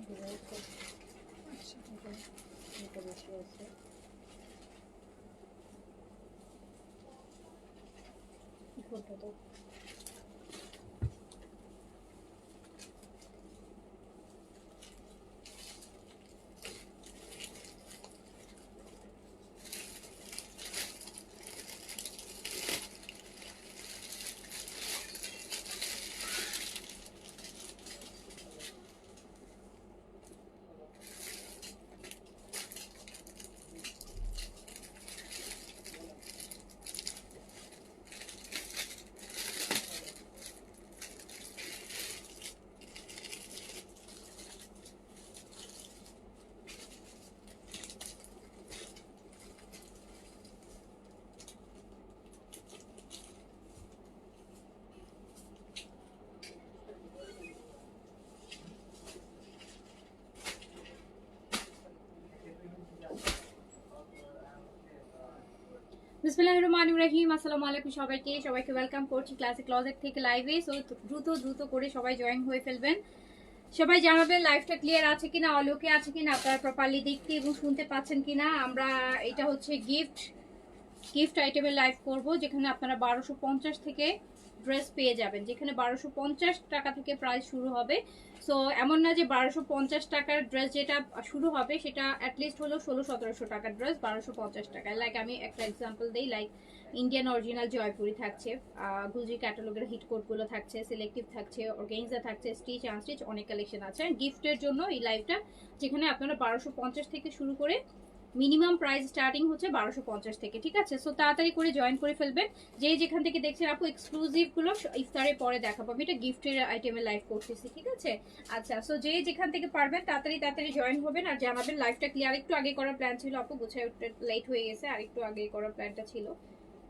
এটা বেশি আছে ফটো তো বিসমিল্লাহির রহমানির রহিম। আসসালামু আলাইকুম সবাইকে ওয়েলকাম করছি ক্লাসিক ক্লজেট থেকে লাইভে। সো দ্রুত করে সবাই জয়েন হয়ে ফেলবেন। সবাই জানাবেন লাইভটা ক্লিয়ার আছে কিনা, অলোকে আছে কিনা, আপনারা প্রপারলি দেখতে এবং শুনতে পাচ্ছেন কিনা। আমরা এটা হচ্ছে গিফট আইটেমের লাইভ করব, যেখানে আপনারা 1250 থেকে ড্রেস পেয়ে যাবেন, যেখানে 1250 টাকা থেকে প্রাইস শুরু হবে। সো এমন না যে 1250 টাকার ড্রেস যেটা শুরু হবে সেটা অ্যাটলিস্ট হলো 1600-1700 টাকার ড্রেস 1250 টাকায়। লাইক আমি একটা এক্সাম্পল দিই, লাইক ইন্ডিয়ান অরিজিনাল জয়পুরি থাকছে, গুজি ক্যাটালগের হিট কোডগুলো থাকছে, সিলেক্টিভ থাকছে, অর্গানজা থাকছে, স্টিচ আনস্টিচ, অনেক কালেকশন আছে। গিফটের জন্য এই লাইভটা, যেখানে আপনারা 1250 থেকে শুরু করে মিনিমাম প্রাইস স্টার্টিং হচ্ছে 1250 থেকে, ঠিক আছে। সো তাড়াতাড়ি করে জয়েন করে ফেলবেন। যে যেখান থেকে দেখছেন আপু, এক্সক্লুসিভ গুলো ইফতারের পরে দেখাবো। আমি এটা গিফটের আইটেমে লাইভ করতেছি, ঠিক আছে। আচ্ছা, সো যে যেখান থেকে পারবেন তাড়াতাড়ি জয়েন হবেন আর জানাবেন লাইভটা ক্লিয়ার। একটু আগে করার প্ল্যান ছিল আপু, গুছায় উঠতে লেট হয়ে গেছে, আর একটু আগে করার প্ল্যানটা ছিল,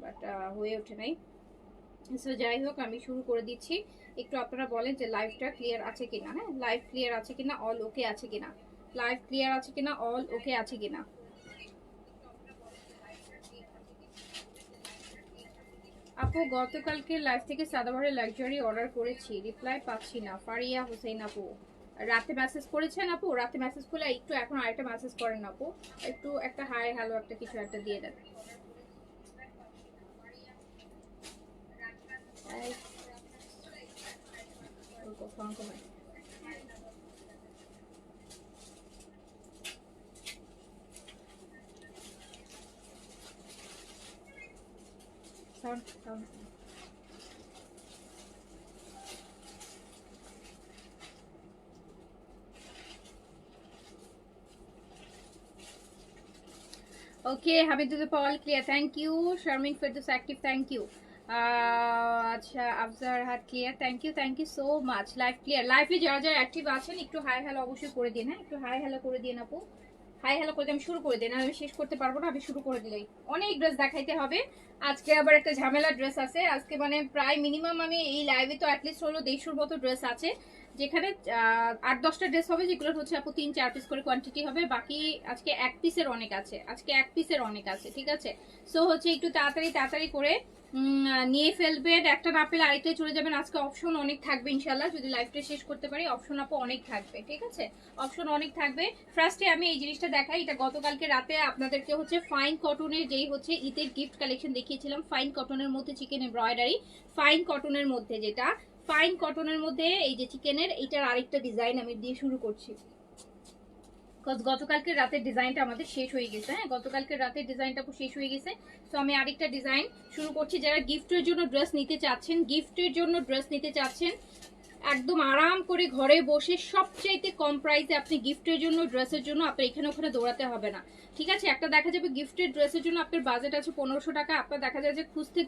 বাট হয়ে ওঠে নাই। সো যাই হোক, আমি শুরু করে দিচ্ছি। একটু আপনারা বলেন যে লাইভটা ক্লিয়ার আছে কিনা। হ্যাঁ, লাইভ ক্লিয়ার আছে কিনা, অল ওকে আছে কিনা, লাইভ ক্লিয়ার আছে কিনা, অল ওকে আছে কিনা। আপু গতকালকে লাইভ থেকে সাদাবাহারের লাক্সারি অর্ডার করেছি, রিপ্লাই পাচ্ছি না। ফারিয়া হোসেন আপু রাতে মেসেজ করেছেন আপু, রাতে মেসেজ করলে একটু এখন আরেকটা মেসেজ করেন আপু, একটু একটা হাই হ্যালো একটা কিছু একটা দিয়ে দেন। Okay, Hamidullah Paul clear. Thank you. Sharmin Firdaus active. Thank you. আচ্ছা, আফজার হাত clear. Thank you so much. Live clear. লাইভে যারা অ্যাক্টিভ আছেন একটু হাই হ্যালো অবশ্যই করে দিন। হ্যাঁ, একটু হাই হ্যালো করে দিন আপু, হাই হ্যালো করে আমি শুরু করে দিন। আমি শেষ করতে পারবো না, আমি শুরু করে দিলেই অনেক ড্রেস দেখাইতে হবে। আজকে আবার একটা ঝামেলা ড্রেস আছে আজকে, মানে প্রায় মিনিমাম আমি এই লাইভে তো অ্যাটলিস্ট হলো 150 মতো ড্রেস আছে, যেখানে 8-10টা ড্রেস হবে, যেগুলো হচ্ছে আপু 3-4 পিস করে কোয়ান্টিটি হবে। বাকি আজকে এক পিসের অনেক আছে, ঠিক আছে। সো হচ্ছে একটু তাড়াতাড়ি করে নিয়ে ফেলবেন। একটা না পেলে আরেকটাই চলে যাবেন। আজকে অপশন অনেক থাকবে ইনশাল্লাহ, যদি লাইভটা শেষ করতে পারি। অপশন আপু অনেক থাকবে, ঠিক আছে, অপশন অনেক থাকবে। ফার্স্টে আমি এই জিনিসটা দেখাই। এটা গতকালকে রাতে আপনাদেরকে হচ্ছে ফাইন কটনের, যেই হচ্ছে ঈদের গিফট কালেকশন দেখিয়েছিলাম, ফাইন কটনের মধ্যে চিকেন এমব্রয়ডারি, ফাইন কটনের মধ্যে, যেটা ফাইন কটনের মধ্যে এই যে চিকেনের, এইটার আরেকটা ডিজাইন আমি দিয়ে শুরু করছি। গতকালকে রাতের ডিজাইনটা আমাদের শেষ হয়ে গেছে। হ্যাঁ, গতকালকে রাতের ডিজাইনটা শেষ হয়ে গেছে। তো আমি আরেকটা ডিজাইন শুরু করছি। যারা গিফটের জন্য ড্রেস নিতে চাচ্ছেন, একদম আরাম করে ঘরে বসে সবচাইতে কম প্রাইসে আপনি গিফটের জন্য, ড্রেসের জন্য আপনার এখানে ওখানে দৌড়াতে হবে না, ঠিক আছে। একটা দেখা যাবে গিফটের ড্রেসের জন্য আপনার বাজেট আছে 1500 টাকা, আপনার দেখা যায় যে খুঁজতে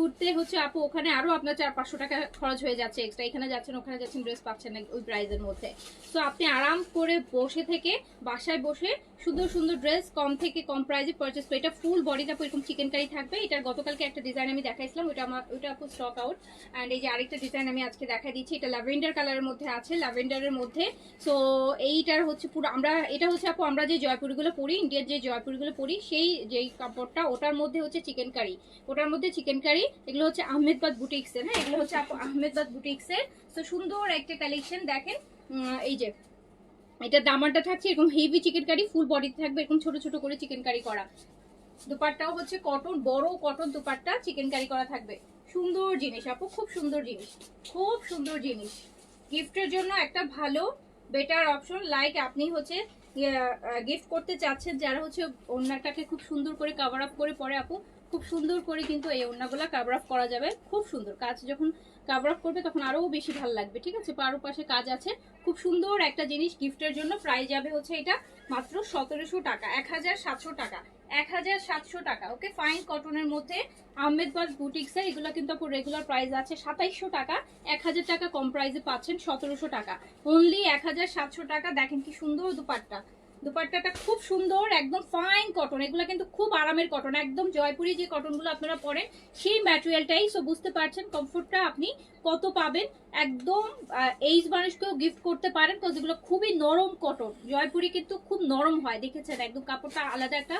ঘুরতে হচ্ছে আপু ওখানে আরো আপনার 400-500 টাকা খরচ হয়ে যাচ্ছে এক্সট্রা। এখানে যাচ্ছেন ওখানে যাচ্ছেন, ড্রেস পাচ্ছেন না ওই প্রাইসের মধ্যে। তো আপনি আরাম করে বসে থেকে বাসায় বসে সুন্দর ড্রেস কম থেকে কম প্রাইসে পারচেস করে। এটা ফুল বডিটা এরকম চিকেন কারি থাকবে। এটার গতকালকে একটা ডিজাইন আমি দেখাইছিলাম, ওইটা আপু স্টক আউট। অ্যান্ড এই যে আরেকটা ডিজাইন আমি আজকে দেখাই দিচ্ছি, এটা ল্যাভেন্ডার কালারের মধ্যে আছে, ল্যাভেন্ডারের মধ্যে। সো এইটার হচ্ছে পুরো এটা হচ্ছে আপু আমরা যে জয়পুরিগুলো পরি, ইন্ডিয়ার যে জয়পুরিগুলো পরি, সেই যেই কাপড়টা, ওটার মধ্যে হচ্ছে চিকেন কারি, এগুলো হচ্ছে আহমেদাবাদ বুটিক্সের। হ্যাঁ, এগুলো হচ্ছে আপু আহমেদাবাদ বুটিক্সের। তো সুন্দর একটা কালেকশন দেখেন, এই যে এটা দামানটা থাকছে এরকম হেভি চিকেন কারি, ফুল বডিতে থাকবে এরকম ছোট ছোট করে চিকেন কারি করা। দুপাট্টাও হচ্ছে কটন, বড় কটন দুপাট্টা, চিকেন কারি করা থাকবে। সুন্দর জিনিস আপু, খুব সুন্দর জিনিস, খুব সুন্দর জিনিস। গিফটের জন্য একটা ভালো বেটার অপশন। লাইক আপনি হচ্ছে গিফট করতে চাচ্ছেন, যারা হচ্ছে ওড়নাটাকে খুব সুন্দর করে কভার আপ করে পরে আপু, খুব সুন্দর করে কিন্তু এই ওড়নাগুলো কভার আপ করা যাবে। খুব সুন্দর কাজ, যখন কভার আপ করবে তখন আরো বেশি ভালো লাগবে। ঠিক আছে, পারো পাশে কাজ আছে, খুব সুন্দর একটা জিনিস গিফটের জন্য। প্রাইস যাবে হচ্ছে এটা মাত্র 1700 টাকা, 1700 টাকা, 1700 টাকা। ওকে, ফাইন কটনের মধ্যে আহমেদাবাদ বুটিক্সের এগুলো কিন্তু আপু রেগুলার প্রাইস আছে 2700 টাকা, 1000 টাকা কম প্রাইসে পাচ্ছেন 1700 টাকা, অনলি 1700 টাকা। দেখেন কি সুন্দর দুপাট্টা, দুপাট্টাটা খুব সুন্দর, একদম ফাইন কটন। এগুলো কিন্তু খুব আরামের কটন, একদম জয়পুরি যে কটনগুলো আপনারা পরেন সেই ম্যাটেরিয়ালটাই। সো বুঝতে পারছেন কমফোর্টটা আপনি কত পাবেন। একদম এইজ মানুষকেও গিফট করতে পারেন, তো যেগুলো খুবই নরম কটন। জয়পুরি কিন্তু খুব নরম হয়, দেখেছেন একদম কাপড়টা আলাদা একটা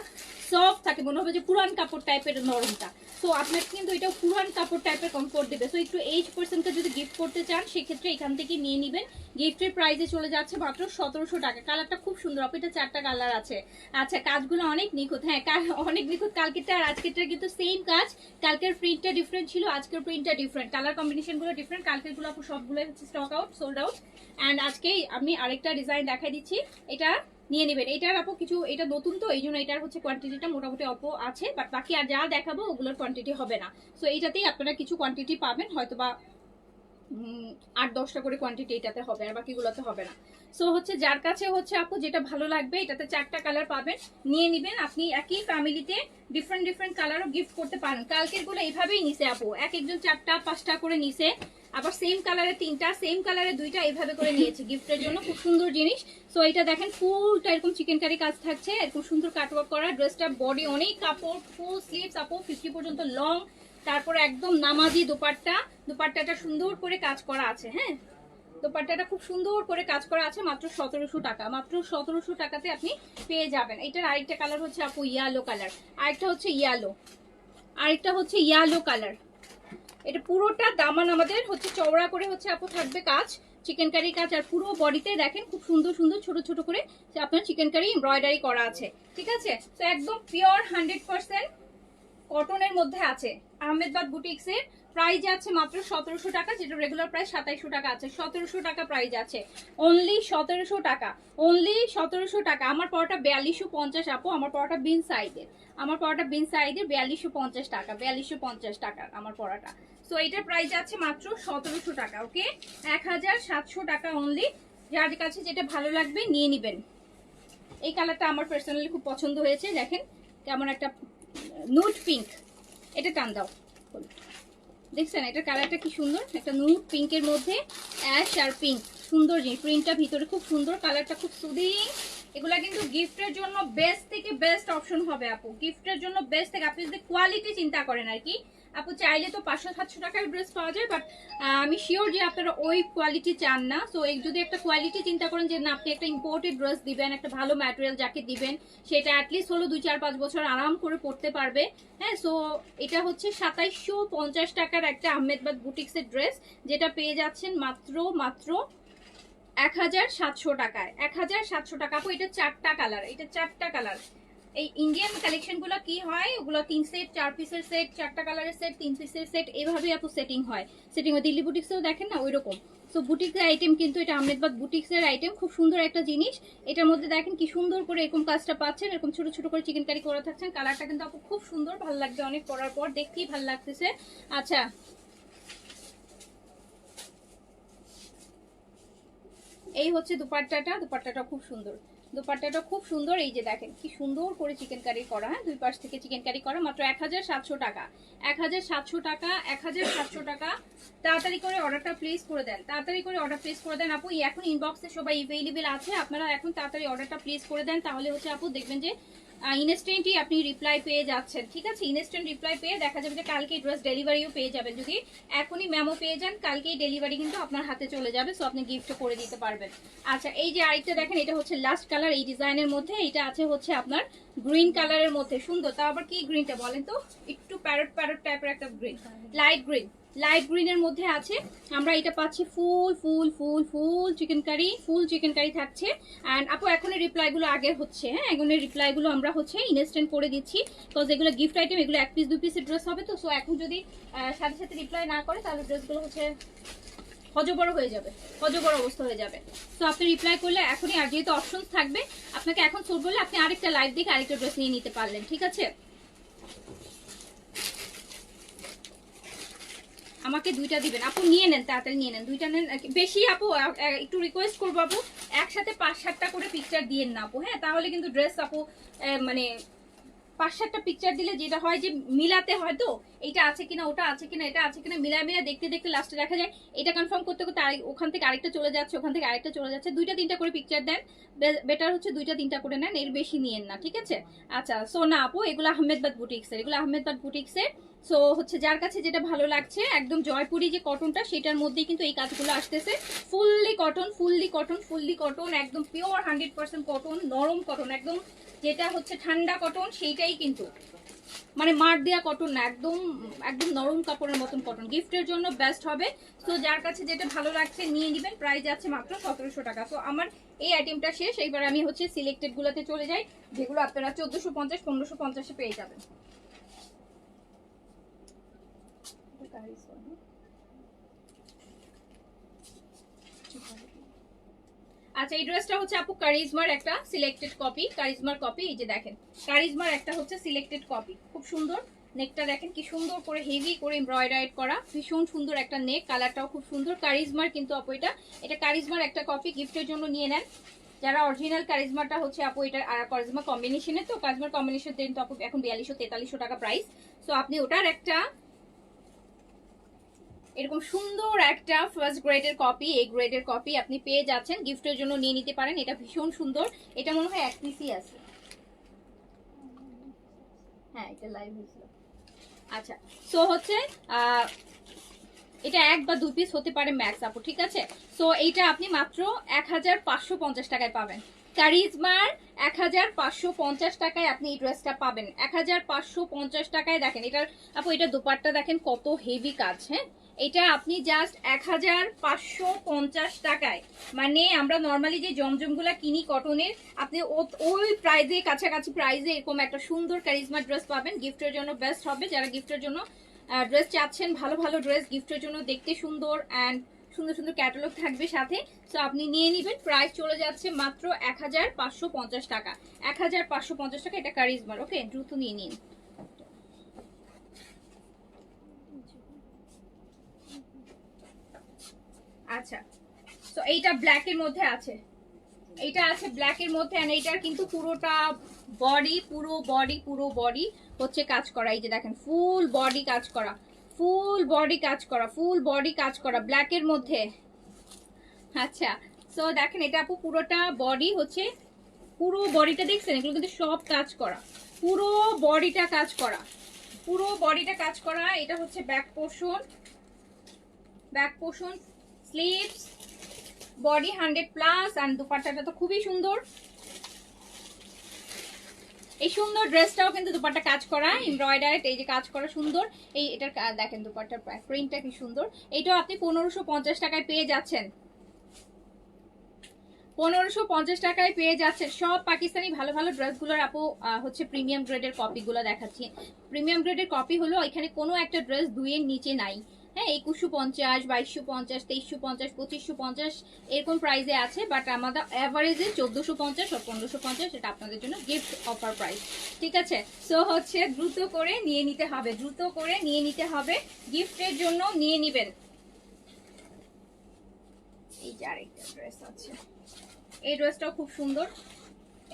সফট থাকে, মনে হবে যে পুরান কাপড় টাইপের নরমটা। তো আপনাকে কিন্তু এটা পুরান কাপড় টাইপের কমফোর্ট দেবে। সো একটু এইজ পার্সনকে যদি গিফট করতে চান সেক্ষেত্রে এখান থেকে নিয়ে নেবেন। গিফটের প্রাইসে চলে যাচ্ছে মাত্র 1700 টাকা। কালারটা খুব সুন্দর, এটা 4টা কালার আছে। আচ্ছা, কাজগুলো অনেক নিখুঁত, হ্যাঁ অনেক নিখুঁত। কালকেরটা আর আজকেরটা কিন্তু সেম কাজ, কালকের প্রিন্টটা ডিফারেন্ট ছিল, আজকের প্রিন্টটা ডিফারেন্ট, কালার কম্বিনেশনগুলো ডিফারেন্ট। কালকের গুলো আপু সবগুলো হচ্ছে stock out, sold out. And আজকে আমি আরেকটা ডিজাইন দেখাই দিচ্ছি, এটা নিয়ে নেবেন। এটার আপু কিছু, এটা নতুন তো এই জন্য এটার হচ্ছে কোয়ান্টিটিটা মোটামুটি অল্প আছে, বাট বাকি আর যা দেখাবো ওগুলোর কোয়ান্টিটি হবে না। সো এইটাতেই আপনারা কিছু কোয়ান্টিটি পাবেন, হয়তো বা 8-10টা করে কোয়ান্টিটি এটাতে হবে, আর বাকিগুলোতে হবে না। সো হচ্ছে যার কাছে হচ্ছে আপু যেটা ভালো লাগবে, এটাতে 4টা কালার পাবেন, নিয়ে নেবেন। আপনি একই ফ্যামিলিতে ডিফারেন্ট ডিফারেন্ট কালারও গিফট করতে পারেন। কালকের গুলো এইভাবেই নিছে আপু, এক একজন 4টা-5টা করে নিছে, আবার সেম কালারে 3টা, সেম কালারে 2টা, এইভাবে করে নিয়েছে গিফটের জন্য। খুব সুন্দর জিনিস। সো এটা দেখেন ফুলটা এরকম চিকেন কারি কাজ থাকছে, এরকম সুন্দর কাটওয়ার্ক করা। ড্রেসটা বডি অনেক কাপড়, ফুল স্লিভস আপু 50 পর্যন্ত লং, তারপরে একদম নামাজি দোপাট্টা, দোপাট্টাটা সুন্দর করে কাজ করা আছে। হ্যাঁ, দোপাট্টাটা খুব সুন্দর করে কাজ করা আছে, মাত্র 1700 টাকা, মাত্র 1700 টাকাতে আপনি পেয়ে যাবেন। এটার আরেকটা কালার হচ্ছে আপু ইয়েলো কালার, আরেকটা হচ্ছে ইয়েলো, আরেকটা হচ্ছে ইয়েলো কালার। এটা পুরোটা দামান আমাদের হচ্ছে চওড়া করে হচ্ছে আপু থাকবে কাজ, চিকেন কারি কাজ। আর পুরো বডিতে দেখেন খুব সুন্দর সুন্দর ছোট ছোট করে আপনার চিকেন কারি এমব্রয়ডারি করা আছে। ঠিক আছে, তো একদম পিওর 100% কটনের মধ্যে আছে। আহমেদাবাদ বুটিক্সের প্রাইস আছে মাত্র 1700 টাকা, যেটা রেগুলার প্রাইস 2700 টাকা আছে। 1700 টাকা প্রাইস আছে, অনলি 1700 টাকা, অনলি 1700 টাকা। আমার পরোটা 4250 আপু, আমার পরোটা বিন সাইজের, আমার পরোটা বিন সাইজের 4250 টাকা, 4250 টাকা আমার পরোটা। সো এটার প্রাইস আছে মাত্র 1700 টাকা। ওকে, 1700 টাকা অনলি। যার কাছে যেটা ভালো লাগবে নিয়ে নেবেন। এই কালারটা আমার পার্সোনালি খুব পছন্দ হয়েছে, দেখেন কেমন একটা নুড পিঙ্ক, এটা টান দাও, দেখছেন এটার কালারটা কি সুন্দর, একটা নুড পিঙ্কের মধ্যে অ্যাশ আর পিঙ্ক, সুন্দর জিনিস। প্রিন্টটা ভিতরে খুব সুন্দর, কালারটা খুব সুদিং। এগুলা কিন্তু গিফটের জন্য বেস্ট থেকে বেস্ট অপশন হবে আপু, গিফটের জন্য বেস্ট থেকে। আপনি যদি কোয়ালিটি চিন্তা করেন আর কি আপু, চাইলে তো 500-700 টাকার ড্রেস পাওয়া যায়, বাট আমি শিওর যে আপনারা ওই কোয়ালিটি চান না। সো এই যদি একটা কোয়ালিটি চিন্তা করেন যে না, আপনি একটা ইম্পোর্টেড ড্রেস দিবেন, একটা ভালো ম্যাটেরিয়াল যাকে দিবেন সেটা অ্যাটলিস্ট হলো 2-4-5 বছর আরাম করে পড়তে পারবে। হ্যাঁ, সো এটা হচ্ছে 2750 টাকার একটা আহমেদাবাদ বুটিক্সের ড্রেস, যেটা পেয়ে যাচ্ছেন মাত্র মাত্র 1700 টাকায়, 1700 টাকা আপু। এটা 4টা কালার, এটা 4টা কালার। এই ইন্ডিয়ান কালেকশন গুলো কি হয়, ওগুলো 3 সেট 4 পিসের সেট, 4টা কালারের সেট, 3 পিসের সেট, এভাবে আপু সেটিং হয়। সেটিং হয় দিল্লি বুটিক্সেও দেখেন না ওই রকম। সো বুটিক্সের আইটেম কিন্তু এটা আহমেদাবাদ বুটিক্সের আইটেম, খুব সুন্দর একটা জিনিস। এটার মধ্যে দেখেন কি সুন্দর করে এরকম কাজটা পাচ্ছেন, এরকম ছোট ছোট করে চিকেন কারি করা থাকছেন। কালারটা কিন্তু আপু খুব সুন্দর, ভালো লাগবে অনেক পরার পর, দেখতেই ভালো লাগতেছে। আচ্ছা, এই হচ্ছে দুপাট্টাটা, দুপাট্টাটা খুব সুন্দর, দুপাট্টাটা খুব সুন্দর। এই যে দেখেন কি সুন্দর করে চিকেন কারি করা, হ্যাঁ দুই পাশ থেকে চিকেন কারি করা, মাত্র 1700 টাকা, 1700 টাকা, 1700 টাকা। তাড়াতাড়ি করে অর্ডারটা প্লেস করে দেন, তাড়াতাড়ি করে অর্ডার প্লেস করে দেন আপু। এখন ইনবক্সে সবাই অ্যাভেলেবেল আছে, আপনারা এখন তাড়াতাড়ি অর্ডারটা প্লেস করে দেন, তাহলে হচ্ছে আপু দেখবেন যে ইনস্ট্যান্টই আপনি রিপ্লাই পেয়ে যাচ্ছেন। ঠিক আছে, ইনস্ট্যান্ট রিপ্লাই পেয়ে দেখা যাবে যে কালকে ড্রেস ডেলিভারিও পেয়ে যাবেন। যদি এখনই মেমো পেয়ে যান, কালকেই ডেলিভারি কিন্তু আপনার হাতে চলে যাবে, সো আপনি গিফট করে দিতে পারবেন। আচ্ছা, এই যে আরেকটা দেখেন, এটা হচ্ছে লাস্ট কালার এই ডিজাইনের মধ্যে, এটা আছে হচ্ছে আপনার গ্রিন কালারের মধ্যে, সুন্দর। তা আবার কি গ্রিনটা বলেন তো, একটু প্যারট প্যারট টাইপের একটা গ্রিন, লাইট গ্রিন, লাইট গ্রিনের মধ্যে আছে। আমরা এটা পাচ্ছি ফুল ফুল ফুল ফুল চিকেন কারি, ফুল চিকেন কারি থাকছে। অ্যান্ড আপু এখন রিপ্লাইগুলো আগে হচ্ছে, হ্যাঁ এখন রিপ্লাইগুলো আমরা হচ্ছে ইনস্ট্যান্ট করে দিচ্ছি, বিকজ এগুলো গিফট আইটেম, এগুলো 1 পিস 2 পিসের ড্রেস হবে তো। সো এখন যদি সাথে সাথে রিপ্লাই না করে তাহলে ড্রেসগুলো হচ্ছে হজবড় হয়ে যাবে, হজবড় অবস্থা হয়ে যাবে। তো আপনি রিপ্লাই করলে এখনই, আর যেহেতু অপশন থাকবে আপনাকে এখন সোর বলে আপনি আরেকটা লাইভ দেখে আরেকটা ড্রেস নিয়ে নিতে পারলেন, ঠিক আছে। আমাকে দুইটা দিবেন আপু, নিয়ে নেন তাড়াতাড়ি নিয়ে নেন, দুইটা নেন বেশি আপু। একটু রিকোয়েস্ট করবো আপু, একসাথে 5-7টা করে পিকচার দিয়েন না আপু, হ্যাঁ তাহলে কিন্তু ড্রেস আপু মানে 5-7টা পিকচার দিলে যেটা হয় যে মিলাতে হয়, তো এটা আছে কিনা ওটা আছে কিনা এটা আছে কিনা মিলা দেখতে দেখতে লাস্টে দেখা যায় এটা কনফার্ম করতে করতে ওখান থেকে আরেকটা চলে যাচ্ছে, ওখান থেকে আরেকটা চলে যাচ্ছে। 2-3টা করে পিকচার দেন, বেটার হচ্ছে 2-3টা করে নেন, এর বেশি নিয়েন না, ঠিক আছে। আচ্ছা সো না আপু, এগুলো আহমেদাবাদ বুটিক্সের, এগুলো আহমেদাবাদ বুটিক্সের। সো হচ্ছে যার কাছে যেটা ভালো লাগছে, একদম জয়পুরি যে কটনটা সেটার মধ্যেই কিন্তু এই কাজগুলো আসতেছে। Fully cotton, fully cotton, fully cotton, একদম পিওর 100% কটন, নরম কটন, একদম যেটা হচ্ছে ঠান্ডা কটন সেইটাই কিন্তু, মানে মার দেয়া কটন না, একদম একদম নরম কাপড়ের মতন কটন, গিফটের জন্য বেস্ট হবে। তো যার কাছে যেটা ভালো লাগছে নিয়ে নেবেন, প্রাইস আছে মাত্র 1700 টাকা। তো আমার এই আইটেমটা শেষ, এইবার আমি হচ্ছে সিলেক্টেড গুলোতে চলে যাই, যেগুলো আপনারা 1450 1550 পেয়ে যাবেন। আচ্ছা এই ড্রেসটা হচ্ছে আপু কারিজমার একটা সিলেক্টেড কপি, কারিজমার কপি, এই যে দেখেন কারিজমার একটা হচ্ছে সিলেক্টেড কপি, খুব সুন্দর। নেকটা দেখেন কি সুন্দর করে হেভি করে এমব্রয়ডারি করা, ভীষণ সুন্দর একটা নেক, কালারটাও খুব সুন্দর। কারিজমার কিন্তু আপু এটা কারিজমার একটা কপি, গিফটের জন্য নিয়ে নেন। যারা অরিজিনাল কারিজমাটা হচ্ছে আপু, এটা কারিজমা কম্বিনেশনে, তো কারিজমার কম্বিনেশন দেন তো আপু এখন 4200-4300 টাকা প্রাইস। সো আপনি ওটার একটা এরকম সুন্দর একটা ফার্স্ট গ্রেডের কপি, এই গ্রেডের কপি আপনি পেয়ে যাচ্ছেন, গিফটের জন্য নিয়ে নিতে পারেন। এটা ভীষণ সুন্দর, এটা মনে হয় 1 পিসই আছে, হ্যাঁ এটা লাইভ হয়েছিল। আচ্ছা সো হচ্ছে এটা 1 বা 2 পিস হতে পারে ম্যাক্স আপু, ঠিক আছে। সো এইটা আপনি মাত্র 1550 টাকায় পাবেন, কারিজমার 1550 টাকায় আপনি এই ড্রেসটা পাবেন, 1550 টাকায়। দেখেন এটার আপু, এটা দোপাট্টা দেখেন কত হেভি কাজ, হ্যাঁ এটা আপনি জাস্ট 1550 টাকায়, মানে আমরা নর্মালি যে জমজমগুলা কিনি কটনের, আপনি ওই প্রাইজে কাছাকাছি প্রাইজে এরকম একটা সুন্দর কারিজমা ড্রেস পাবেন, গিফটের জন্য বেস্ট হবে। যারা গিফটের জন্য ড্রেস চাচ্ছেন, ভালো ভালো ড্রেস গিফটের জন্য দেখতে সুন্দর অ্যান্ড সুন্দর সুন্দর ক্যাটালগ থাকবে সাথে, তো আপনি নিয়ে নেবেন। প্রাইস চলে যাচ্ছে মাত্র 1550 টাকা, 1550 টাকা, এটা কারিজমার। ওকে দ্রুত নিয়ে নিন। আচ্ছা তো এইটা ব্ল্যাকের মধ্যে আছে, এইটা আছে ব্ল্যাকের মধ্যে, এন্ড এইটার কিন্তু পুরোটা বডি, পুরো বডি হচ্ছে কাজ করা, এই যে দেখেন ফুল বডি কাজ করা, ফুল বডি কাজ করা, ফুল বডি কাজ করা ব্ল্যাকের মধ্যে। আচ্ছা সো দেখেন এটা আপু পুরোটা বডি হচ্ছে, পুরো বডিটা দেখছেন, এগুলো কিন্তু সব কাজ করা, পুরো বডিটা কাজ করা, পুরো বডিটা কাজ করা। এটা হচ্ছে back portion, back portion, sleeves, body 100+, আর দুপাট্টাটা তো খুবই সুন্দর। এই সুন্দর ড্রেসটাও কিন্তু দুপাট্টা কাজ করা, এমব্রয়ডারি, এই যে কাজ করা সুন্দর। এই এটার দেখেন দুপাট্টার প্রিন্টটা কি সুন্দর। এইটাও আপনি 1550 টাকায় পেয়ে যাচ্ছেন, 1550 টাকায় পেয়ে যাচ্ছেন। সব পাকিস্তানি ভালো ভালো ড্রেসগুলোর আপু হচ্ছে প্রিমিয়াম গ্রেডের কপিগুলো দেখাচ্ছি। প্রিমিয়াম গ্রেডের কপি হলো এখানে কোনো একটা ড্রেস 2 এর নিচে নাই, হ্যাঁ 2150, 2250, 2350, 2550 এরকম প্রাইসে আছে, বাট আমাদের অ্যাভারেজে 1450 আর 1550, এটা আপনাদের জন্য গিফট অফার প্রাইস, ঠিক আছে। সো হচ্ছে দ্রুত করে নিয়ে নিতে হবে, দ্রুত করে নিয়ে নিতে হবে, গিফটের জন্য নিয়ে নিবেন। এই যে আরেকটা ড্রেস আছে, এই ড্রেসটাও খুব সুন্দর,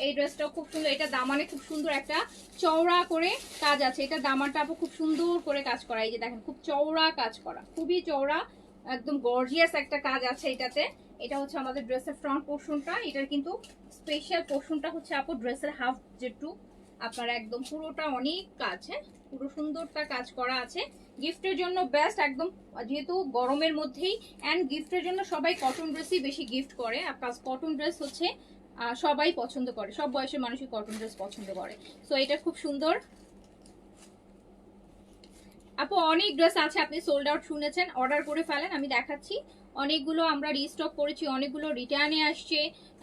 এই ড্রেসটাও খুব সুন্দর। এটা দামানে খুব সুন্দর একটা চওড়া করে কাজ আছে, এটা দামানটা আপু খুব সুন্দর করে কাজ করা, এই যে দেখেন খুব চওড়া কাজ করা, খুবই চওড়া, একদম গর্জিয়াস একটা কাজ আছে এটাতে। এটা হচ্ছে আমাদের ড্রেসের ফ্রন্ট পোর্শনটা, এটার কিন্তু স্পেশাল পোর্শনটা হচ্ছে আপু ড্রেসের হাফ যেটু, আপনার একদম পুরোটা অনেক কাজ, হ্যাঁ পুরো সুন্দরটা কাজ করা আছে। গিফটের জন্য বেস্ট একদম, যেহেতু গরমের মধ্যেই, অ্যান্ড গিফটের জন্য সবাই কটন ড্রেসই বেশি গিফট করে, আপনার কটন ড্রেস হচ্ছে সবাই পছন্দ করে, সব বয়সের মানুষই কটন ড্রেস পছন্দ করে। সো এটা খুব সুন্দর, আপু অনেক ড্রেস আছে, আপনি সোল্ড আউট শুনেছেন, অর্ডার করে ফেলেন, আমি দেখাচ্ছি। অনেকগুলো আমরা রিস্টক করেছি, অনেকগুলো রিটার্নে আসছে,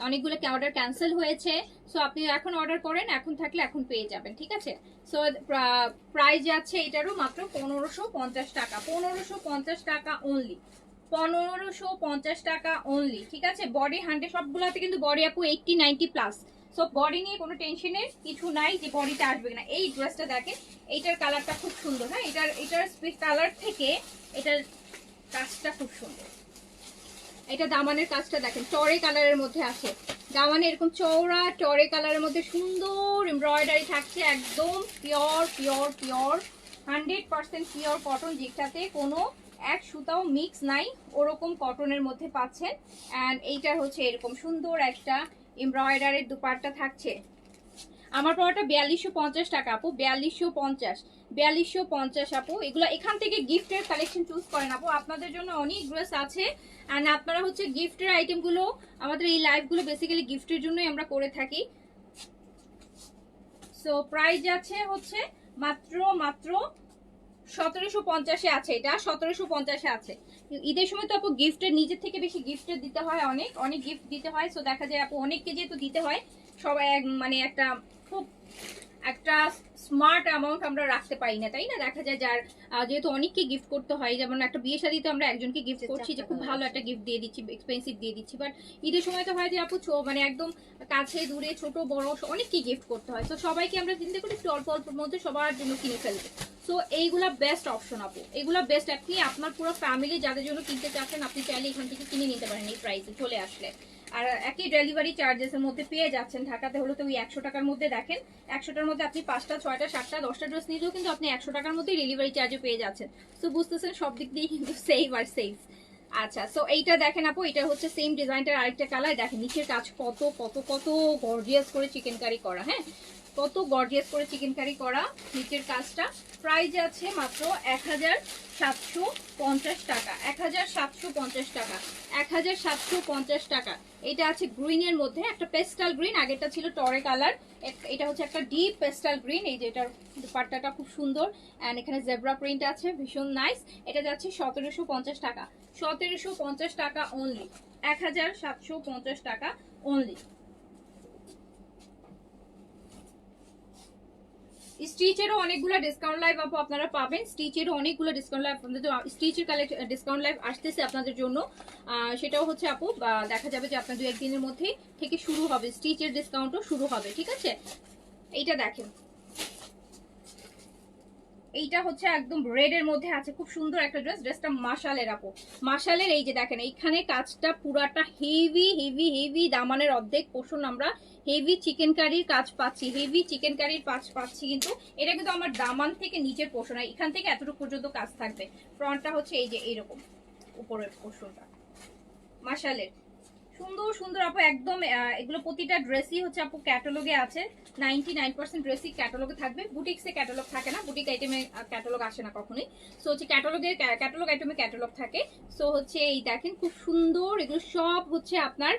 অনেকগুলো অর্ডার ক্যান্সেল হয়েছে। সো আপনি এখন অর্ডার করেন, এখন থাকলে এখন পেয়ে যাবেন, ঠিক আছে। সো প্রাইস যাচ্ছে এটারও মাত্র 1550 টাকা, 1550 টাকা অনলি, 1550 টাকা অনলি, ঠিক আছে। বডি 100 সবগুলোতে কিন্তু বডি আপু 80-90 প্লাস। সো বডি নিয়ে কোনো টেনশনের কিছু নাই যে বডিটা আসবে না। এই ড্রেসটা দেখেন, এইটার কালারটা খুব সুন্দর, হ্যাঁ, এটার স্পেস কালার থেকে এটার কাজটা খুব সুন্দর। এটা দামানের কাজটা দেখেন, টরে কালারের মধ্যে আছে, দামানে এরকম চওড়া টরে কালারের মধ্যে সুন্দর এমব্রয়ডারি থাকছে, একদম pure pure pure 100% pure cotton, যেটাতে কোনো এক সুতাও মিক্স নাই, ওরকম কটনের মধ্যে পাচ্ছেন। অ্যান্ড এইটার হচ্ছে এরকম সুন্দর একটা এমব্রয়ডারির দুপাট্টা থাকছে। আমার পড়াটা 4250 টাকা আপু, 4250, 4250 আপু। এগুলো এখান থেকে গিফটের কালেকশন চুজ করেন আপু, আপনাদের জন্য অনেক ড্রেস আছে। অ্যান্ড আপনারা হচ্ছে গিফটের আইটেমগুলো, আমাদের এই লাইভগুলো বেসিক্যালি গিফটের জন্যই আমরা করে থাকি। সো প্রাইস আছে হচ্ছে মাত্র মাত্র 1750 আছে, এটা 1750 আছে। ঈদের সময় তো আপু গিফটের নিজের থেকে বেশি গিফটের দিতে হয়, অনেক অনেক গিফট দিতে হয়। সো দেখা যায় আপু অনেককে যেহেতু দিতে হয়, সবাই মানে একটা খুব একটা স্মার্ট অ্যামাউন্ট আমরা রাখতে পারি না, তাই না। দেখা যায় যার যেহেতু অনেককে গিফট করতে হয়, যেমন একটা বিয়ে শাদীতে আমরা একজনকে গিফট করছি যে খুব ভালো একটা গিফট দিয়ে দিচ্ছি, এক্সপেন্সিভ দিয়ে দিচ্ছি, বাট ঈদের সময় তো হয় যে আপু মানে একদম কাছে দূরে ছোট বড় অনেককে গিফট করতে হয়। তো সবাইকে আমরা চিন্তা করি একটু অল্প অল্পের মধ্যে সবার জন্য কিনে ফেলবো। সো এইগুলা বেস্ট অপশন আপু, এগুলা বেস্ট। আপনি আপনার পুরো ফ্যামিলি যাদের জন্য কিনতে চাচ্ছেন, আপনি চাইলে এখান থেকে কিনে নিতে পারেন এই প্রাইসে চলে আসলে। আর একই ডেলিভারি চার্জেস এর মধ্যে পেয়ে যাচ্ছেন। ঢাকাতে হলো তো ওই 100 টাকার মধ্যে, দেখেন 100টার মধ্যে আপনি 5টা 6টা 7টা 10টা ড্রেস নিলেও কিন্তু আপনি 100 টাকার মধ্যেই ডেলিভারি চার্জও পেয়ে যাচ্ছেন। সো বুঝতেছেন সব দিক দিয়ে কিন্তু সেভ আর সেভ। আচ্ছা, সো এইটা দেখেন আপু, এটা হচ্ছে সেম ডিজাইনটার আরেকটা কালার, দেখেন নিচের কাজ কত কত কত গর্জিয়াস করে চিকেন কারি করা, হ্যাঁ, কত গর্জিয়াস করে চিকেন কারি করা নিচের কাজটা। প্রাইস আছে মাত্র 1750 টাকা, 1750 টাকা, 1750 টাকা। এটা আছে গ্রিনের মধ্যে, একটা পেস্টাল গ্রিন, আগেরটা ছিল টরে কালার, এটা হচ্ছে একটা ডিপ পেস্টাল গ্রিন। এই যে এটার দুপাট্টাটা খুব সুন্দর, এন্ড এখানে জেব্রা প্রিন্ট আছে, ভীষণ নাইস। এটা যাচ্ছে 1750 টাকা, 1750 টাকা অনলি, 1750 টাকা অনলি। স্টিচেরও অনেকগুলো ডিসকাউন্ট লাইভ আপু আপনারা পাবেন, স্টিচেরও অনেকগুলো ডিসকাউন্ট লাইভ আপনাদের, স্টিচের ডিসকাউন্ট লাইভ আসতেছে আপনাদের জন্য। সেটাও হচ্ছে আপু দেখা যাবে যে আপনার 2-1 দিনের মধ্যে থেকে শুরু হবে, স্টিচের ডিসকাউন্টও শুরু হবে, ঠিক আছে। এইটা দেখেন, এইটা হচ্ছে একদম রেড এর মধ্যে আছে, খুব সুন্দর একটা ড্রেস, ড্রেসটা মাশালের আপু, মাশালের। এই যে দেখেন এইখানে কাজটা পুরাটা হেভি হেভি হেভি, দামানের অর্ধেক পোর্শন আমরা হেভি চিকেন কারির কাজ পাচ্ছি, হেভি চিকেন কারির কাজ পাচ্ছি। কিন্তু এটা কিন্তু আমার দামান থেকে নিচের পোর্শন, এখান থেকে এতটুকু পর্যন্ত কাজ থাকবে। ফ্রন্টটা হচ্ছে এই যে এইরকম উপরের পোর্শনটা মাশালের, সুন্দর সুন্দর আপু একদম। এগুলো প্রতিটা ড্রেসই হচ্ছে আপু ক্যাটালগে আছে, 99% ড্রেসই ক্যাটালগে থাকবে। বুটিক্সে ক্যাটালগ থাকে না, বুটিক আইটেমে ক্যাটালগ আসে না কখনোই। সো হচ্ছে ক্যাটালগ আইটেমে ক্যাটালগ থাকে। সো হচ্ছে এই দেখেন খুব সুন্দর, এগুলো সব হচ্ছে আপনার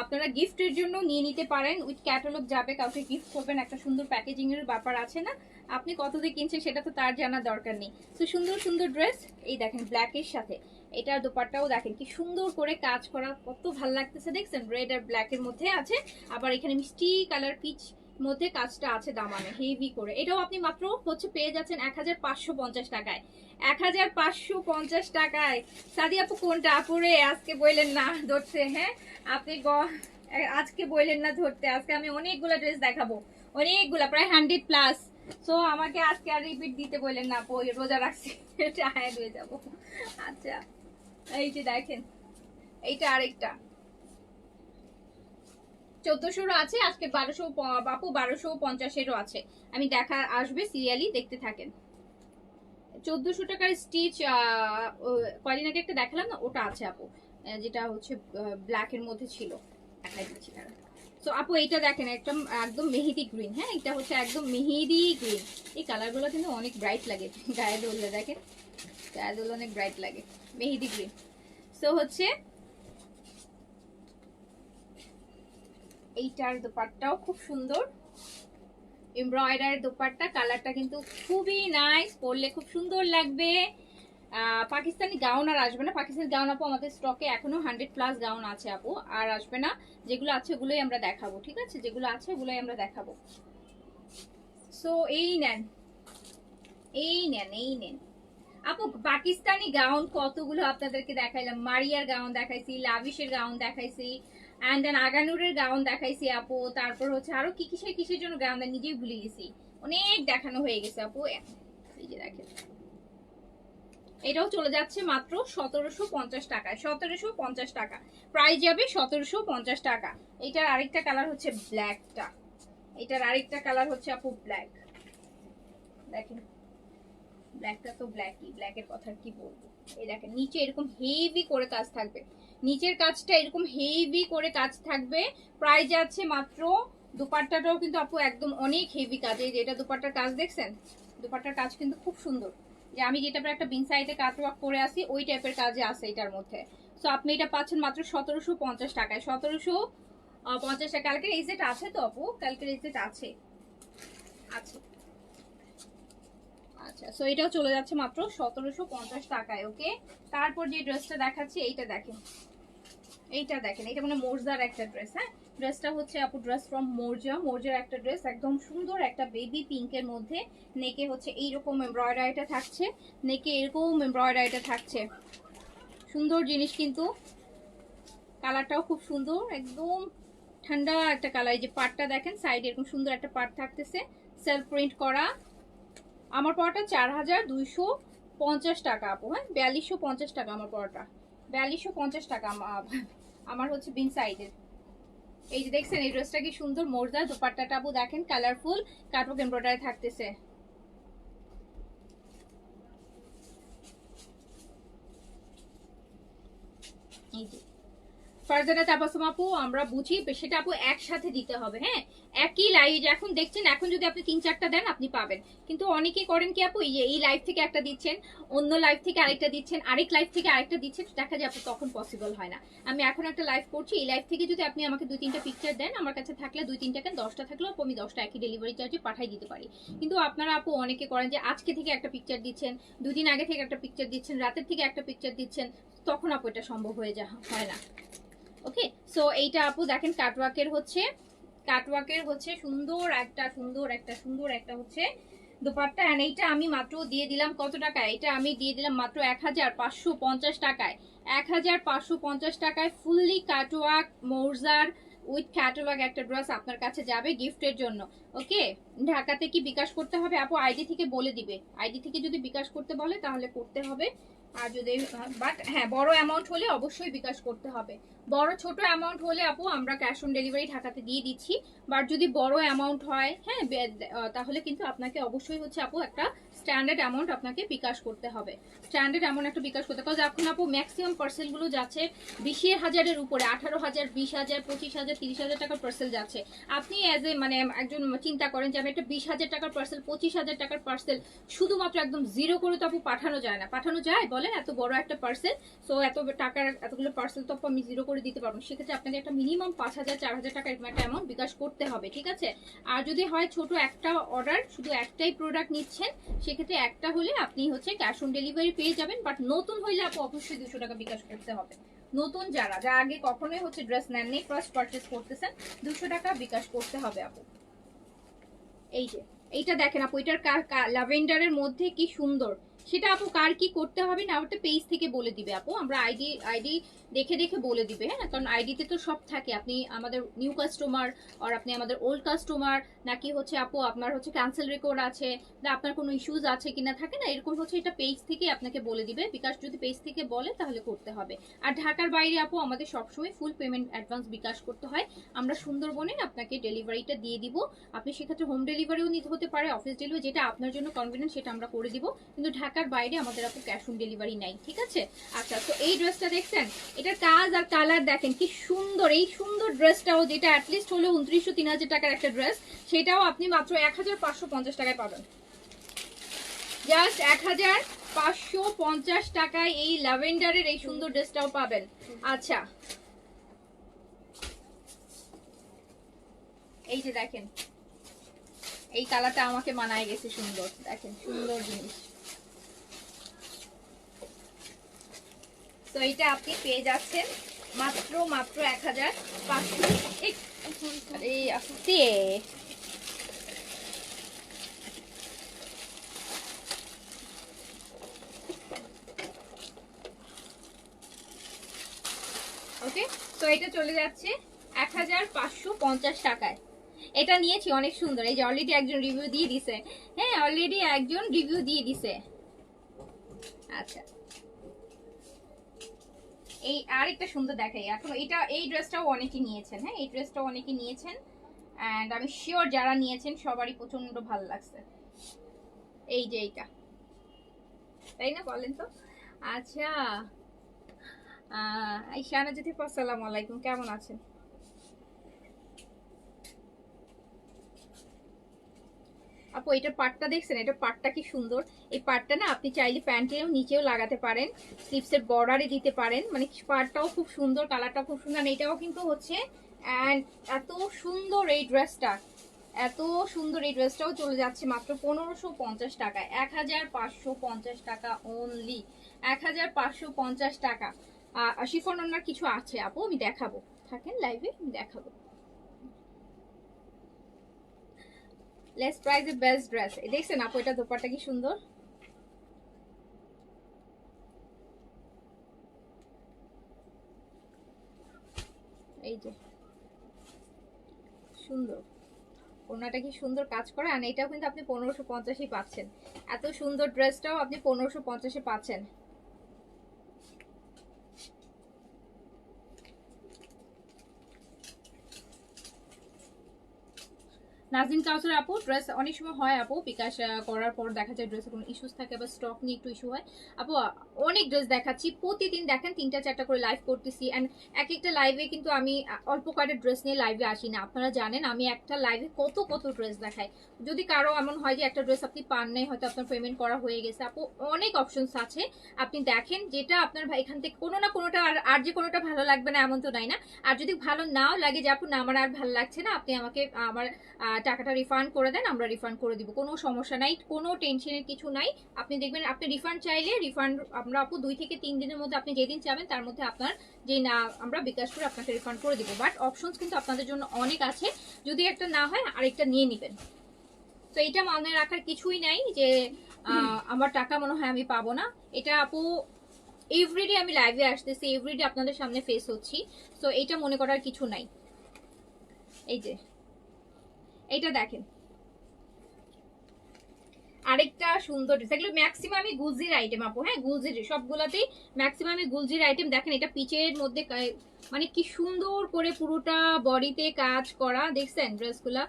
আপনারা গিফটের জন্য নিয়ে নিতে পারেন, উইথ ক্যাটালগ যাবে, কাউকে গিফট করবেন, একটা সুন্দর প্যাকেজিং এর ব্যাপার আছে না, আপনি কত দিয়ে কিনছেন সেটা তো তার জানার দরকার নেই। তো সুন্দর সুন্দর ড্রেস, এই দেখেন ব্ল্যাকের সাথে এটার দোপাট্টাও দেখেন কি সুন্দর করে কাজ করা, কত ভালো লাগতেছে দেখছেন, রেড আর ব্ল্যাক এর মধ্যে আছে। আবার এখানে মিষ্টি কালার পিচ মধ্যে কাজটা আছে দামানে হেভি করে। এটাও আপনি মাত্র হচ্ছে পেয়ে যাচ্ছেন 1550 টাকায়, 1550 টাকায়। সাদি আপু কোনটা আপুরে আজকে বললেন না ধরতে, হ্যাঁ আপনি আজকে বললেন না ধরতে, আজকে আমি অনেকগুলা ড্রেস দেখাবো, অনেকগুলা প্রায় 100 প্লাস। সো আমাকে আজকে আর রিপিট দিতে বললেন না আপু, রোজা রাখছি, টায়ার্ড হয়ে যাবো। আচ্ছা, এই যে দেখেন এইটা আরেকটা 1400 আছে, আজকে 1200 বাপু 1250 আছে। আমি দেখা আসবে সিরিয়ালি, দেখতে থাকেন। 1400 টাকার স্টিচ কয়দিন আগে একটা দেখালাম না, ওটা আছে আপু, যেটা হচ্ছে ব্ল্যাক এর মধ্যে ছিল, দেখাই দিচ্ছি। তো আপু এইটা দেখেন একদম একদম মেহেদি গ্রিন, হ্যাঁ এটা হচ্ছে একদম মেহেদি গ্রিন। এই কালারগুলো কিন্তু অনেক ব্রাইট লাগে গায়ে ধরলে, দেখেন গায়ে ধরলে অনেক ব্রাইট লাগে, মেহেদি গ্রিন। সো হচ্ছে এইটার দোপাট্টাও খুব সুন্দর, এমব্রয়ডারি দোপাট্টা, কালারটা কিন্তু খুবই নাইস, পরলে খুব সুন্দর লাগবে। পাকিস্তানি গাউন আর আসবে না, পাকিস্তানি গাউন আপু আমাদের স্টকে এখনো 100+ গাউন আছে আপু, আর আসবে না। যেগুলো আছে ওগুলোই আমরা দেখাবো, ঠিক আছে, যেগুলো আছে ওগুলোই আমরা দেখাবো। সো এই নেন, এই নেন, এই নেন আপু। পাকিস্তানি গাউন কতগুলো আপনাদেরকে দেখাইলাম, মারিয়ার গাউন দেখাইছি, লাভিশের গাউন দেখাইছি, এন্ড দেন আগানুরের গাউন দেখাইছি আপু। তারপর হচ্ছে আরো কি কিসের কিসের জন্য গাউন নিজেই ভুলে গেছি, অনেক দেখানো হয়ে গেছে আপু। এই যে দেখেন, এটাও চলে যাচ্ছে মাত্র 1750 টাকায়, 1750 টাকা প্রাইস যাবে, 1750 টাকা। এটার আরেকটা কালার হচ্ছে ব্ল্যাকটা, এটার আরেকটা কালার হচ্ছে আপু ব্ল্যাক। দেখেন ব্ল্যাকটা তো ব্ল্যাকই, ব্ল্যাকের কথা কি বলবো। এই দেখেন নিচে এরকম হেভি করে কাজ থাকবে, নিচের কাজটা এরকম হেভি করে কাজ থাকবে। প্রাইস যাচ্ছে মাত্র, দুপাট্টাটাও কিন্তু আপু একদম অনেক হেভি কাজ। এই যে এটা দুপাট্টার কাজ দেখছেন, দুপাট্টার কাজ কিন্তু খুব সুন্দর। যে আমি যেটা একটা বিন সাইডে কাট ওয়ার্ক করে আসি ওই টাইপের কাজে আছে এটার মধ্যে। সো আপনি এটা পাচ্ছেন মাত্র 1750 টাকায়, 1750 টাকা। কালকের এই সেট আছে তো আপু, কালকের এই সেট আছে, আছে। আচ্ছা, সো এটাও চলে যাচ্ছে মাত্র 1750 টাকায়। ওকে, তারপর যে ড্রেসটা দেখাচ্ছি এইটা দেখেন, এইটা দেখেন, এটা মানে মোরজার একটা ড্রেস। হ্যাঁ, ড্রেসটা হচ্ছে আপু ড্রেস ফ্রম মোরজা, মোরজার একটা ড্রেস, একদম সুন্দর একটা বেবি পিঙ্কের মধ্যে। নেকে হচ্ছে এইরকম এমব্রয়ডারিটা থাকছে, নেকে এরকম এমব্রয়ডারিটা থাকছে, সুন্দর জিনিস কিন্তু। কালারটাও খুব সুন্দর, একদম ঠান্ডা একটা কালার। এই যে পাটটা দেখেন, সাইডে এরকম সুন্দর একটা পাট থাকতেছে, সেলফ প্রিন্ট করা। আমার পড়াটা 4250 টাকা আপু। হ্যাঁ, 4250 টাকা আমার পড়াটা, 4250 টাকা আমার হচ্ছে বিন সাইডের। এই যে দেখছেন এই ড্রেসটা কি সুন্দর, মোরজা দোপাট্টাটা আপু দেখেন কালারফুল, কাটওয়ার্ক এমব্রয়ডারি থাকতেছে। এই যে ফারজানা তাবাসসুম আপু, আমরা বুঝি সেটা আপু একসাথে দিতে হবে। হ্যাঁ, একই লাইভ এখন দেখছেন, এখন যদি আপনি 3-4টা দেন আপনি পাবেন, কিন্তু অনেকে করেন কি আপু, এই লাইভ থেকে একটা দিচ্ছেন, অন্য লাইভ থেকে আরেকটা দিচ্ছেন, আরেক লাইভ থেকে আরেকটা দিচ্ছেন, দেখা যায় আপু তখন পসিবল হয় না। আমি এখন একটা লাইভ করছি, এই লাইভ থেকে যদি আপনি আমাকে 2-3টা পিকচার দেন, আমার কাছে থাকলে 2-3টা কেন 10টা থাকলেও আপু আমি 10টা একই ডেলিভারি চার্জে পাঠিয়ে দিতে পারি। কিন্তু আপনারা আপু অনেকে করেন যে আজকে থেকে একটা পিকচার দিচ্ছেন, 2 দিন আগে থেকে একটা পিকচার দিচ্ছেন, রাতের থেকে একটা পিকচার দিচ্ছেন, তখন আপু এটা সম্ভব হয়ে হয় না। ওকে, সো এইটা আপু দেখেন কাটওয়ার্কের হচ্ছে সুন্দর একটা হচ্ছে দোপাট্টা। এন্ড এইটা আমি মাত্র দিয়ে দিলাম কত টাকায়, এটা আমি দিয়ে দিলাম মাত্র 1550 টাকায়, 1550 টাকায় ফুললি কাটওয়ার্ক মোরজার উইথ ক্যাটালগ একটা ড্রেস আপনার কাছে যাবে গিফটের জন্য। ওকে, ঢাকাতে কি বিকাশ করতে হবে আপু? আইডি থেকে বলে দিবে, আইডি থেকে যদি বিকাশ করতে বলে তাহলে করতে হবে। আর যদি বাট হ্যাঁ বড় অ্যামাউন্ট হলে অবশ্যই বিকাশ করতে হবে। বড় ছোট অ্যামাউন্ট হলে আপু আমরা ক্যাশ অন ডেলিভারি ঢাকাতে দিয়ে দিচ্ছি। বাট যদি বড় অ্যামাউন্ট হয়, হ্যাঁ, তাহলে কিন্তু আপনাকে অবশ্যই হচ্ছে আপু একটা স্ট্যান্ডার্ড অ্যামাউন্ট আপনাকে বিকাশ করতে হবে, স্ট্যান্ডার্ড অ্যামাউন্ট একটা বিকাশ করতে। কারণ এখন আপু ম্যাক্সিমাম পার্সেলগুলো যাচ্ছে 20,000-এর উপরে, 18,000, 20,000, 25,000, 30,000 টাকার পার্সেল যাচ্ছে। আপনি অ্যাজ এ মানে একজন চিন্তা করেন যে আমি একটা 20,000 টাকার পার্সেল, 25,000 টাকার পার্সেল শুধুমাত্র একদম জিরো করে তো আপু পাঠানো যায় না, পাঠানো যায় বলেন? এত বড় একটা পার্সেল, সো এত টাকার এতগুলো পার্সেল তো আপু আমি জিরো করে দিতে পারবো। সেক্ষেত্রে আপনাকে একটা মিনিমাম 5,000, 4,000 টাকা এরকম একটা অ্যামাউন্ট বিকাশ করতে হবে, ঠিক আছে? আর যদি হয় ছোট একটা অর্ডার, শুধু একটাই প্রোডাক্ট নিচ্ছেন, সেক্ষেত্রে একটা হলে আপনি হচ্ছে ক্যাশ অন ডেলিভারি পেয়ে যাবেন। বাট নতুন হইলে আপু অবশ্যই 200 টাকা বিকাশ করতে হবে। নতুন যারা আগে কখনোই হচ্ছে ড্রেস নেননি, ফার্স্ট পারচেজ করতেছেন, 200 টাকা বিকাশ করতে হবে আপু। এই যে এইটা দেখেন আপু, এটার ল্যাভেন্ডারের মধ্যে কি সুন্দর, সেটা আপু কার কি করতে হবে না ওটা পেজ থেকে বলে দিবে আপু, আমরা আইডি দেখে দেখে বলে দিবে। হ্যাঁ, কারণ আইডিতে তো সব থাকে, আপনি আমাদের নিউ কাস্টমার আর আপনি আমাদের ওল্ড কাস্টমার, নাকি হচ্ছে আপু আপনার হচ্ছে ক্যান্সেল রেকর্ড আছে না, আপনার কোনো ইস্যুজ আছে কিনা থাকে না, এরকম হচ্ছে এটা পেজ থেকে আপনাকে বলে দিবে। বিকাশ যদি পেজ থেকে বলে তাহলে করতে হবে। আর ঢাকার বাইরে আপু আমাদের সবসময় ফুল পেমেন্ট অ্যাডভান্স বিকাশ করতে হয়, আমরা সুন্দরবনে আপনাকে ডেলিভারিটা দিয়ে দিব। আপনি সেক্ষেত্রে হোম ডেলিভারিও নিতে হতে পারে, অফিস ডেলিভারি, যেটা আপনার জন্য কনভিনিয়েন্ট সেটা আমরা করে দিব। কিন্তু ঢাকার বাইরে আমাদের আপু ক্যাশ অন ডেলিভারি নাই, ঠিক আছে? আচ্ছা, তো এই ড্রেসটা দেখছেন, এটার কাজ আর কালার দেখেন কি সুন্দর। এই সুন্দর ড্রেসটাও যেটা অ্যাটলিস্ট হলো 2,900-3,000 টাকার একটা ড্রেস, সেটাও আপনি মাত্র 1,550 টাকায় পাবেন। জাস্ট 1,550 টাকায় এই ল্যাভেন্ডারের এই সুন্দর ড্রেসটাও পাবেন। আচ্ছা, এই যে দেখেন, এই কালারটা আমাকে মানায় গেছে, সুন্দর, দেখেন সুন্দর জিনিস। তো এইটা আপনি পেয়ে যাচ্ছেন মাত্র 1500। ওকে, তো এটা চলে যাচ্ছে 1550 টাকায়। এটা নিয়েছি, অনেক সুন্দর। এই যে অলরেডি একজন রিভিউ দিয়ে দিছে। হ্যাঁ, অলরেডি একজন রিভিউ দিয়ে দিছে। আচ্ছা, এই আরেকটা সুন্দর দেখাই এখন। এটা এই ড্রেসটাও অনেকে নিয়েছেন। হ্যাঁ, এই ড্রেসটাও অনেকে নিয়েছেন এন্ড আমি শিওর যারা নিয়েছেন সবারই প্রচন্ড ভালো লাগছে। এই যে এইটা, তাই না বলেন তো? আচ্ছা, আইশানা যদি আসসালামু আলাইকুম, কেমন আছেন? আপু এটার পাটটা দেখছেন? এটা পাটটা কি সুন্দর। এই পাটটা না আপনি চাইলে প্যান্টের নিচেও লাগাতে পারেন, স্লিভসের বর্ডারে দিতে পারেন। মানে পাটটাও খুব সুন্দর, কালারটাও খুব সুন্দর। এটাও কিন্তু হচ্ছে এন্ড এত সুন্দর এই ড্রেসটা, এত সুন্দর এই ড্রেসটাও চলে যাচ্ছে মাত্র 1550 টাকায়। 1550 টাকা অনলি, 1550 টাকা। শিফন ওনার কিছু আছে আপু, আমি দেখাবো, থাকেন লাইভে দেখাবো। লেস প্রাইসে বেস্ট ড্রেস। দেখছেন আপু এটা দোপাট্টা কি সুন্দর। এই যে সুন্দর ওনাটা কি সুন্দর কাজ করে। আর এটাও কিন্তু আপনি 1550-ই পাচ্ছেন। এত সুন্দর ড্রেসটাও আপনি 1550-এ পাচ্ছেন। নাজিন কাউসার আপু, ড্রেস অনেক সময় হয় আপু বিকাশ করার পর দেখা যায় ড্রেসের কোনো ইস্যুস থাকে বা স্টক নিয়ে একটু ইস্যু হয়। আপু অনেক ড্রেস দেখাচ্ছি, প্রতিদিন দেখেন 3টা 4টা করে লাইভ করতেছি অ্যান্ড এক একটা লাইভে কিন্তু আমি অল্প কয়েকটা ড্রেস নিয়ে লাইভে আসি না। আপনারা জানেন আমি একটা লাইভে কত কত ড্রেস দেখাই। যদি কারো এমন হয় যে একটা ড্রেস আপনি পান নাই, হয়তো আপনার পেমেন্ট করা হয়ে গেছে, আপু অনেক অপশনস আছে, আপনি দেখেন যেটা আপনার এখান থেকে কোনো না কোনোটা আর যে কোনোটা ভালো লাগবে না এমন তো নাই না। আর যদি ভালো নাও লাগে যে আপু না আমার আর ভালো লাগছে না, আপনি আমাকে আমার টাকাটা রিফান্ড করে দেন, আমরা রিফান্ড করে দিব, কোনো সমস্যা নাই, কোনো টেনশনের কিছু নাই। আপনি দেখবেন আপনি রিফান্ড চাইলে রিফান্ড আমরা আপু 2 থেকে 3 দিনের মধ্যে, আপনি যেদিন চাবেন তার মধ্যে আপনার যে না আমরা বিকাশ করে আপনাকে রিফান্ড করে দিব। বাট অপশনস কিন্তু আপনাদের জন্য অনেক আছে, যদি একটা না হয় আরেকটা নিয়ে নেবেন। তো এটা মনে রাখার কিছুই নাই যে আমার টাকা মনে হয় আমি পাবো না। এটা আপু এভরিডে আমি লাইভে আসতেছি, এভরিডে আপনাদের সামনে ফেস হচ্ছি, তো এটা মনে করার কিছু নাই। এই যে এইটা দেখেন আরেকটা সুন্দর ড্রেস। এগুলো ম্যাক্সিমামই গুলজির আইটেম আপু। হ্যাঁ, গুলজির সবগুলাতেই ম্যাক্সিমামই গুলজির আইটেম। দেখেন এটা পিচের মধ্যে মানে কি সুন্দর করে পুরোটা বডিতে কাজ করা, দেখছেন ড্রেসগুলা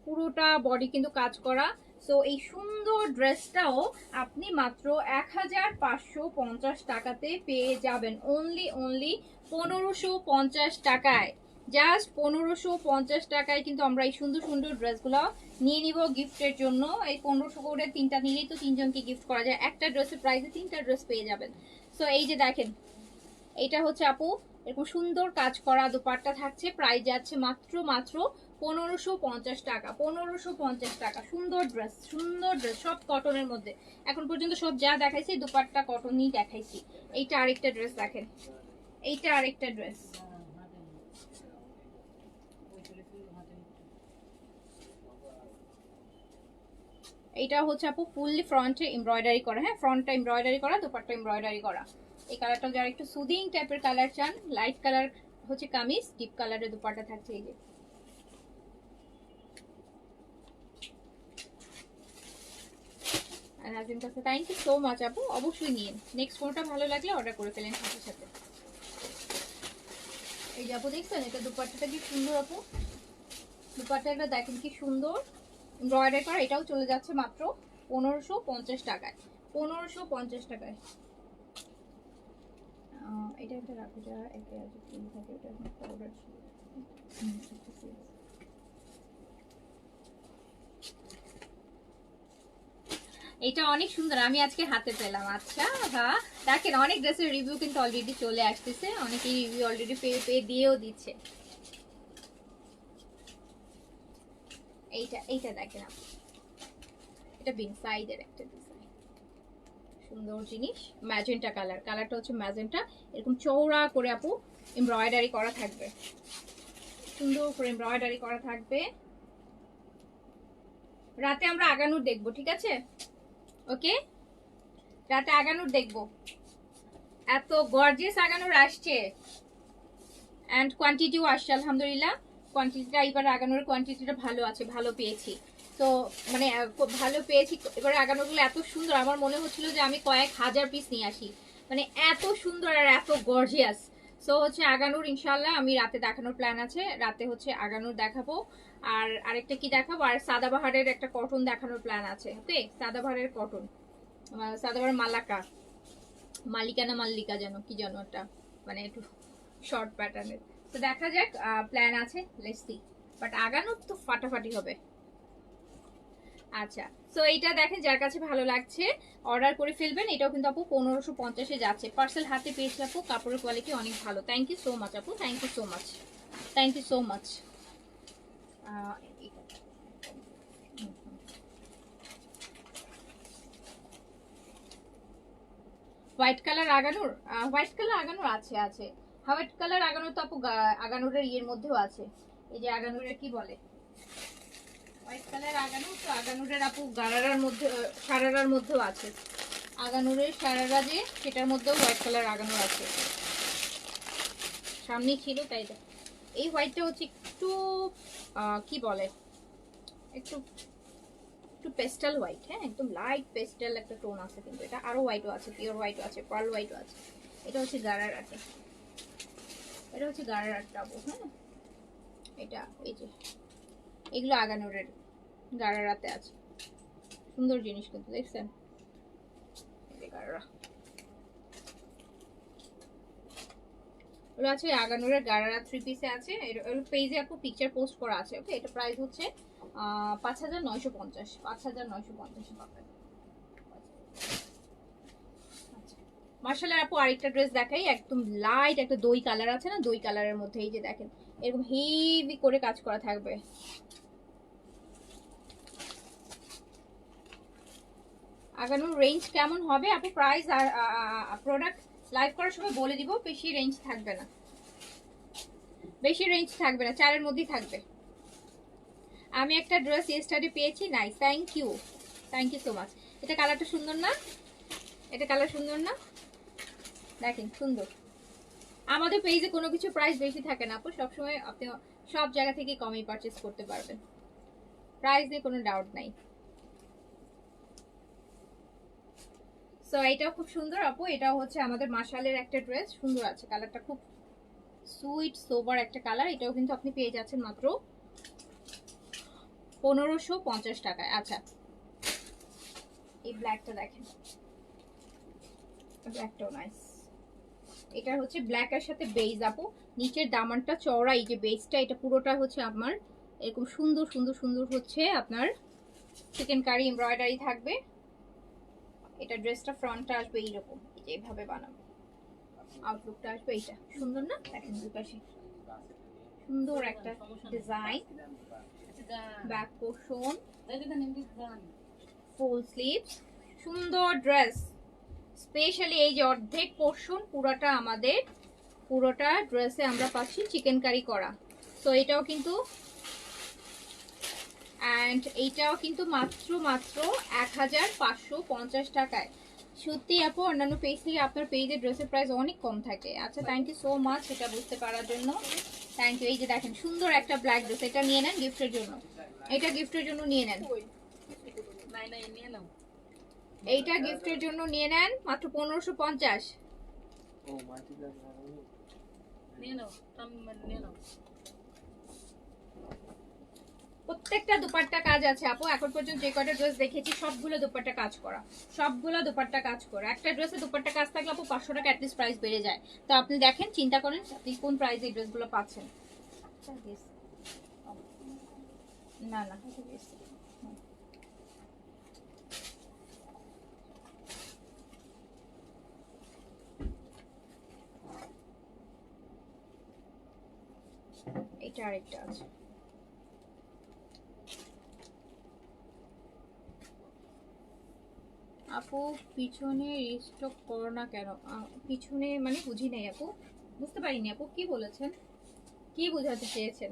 পুরোটা বডি কিন্তু কাজ করা। সো এই সুন্দর ড্রেসটাও আপনি মাত্র 1550 টাকাতে পেয়ে যাবেন। অনলি 1550 টাকায়, জাস্ট 1550 টাকায় কিন্তু আমরা এই সুন্দর সুন্দর ড্রেসগুলো নিয়ে নিব গিফটের জন্য। এই 1500 করে 3টা নিলেই তো 3জনকে গিফট করা যায়। একটা ড্রেসের প্রাইসে 3টা ড্রেস পেয়ে যাবেন। সো এই যে দেখেন এইটা হচ্ছে আপু এরকম সুন্দর কাজ করা দোপাট্টা থাকছে, প্রাইস যাচ্ছে মাত্র 1550 টাকা। 1550 টাকা। সুন্দর ড্রেস, সুন্দর ড্রেস, সব কটনের মধ্যে। এখন পর্যন্ত সব যা দেখাইছি দোপাট্টা কটনই দেখাইছি। এইটা আরেকটা ড্রেস দেখেন, এইটা আরেকটা ড্রেস। এইটা হচ্ছে আপু ফুললি ফ্রন্টে এমব্রয়ডারি করা। হ্যাঁ, ফ্রন্টটা এমব্রয়ডারি করা, দোপাট্টা এমব্রয়ডারি করা। এই কালারটা যারা একটু সুদিং টাইপের কালার চান, লাইট কালার হচ্ছে কামিজ, ডিপ কালারের দোপাট্টা থাকছে। এই যে নাজিম কাছে থ্যাংক ইউ সো মাচ আপু, অবশ্যই নিন। নেক্সট কোনটা ভালো লাগলে অর্ডার করে ফেলেন সাথে সাথে। এই যে আপু দেখছেন এটা দোপাট্টাটা কি সুন্দর আপু, দোপাট্টাটা দেখেন কি সুন্দর এমব্রয়ডারি করা। এটাও চলে যাচ্ছে মাত্র 1550 টাকায়। 1550 টাকায়। এটা একটা রাখো যা একে আছে তিন থাকে, এটা পাউডার ছিল। এটা অনেক সুন্দর, আমি আজকে হাতে পেলাম। আচ্ছা হ্যাঁ, দেখেন অনেক ড্রেসের রিভিউ কিন্তু অলরেডি চলে আসতেছে, অনেকেই রিভিউ অলরেডি পেয়ে দিয়েও দিচ্ছে। এইটা দেখেন আপু, এটা বিন সাইডের একটা ডিজাইন, সুন্দর জিনিস। ম্যাজেন্টা কালারটা হচ্ছে ম্যাজেন্টা, এরকম চওড়া করে আপু এমব্রয়ডারি করা থাকবে, সুন্দর করে এমব্রয়ডারি করা থাকবে। রাতে আমরা আগানুর দেখবো, ঠিক আছে? ওকে, রাতে আগানুর দেখবো। এত গর্জিয়াস আগানুর আসছে এন্ড কোয়ান্টিটিও আসছে আলহামদুলিল্লাহ। কোয়ান্টিটিটা এবার আগানোর কোয়ান্টিটিটা ভালো আছে, ভালো পেয়েছি। তো মানে খুব ভালো পেয়েছি। এবার আগানোগুলো এত সুন্দর, আমার মনে হচ্ছিল যে আমি কয়েক হাজার পিস নিয়ে আসি, মানে এত সুন্দর আর এত গর্জিয়াস। সো হচ্ছে আগানোর ইনশাল্লাহ আমি রাতে দেখানোর প্ল্যান আছে, রাতে হচ্ছে আগানোর দেখাবো। আর আরেকটা কি দেখাবো, আর সাদাবাহারের একটা কটন দেখানোর প্ল্যান আছে। ওকে, সাদাবাহারের কটন, সাদাবাহার মালিকা না মাল্লিকা যেন কি যেন একটা, মানে একটু শর্ট প্যাটার্নের। তো দেখা যাক, প্ল্যান আছে, লেটস সি। বাট আগানোর তো ফাটাফাটি হবে। আচ্ছা, সো এইটা দেখেন, যার কাছে ভালো লাগছে অর্ডার করে ফেলবেন। এটাও কিন্তু আপু 1550-এ যাচ্ছে, পার্সেল হাতে পেয়েছে আপু। কাপড়ের কোয়ালিটি অনেক ভালো। থ্যাংক ইউ সো মাচ আপু, thank you so much, thank you so much. White colour আগানোর, হোয়াইট কালার আগানোর আছে আছে হোয়াইট কালার আগানোর তো আপু আগানোরের ইয়ের মধ্যেও আছে। এই যে আগানোরের কি বলে, হোয়াইট কালার আগানোর, তো আগানোরের আপু গারারার মধ্যে, সারারার মধ্যেও আছে। আগানোরের সারারা যে, সেটার মধ্যেও হোয়াইট কালার আগানোর আছে। সামনে ছিল তাই। এই হোয়াইটটা হচ্ছে একটু কি বলে, একটু একটু পেস্টাল হোয়াইট, হ্যাঁ একদম লাইট পেস্টাল একটা টোন আছে। কিন্তু এটা আরো হোয়াইটও আছে, পিওর হোয়াইটও আছে, পার্ল হোয়াইটও আছে। এটা হচ্ছে গারারাটা, এটা হচ্ছে গারারাটা আপু। হ্যাঁ, এটা এই যে এগুলো আগানোরের গারারাতে আছে, সুন্দর জিনিস কিন্তু দেখছেন। গারারা ওগুলো আছে আগানোরের গারারা 3 পিসে আছে। এর পেজে আপু পিকচার পোস্ট করা আছে। ওকে, এটা প্রাইস হচ্ছে 5950, 5950 পাবেন। মার্শালের আপু আরেকটা ড্রেস দেখাই, একদম লাইট একটা দই কালার আছে না, দই কালারের মধ্যে এই যে দেখেন এরকম হেভি করে কাজ করা থাকবে। আগানোর রেঞ্জ কেমন হবে আপু, প্রাইস আর প্রোডাক্ট লাইভ করার সময় বলে দিব। বেশি রেঞ্জ থাকবে না, বেশি রেঞ্জ থাকবে না, 4-এর মধ্যেই থাকবে। আমি একটা ড্রেস ইয়েস্টারডে পেয়েছি, nice, thank you so much. এটা কালারটা সুন্দর না, এটা কালার সুন্দর না, দেখেন সুন্দর। আমাদের পেজে কোনো কিছু প্রাইস বেশি থাকে না আপু, সবসময় আপনি সব জায়গা থেকে কমই পারচেস করতে পারবেন, প্রাইস নিয়ে কোনো ডাউট নাই। সো এটাও খুব সুন্দর আপু, এটাও হচ্ছে আমাদের মাশালের একটা ড্রেস, সুন্দর আছে কালারটা, খুব সুইট সোবার একটা কালার। এটাও কিন্তু আপনি পেয়ে যাচ্ছেন মাত্র 1550 টাকায়। আচ্ছা, এই ব্ল্যাকটা দেখেন, ব্ল্যাকটাও নাইস। এটা হচ্ছে ব্ল্যাক এর সাথে বেজ আপু, নিচের দামানটা চওড়া, এই যে বেজটা, এটা পুরোটা হচ্ছে আপনার এরকম সুন্দর সুন্দর সুন্দর হচ্ছে আপনার চিকেন কারি এমব্রয়ডারি থাকবে। এটা ড্রেসটা ফ্রন্টটা আসবে এইরকম, এই যে এইভাবে বানাবো, আউটলুকটা আসবে এইটা, সুন্দর না? দেখেন দুই পাশে সুন্দর একটা ডিজাইন, ব্যাক পোর্শন, ফুল স্লিভস, সুন্দর ড্রেস। স্পেশালি এই যে অর্ধেক পোর্শন পুরোটা আমাদের, পুরোটা ড্রেসে আমরা পাচ্ছি চিকেন কারি করা। তো এটাও কিন্তু, অ্যান্ড এইটাও কিন্তু মাত্র 1550 টাকায়। সত্যি আপু অন্যান্য পেজ থেকে আপনার পেজে ড্রেসের প্রাইস অনেক কম থাকে। আচ্ছা, থ্যাংক ইউ সো মাচ এটা বুঝতে পারার জন্য, থ্যাংক ইউ। এই যে দেখেন সুন্দর একটা ব্ল্যাক ড্রেস, এটা নিয়ে নেন গিফটের জন্য, এটা গিফটের জন্য নিয়ে নেন, এইটা গিফটের জন্য নিয়ে নেন মাত্র 1550। প্রত্যেকটা দুপাট্টা কাজ আছে আপু, এখন পর্যন্ত যে কয়টা ড্রেস দেখেছি সবগুলো দুপাট্টা কাজ করা, সবগুলো দুপাট্টা কাজ করা। একটা ড্রেসে দুপাট্টা কাজ থাকলে আপু 500 টাকা অ্যাটলিস্ট প্রাইস বেড়ে যায়। তো আপনি দেখেন, চিন্তা করেন আপনি কোন প্রাইসে এই ড্রেসগুলো পাচ্ছেন। না না, এটা আরেকটা আছে, আপু পিছনে রিস্টক করো না কেন? পিছনে মানে বুঝি নাই আপু, বুঝতে পারিনি আপু কি বলেছেন, কি বোঝাতে চেয়েছেন?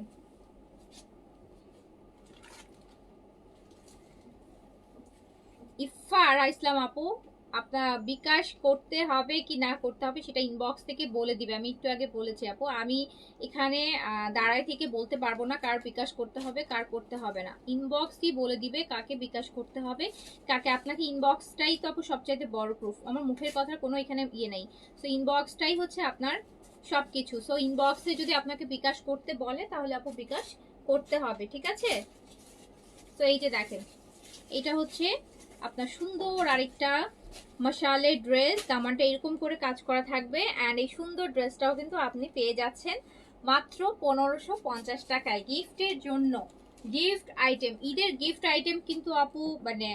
ইফারা ইসলাম আপু, আপনার বিকাশ করতে হবে কি না করতে হবে সেটা ইনবক্স থেকে বলে দিবে। আমি একটু আগে বলেছি আপু, আমি এখানে দাঁড়ায় থেকে বলতে পারবো না কার বিকাশ করতে হবে কার করতে হবে না। ইনবক্সই বলে দিবে কাকে বিকাশ করতে হবে কাকে। আপনাকে ইনবক্সটাই তো আপু সবচাইতে বড় প্রুফ, আমার মুখের কথার কোনো এখানে ইয়ে নেই। সো ইনবক্সটাই হচ্ছে আপনার সবকিছু। সো ইনবক্সে যদি আপনাকে বিকাশ করতে বলে তাহলে আপু বিকাশ করতে হবে, ঠিক আছে? তো এই যে দেখেন, এটা হচ্ছে আপনার সুন্দর আরেকটা মশালে ড্রেস, দামানটা এরকম করে কাজ করা থাকবে। অ্যান্ড এই সুন্দর ড্রেসটাও কিন্তু আপনি পেয়ে যাচ্ছেন মাত্র 1550 টাকায় গিফটের জন্য। গিফট আইটেম, ঈদের গিফট আইটেম কিন্তু আপু মানে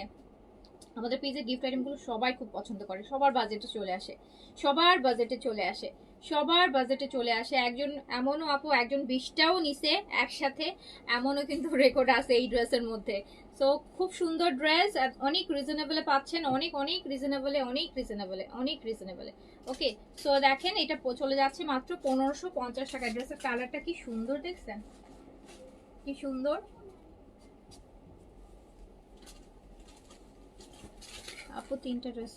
আমাদের পেজের গিফট আইটেমগুলো সবাই খুব পছন্দ করে, সবার বাজেটে চলে আসে, সবার বাজেটে চলে আসে, সবার বাজেটে চলে আসে। একজন এমনও আপু একজন 20টাও নিছে একসাথে, এমনও কিন্তু রেকর্ড আছে এই ড্রেসের মধ্যে। সো খুব সুন্দর ড্রেস, অনেক রিজনেবলে পাচ্ছেন, অনেক অনেক রিজনেবলে, অনেক রিজনেবলে, অনেক রিজনেবলে। ওকে, সো দেখেন এটা চলে যাচ্ছে মাত্র 1550 টাকা। ড্রেসের কালারটা কি সুন্দর দেখছেন, কি সুন্দর আপু। তিনটা ড্রেস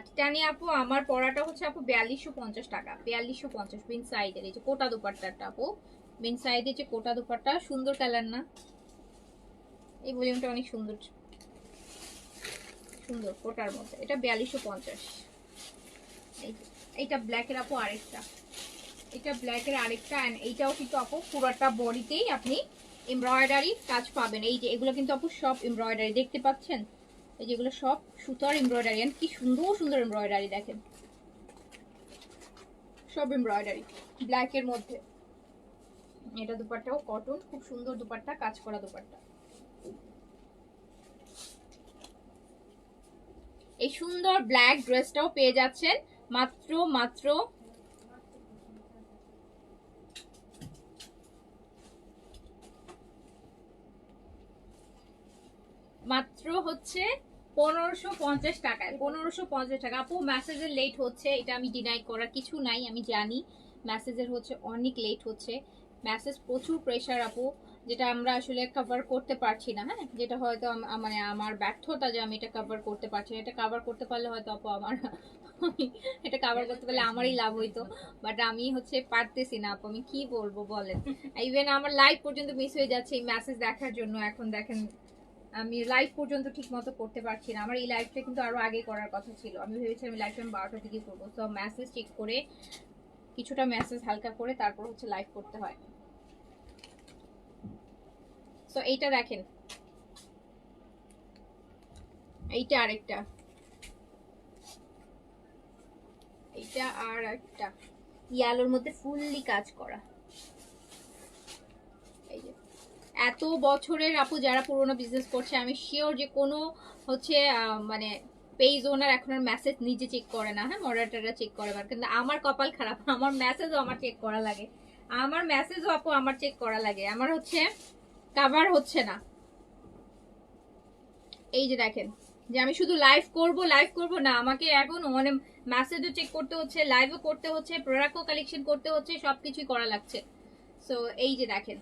টিটানি আপু, আমার পরাটা হচ্ছে আপু 4250 টাকা, 4250 বিন সাইডের। এই যে কোটা দুপাট্টাটা আপু, বিন সাইডের যে কোটা দুপাট্টা, সুন্দর কালার না? এই ভলিউমটা অনেক সুন্দর, সুন্দর কোটার মধ্যে, এটা 4250। এইটা ব্ল্যাকের আপু আরেকটা, এটা ব্ল্যাকের আরেকটা। এন্ড এইটাও কিন্তু আপু পুরোটা বডিতেই আপনি এমব্রয়ডারি কাজ পাবেন। এই যে এগুলো কিন্তু আপু সব এমব্রয়ডারি, দেখতে পাচ্ছেন? এই যেগুলো সব সুতার এমব্রয়ডারি, এন্ড কি সুন্দর সুন্দর এমব্রয়ডারি দেখেন, সব এমব্রয়ডারি ব্ল্যাকের মধ্যে। এটা দুপাট্টাও কটন, খুব সুন্দর দুপাট্টা, কাজ করা দুপাট্টা। এই সুন্দর ব্ল্যাক ড্রেসটাও পেয়ে যাচ্ছেন মাত্র মাত্র মাত্র হচ্ছে 1550 টাকায়, 1550 টাকা। আপু মেসেজের লেট হচ্ছে, এটা আমি ডিনাই করার কিছু নাই, আমি জানি মেসেজের হচ্ছে অনেক লেট হচ্ছে, মেসেজ প্রচুর প্রেশার আপু, যেটা আমরা আসলে কভার করতে পারছি না। হ্যাঁ, যেটা হয়তো মানে আমার ব্যর্থতা যে আমি এটা কভার করতে পারছি না। এটা কভার করতে পারলে হয়তো আপু আমার এটা কভার করতে পারলে আমারই লাভ হইতো, বাট আমি হচ্ছে পারতেছি না আপু, আমি কি বলবো বলেন। ইভেন আমার লাইভ পর্যন্ত মিস হয়ে যাচ্ছে এই মেসেজ দেখার জন্য। এখন দেখেন আমি লাইভ পর্যন্ত ঠিক মতো করতে পারছি না। আমার এই লাইভটা কিন্তু আরো আগে করার কথা ছিল, আমি ভেবেছিলাম লাইভটা আমি 12টার দিকে করবো। তো মেসেজ চেক করে কিছুটা মেসেজ হালকা করে তারপর হচ্ছে লাইভ করতে হয়। সো এইটা দেখেন, এইটা আরেকটা, এইটা আর একটা ইয়ালোর মধ্যে ফুললি কাজ করা। এই যে এত বছরের আপু যারা পুরোনো বিজনেস করছে, আমি শিওর যে কোনো হচ্ছে মানে পেজ ওনার এখন আর মেসেজ নিজে চেক করে না। হ্যাঁ, মডারেটররা চেক করে, কিন্তু আমার কপাল খারাপ, আমার মেসেজও আমার চেক করা লাগে, আমার মেসেজও আপু আমার চেক করা লাগে, আমার হচ্ছে কভার হচ্ছে না। এই যে দেখেন, যে আমি শুধু লাইভ করব না, আমাকে এখন মানে মেসেজও চেক করতে হচ্ছে, লাইভও করতে হচ্ছে, প্রোডাক্টও কালেকশন করতে হচ্ছে, সবকিছুই করা লাগছে। সো এই যে দেখেন,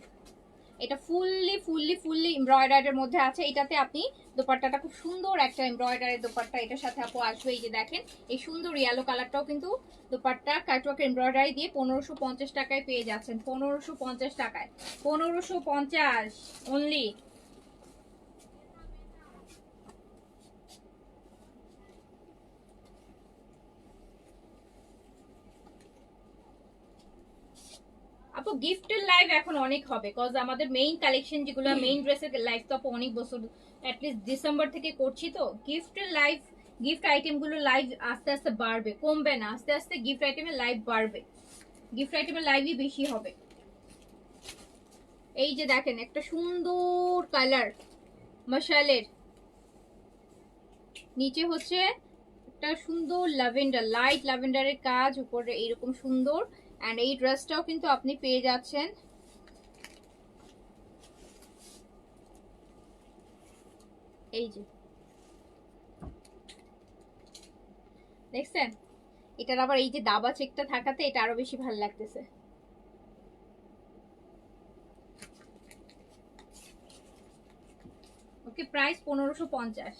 এটা ফুললি ফুললি ফুললি এমব্রয়ডারির মধ্যে আছে। এটাতে আপনি দোপাট্টাটা খুব সুন্দর একটা এমব্রয়ডারি দোপাট্টা এটার সাথে আপু আসবে। এই যে দেখেন, এই সুন্দর ইয়েলো কালারটাও কিন্তু দোপাট্টা কাটওয়ার্ক এমব্রয়ডারি দিয়ে 1550 টাকায় পেয়ে যাচ্ছেন, 1550 টাকায়, 1550 অনলি। আপু গিফটের লাইভ এখন অনেক হবে, কজ আমাদের মেইন কালেকশন যেগুলো মেইন ড্রেসের লাইভ তো আপু অনেক বছর অ্যাটলিস্ট ডিসেম্বর থেকে করছি। তো গিফটের লাইভ, গিফট আইটেমগুলো লাইভ আস্তে আস্তে বাড়বে, কমবে না, আস্তে আস্তে গিফট আইটেমের লাইভ বাড়বে, গিফট আইটেমের লাইভই বেশি হবে। এই যে দেখেন একটা সুন্দর কালার মশালের, নিচে হচ্ছে একটা সুন্দর ল্যাভেন্ডার, লাইট ল্যাভেন্ডারের কাজ, উপরে এইরকম সুন্দর। অ্যান্ড এই ড্রেসটাও কিন্তু আপনি পেয়ে যাচ্ছেন এই যে দেখছেন? এটার আবার এই যে দাবা চেকটা থাকাতে এটা আরো বেশি ভালো লাগতেছে। ওকে, প্রাইস 1550।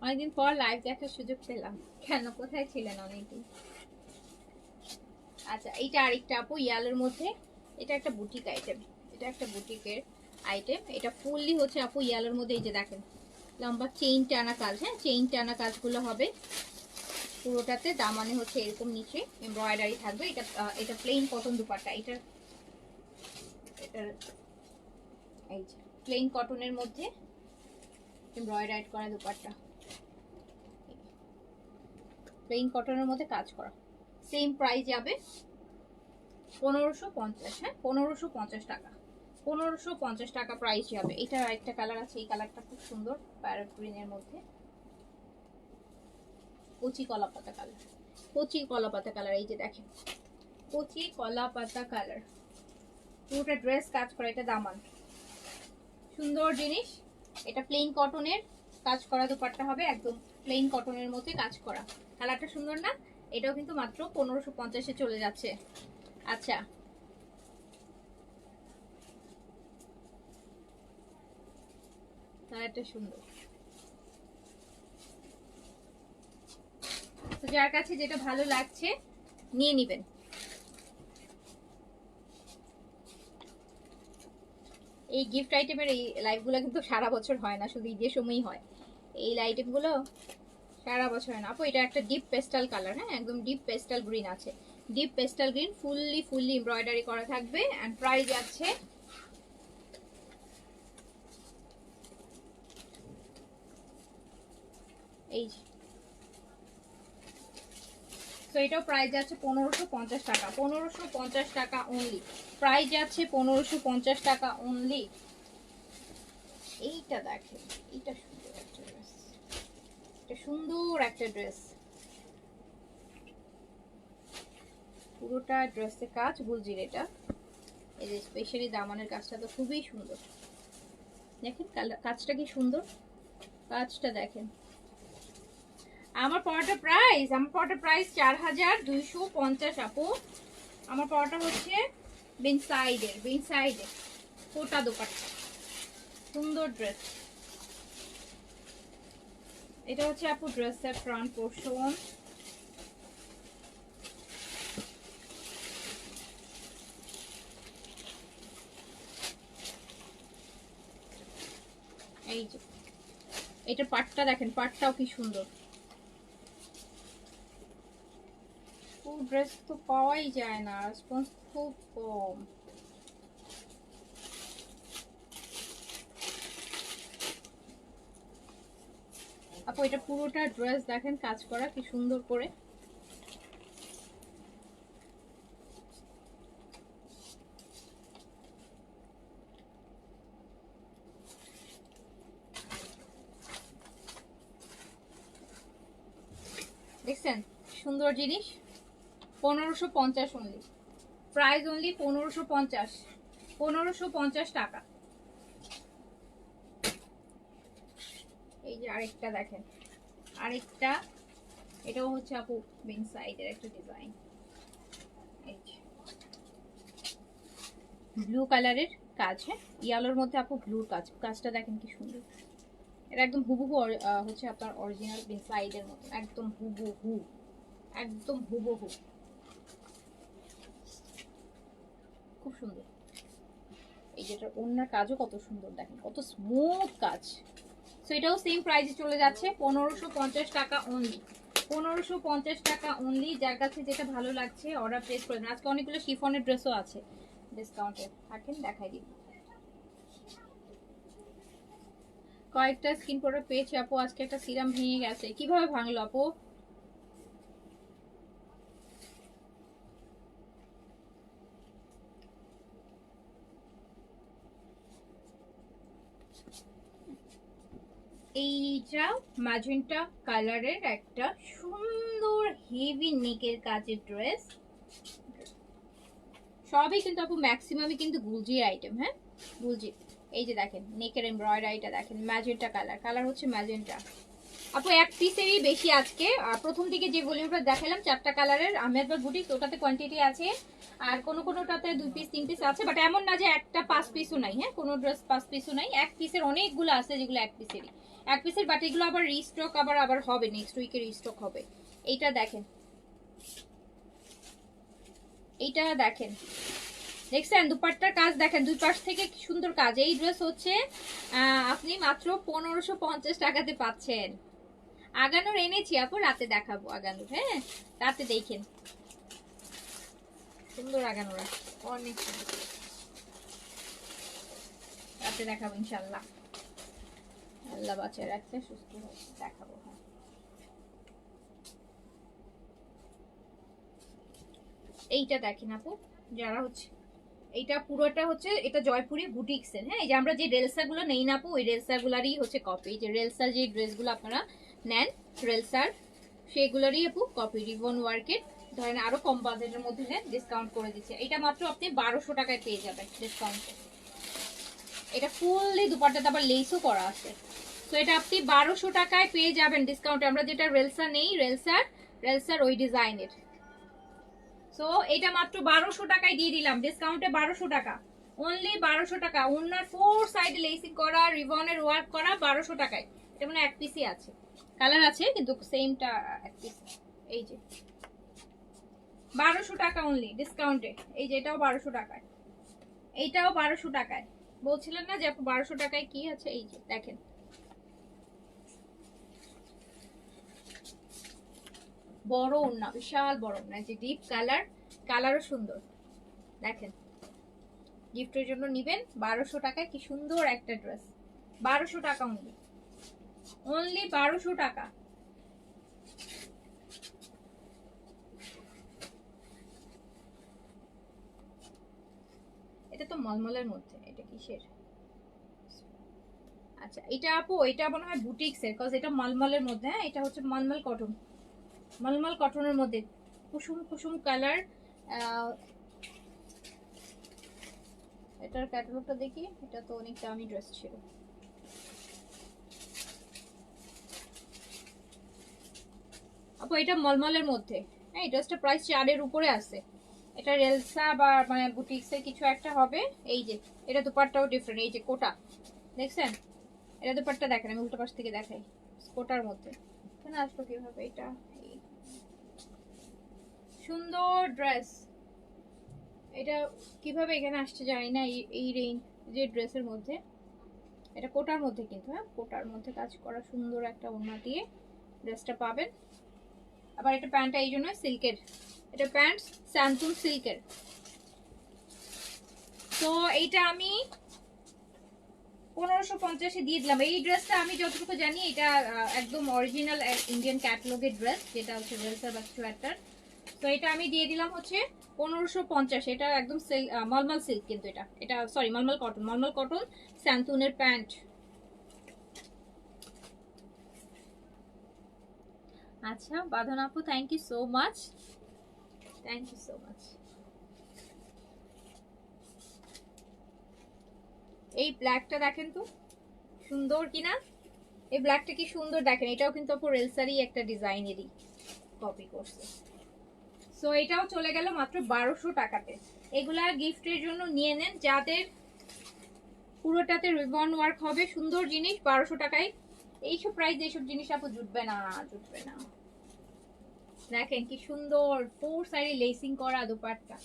অনেকদিন পর লাইভ দেখার সুযোগ পেলাম। কেন, কোথায় ছিলেন অনেকদিন? আচ্ছা, এইটা আরেকটা আপু ইয়ালের মধ্যে। এটা একটা বুটিক আইটেম, এটা একটা বুটিকের আইটেম। এটা ফুললি হচ্ছে আপু ইয়ালের মধ্যে। এই যে দেখেন লম্বা চেইন টানা কাজ, হ্যাঁ চেইন টানা কাজগুলো হবে পুরোটাতে। দামানে হচ্ছে এরকম নিচে এমব্রয়ডারি থাকবে। এটা এটা প্লেন কটন দুপাট্টা। এটার এটার এই যে প্লেন কটনের মধ্যে এমব্রয়ডারি করা দুপাট্টা, প্লেন কটনের মধ্যে কাজ করা। সেম প্রাইস যাবে 1550। হ্যাঁ 1550 টাকা, 1550 টাকা প্রাইস যাবে। এটার আরেকটা কালার আছে, এই কালারটা খুব সুন্দর, প্যারট গ্রিনের মধ্যে কচি কলা পাতা কালার, কচি কলা পাতা কালার। এই যে দেখেন কচি কলা পাতা কালার, পুরোটা ড্রেস কাজ করা। এটা দামান, সুন্দর জিনিস। এটা প্লেন কটনের কাজ করা দুপাট্টা হবে, একদম প্লেন কটনের মধ্যে কাজ করা। কালারটা সুন্দর না? এটাও কিন্তু মাত্র 1550-এ চলে যাচ্ছে। আচ্ছা, কালারটা সুন্দর। তো যার কাছে যেটা ভালো লাগছে নিয়ে নিবেন। এই গিফট আইটেমের এই লাইভগুলো কিন্তু সারা বছর হয় না, শুধু ঈদের সময়ই হয় এই আইটেমগুলো, সারা বছর হয় না আপু। এটা একটা ডিপ পেস্টাল কালার, হ্যাঁ একদম ডিপ পেস্টাল গ্রিন আছে, deep pastel green, fully embroidery করা থাকবে। এন্ড প্রাইস আছে এই, তো এটাও প্রাইস যাচ্ছে 1550 টাকা, 1550 টাকা অনলি। প্রাইস যাচ্ছে 1550 টাকা অনলি। এইটা দেখেন, এইটা সুন্দর একটা ড্রেস, এটা সুন্দর একটা ড্রেস, পুরোটা ড্রেসে কাজ গুলজির। এটা এই যে স্পেশালি দামানের কাজটা তো খুবই সুন্দর। দেখেন কাজটা কি সুন্দর, কাজটা দেখেন। আমার পড়াটা প্রাইস 4250 আপু। আমার পড়াটা হচ্ছে বিন সাইডের কোটা দোপাট্টা, সুন্দর ড্রেস। এটা হচ্ছে আপু ড্রেসের ফ্রন্ট পোর্শন। এই যে এটা পাটটা দেখেন, পাটটাও কি সুন্দর। ড্রেস তো পাওয়াই যায় না, রেসপন্স খুব কম। আপু এটা পুরোটা ড্রেস দেখেন কাজ করা কি সুন্দর করে। দেখছেন সুন্দর জিনিস। 1550 অনলি, প্রাইস অনলি 1550, 1550 টাকা। এই যে আরেকটা দেখেন, আরেকটা, এটাও হচ্ছে আপু বিন সাইডের একটা ডিজাইন। এই যে ব্লু কালারের কাজ, হ্যাঁ ইয়েলোর মধ্যে আপু ব্লুর কাজ, কাজটা দেখেন কি সুন্দর। এটা একদম হুবহু হচ্ছে আপনার অরিজিনাল বিন সাইডের মতো, একদম হুবহু, একদম হুবহু, খুব সুন্দর। এই যেটার ওনার কাজও কত সুন্দর, দেখেন কত স্মুথ কাজ। সো এটাও সেম প্রাইসে চলে যাচ্ছে 1550 টাকা অনলি, 1550 টাকা অনলি। যার কাছে যেটা ভালো লাগছে অর্ডার প্লেস করে দেন। আজকে অনেকগুলো শিফনের ড্রেসও আছে ডিসকাউন্টে, থাকেন দেখাই দিই। কয়েকটা স্কিন প্রোডাক্ট পেয়েছি আপু। আজকে একটা সিরাম ভেঙে গেছে, কিভাবে ভাঙলো আপু? এইটা ম্যাজেন্টা কালারের একটা সুন্দর হেভি নেকের কাজের ড্রেস। সবই কিন্তু আপু ম্যাক্সিমামই কিন্তু গুলজির আইটেম, হ্যাঁ গুলজি। এই যে দেখেন নেকের এমব্রয়ডারিটা দেখেন, ম্যাজেন্টা কালার, কালার হচ্ছে ম্যাজেন্টা, আপু এক পিসেরই বেশি আজকে। প্রথম দিকে যে ভলিউমটা দেখালাম 4টা কালারের আহমেদাবাদ বুটিক, ওটাতে কোয়ান্টিটি আছে। আর কোনোটাতে 2 পিস 3 পিস আছে, বাট এমন না যে একটা 5 পিসও নাই। হ্যাঁ, কোনো ড্রেস 5 পিসও নাই, এক পিসের অনেকগুলো আছে যেগুলো এক পিসেরই, এক পিসের। বাট এগুলো আবার রিস্টক আবার হবে, নেক্সট উইকে রিস্টক হবে। এইটা দেখেন, এইটা দেখেন, দেখছেন দুপাট্টার কাজ দেখেন, দুই পাশ থেকে কি সুন্দর কাজ। এই ড্রেস হচ্ছে আপনি মাত্র 1550 টাকাতে পাচ্ছেন। আগানোর এনেছি আপু, রাতে দেখাবো আগানোর। হ্যাঁ, রাতে দেখেন, সুন্দর আগানোরা, অনেক সুন্দর, রাতে দেখাবো ইনশাল্লাহ। আল্লাহ বাঁচায় রাখছে, সুস্থ হয়ে দেখাবো। হ্যাঁ, এইটা দেখেন আপু, যারা হচ্ছে এইটা পুরোটা হচ্ছে এটা জয়পুরি বুটিক্সের। হ্যাঁ, এই যে আমরা যে রেলসা গুলো নেই না আপু, ওই রেলসা গুলারই হচ্ছে কপি। যে রেলসার যে ড্রেসগুলো আপনারা নেন রেলসার, সেগুলোরই আপু কপি। রিবন ওয়ার্কের ধরেন আরো কম বাজেটের মধ্যে নেন, ডিসকাউন্ট করে দিচ্ছে। এটা মাত্র আপনি 1200 টাকায় পেয়ে যাবেন ডিসকাউন্টে। এটা ফুললি দুপাট্টাতে আবার লেসও করা আছে। তো এটা আপনি 1200 টাকায় পেয়ে যাবেন ডিসকাউন্টে। আমরা যেটা রেলসা নেই, রেলসার ওই ডিজাইনের। সো এটা মাত্র 1200 টাকায় দিয়ে দিলাম ডিসকাউন্টে, 1200 টাকা, অনলি 1200 টাকা। ওনার 4 সাইড লেসিং করা, রিবনের ওয়ার্ক করা, 1200 টাকায়। এটা মানে এক পিসই আছে, কালার আছে কিন্তু সেমটা এক পিস। এই যে 1200 টাকা অনলি ডিসকাউন্টে। এই যে এটাও 1200 টাকায়, এইটাও 1200 টাকায়। বলছিলেন না যে আপু 1200 টাকায় কি আছে? এই যে দেখেন, বড় ওড়না, বিশাল বড় ওড়না, যে ডিপ কালার, কালারও সুন্দর। দেখেন, গিফটের জন্য নিবেন 1200 টাকায়, কি সুন্দর একটা ড্রেস। 1200 টাকা অনলি, অনলি 1200 টাকা। এটা তো মলমলের মধ্যে, এটা কিসের? আচ্ছা, এটা আপু এটা মনে হয় বুটিক্সের, কজ এটা মলমলের মধ্যে। হ্যাঁ, এটা হচ্ছে মলমল কটন, মলমল কটনের মধ্যে কুসুম কুসুম কালার। এটার ক্যাটালগটা দেখি, এটা তো অনেক দামি ড্রেস ছিল। আপু এটা মলমলের মধ্যে। হ্যাঁ, এই ড্রেসটা প্রাইস 4 এর উপরে আছে। এটা রেলসা বা মানে বুটিক্সের কিছু একটা হবে। এই যে এটা দুপাট্টাও ডিফারেন্ট, এই যে কোটা দেখছেন, এটা দুপাট্টা দেখেন, আমি উল্টো পাশ থেকে দেখাই। কোটার মধ্যে কেন আসলো কিভাবে? এটা সুন্দর ড্রেস, এটা কিভাবে এখানে আসছে জানি না। এই রেঞ্জ যে ড্রেসের মধ্যে, এটা কোটার মধ্যে কিন্তু। হ্যাঁ, কোটার মধ্যে কাজ করা সুন্দর একটা ওড়না দিয়ে ড্রেসটা পাবেন। আবার এটা প্যান্টটা এই জন্য সিল্কের, এটা প্যান্ট স্যান্টুন সিল্কের। তো এইটা আমি 1550 দিয়ে দিলাম। এই ড্রেসটা আমি যতটুকু জানি এটা একদম অরিজিনাল ইন্ডিয়ান ক্যাটালগের ড্রেস, যেটা হচ্ছে রেলসার বা সোয়েটার। তো এটা আমি দিয়ে দিলাম হচ্ছে 1550। এটা একদম মলমল সিল্ক কিন্তু, এটা সরি মলমল কটন স্যান্টুনের প্যান্ট। আচ্ছা বাঁধন আপু, thank you so much, thank you so much. এই ব্ল্যাকটা দেখেন তো সুন্দর কিনা, এই ব্ল্যাকটা কি সুন্দর দেখেন। এটাও কিন্তু আপু রেলসারই একটা ডিজাইনেরই কপি করছে। সো এটাও চলে গেল মাত্র 1200 টাকাতে। এগুলা গিফটের জন্য নিয়ে নেন, যাদের পুরোটাতে রিবন ওয়ার্ক হবে, সুন্দর জিনিস 1200 টাকায়। এইসব প্রাইস এইসব জিনিস আপু জুটবে না, জুটবে না। দেখেন কি সুন্দর 4 সাইডে লেসিং করা দুপাট্টা,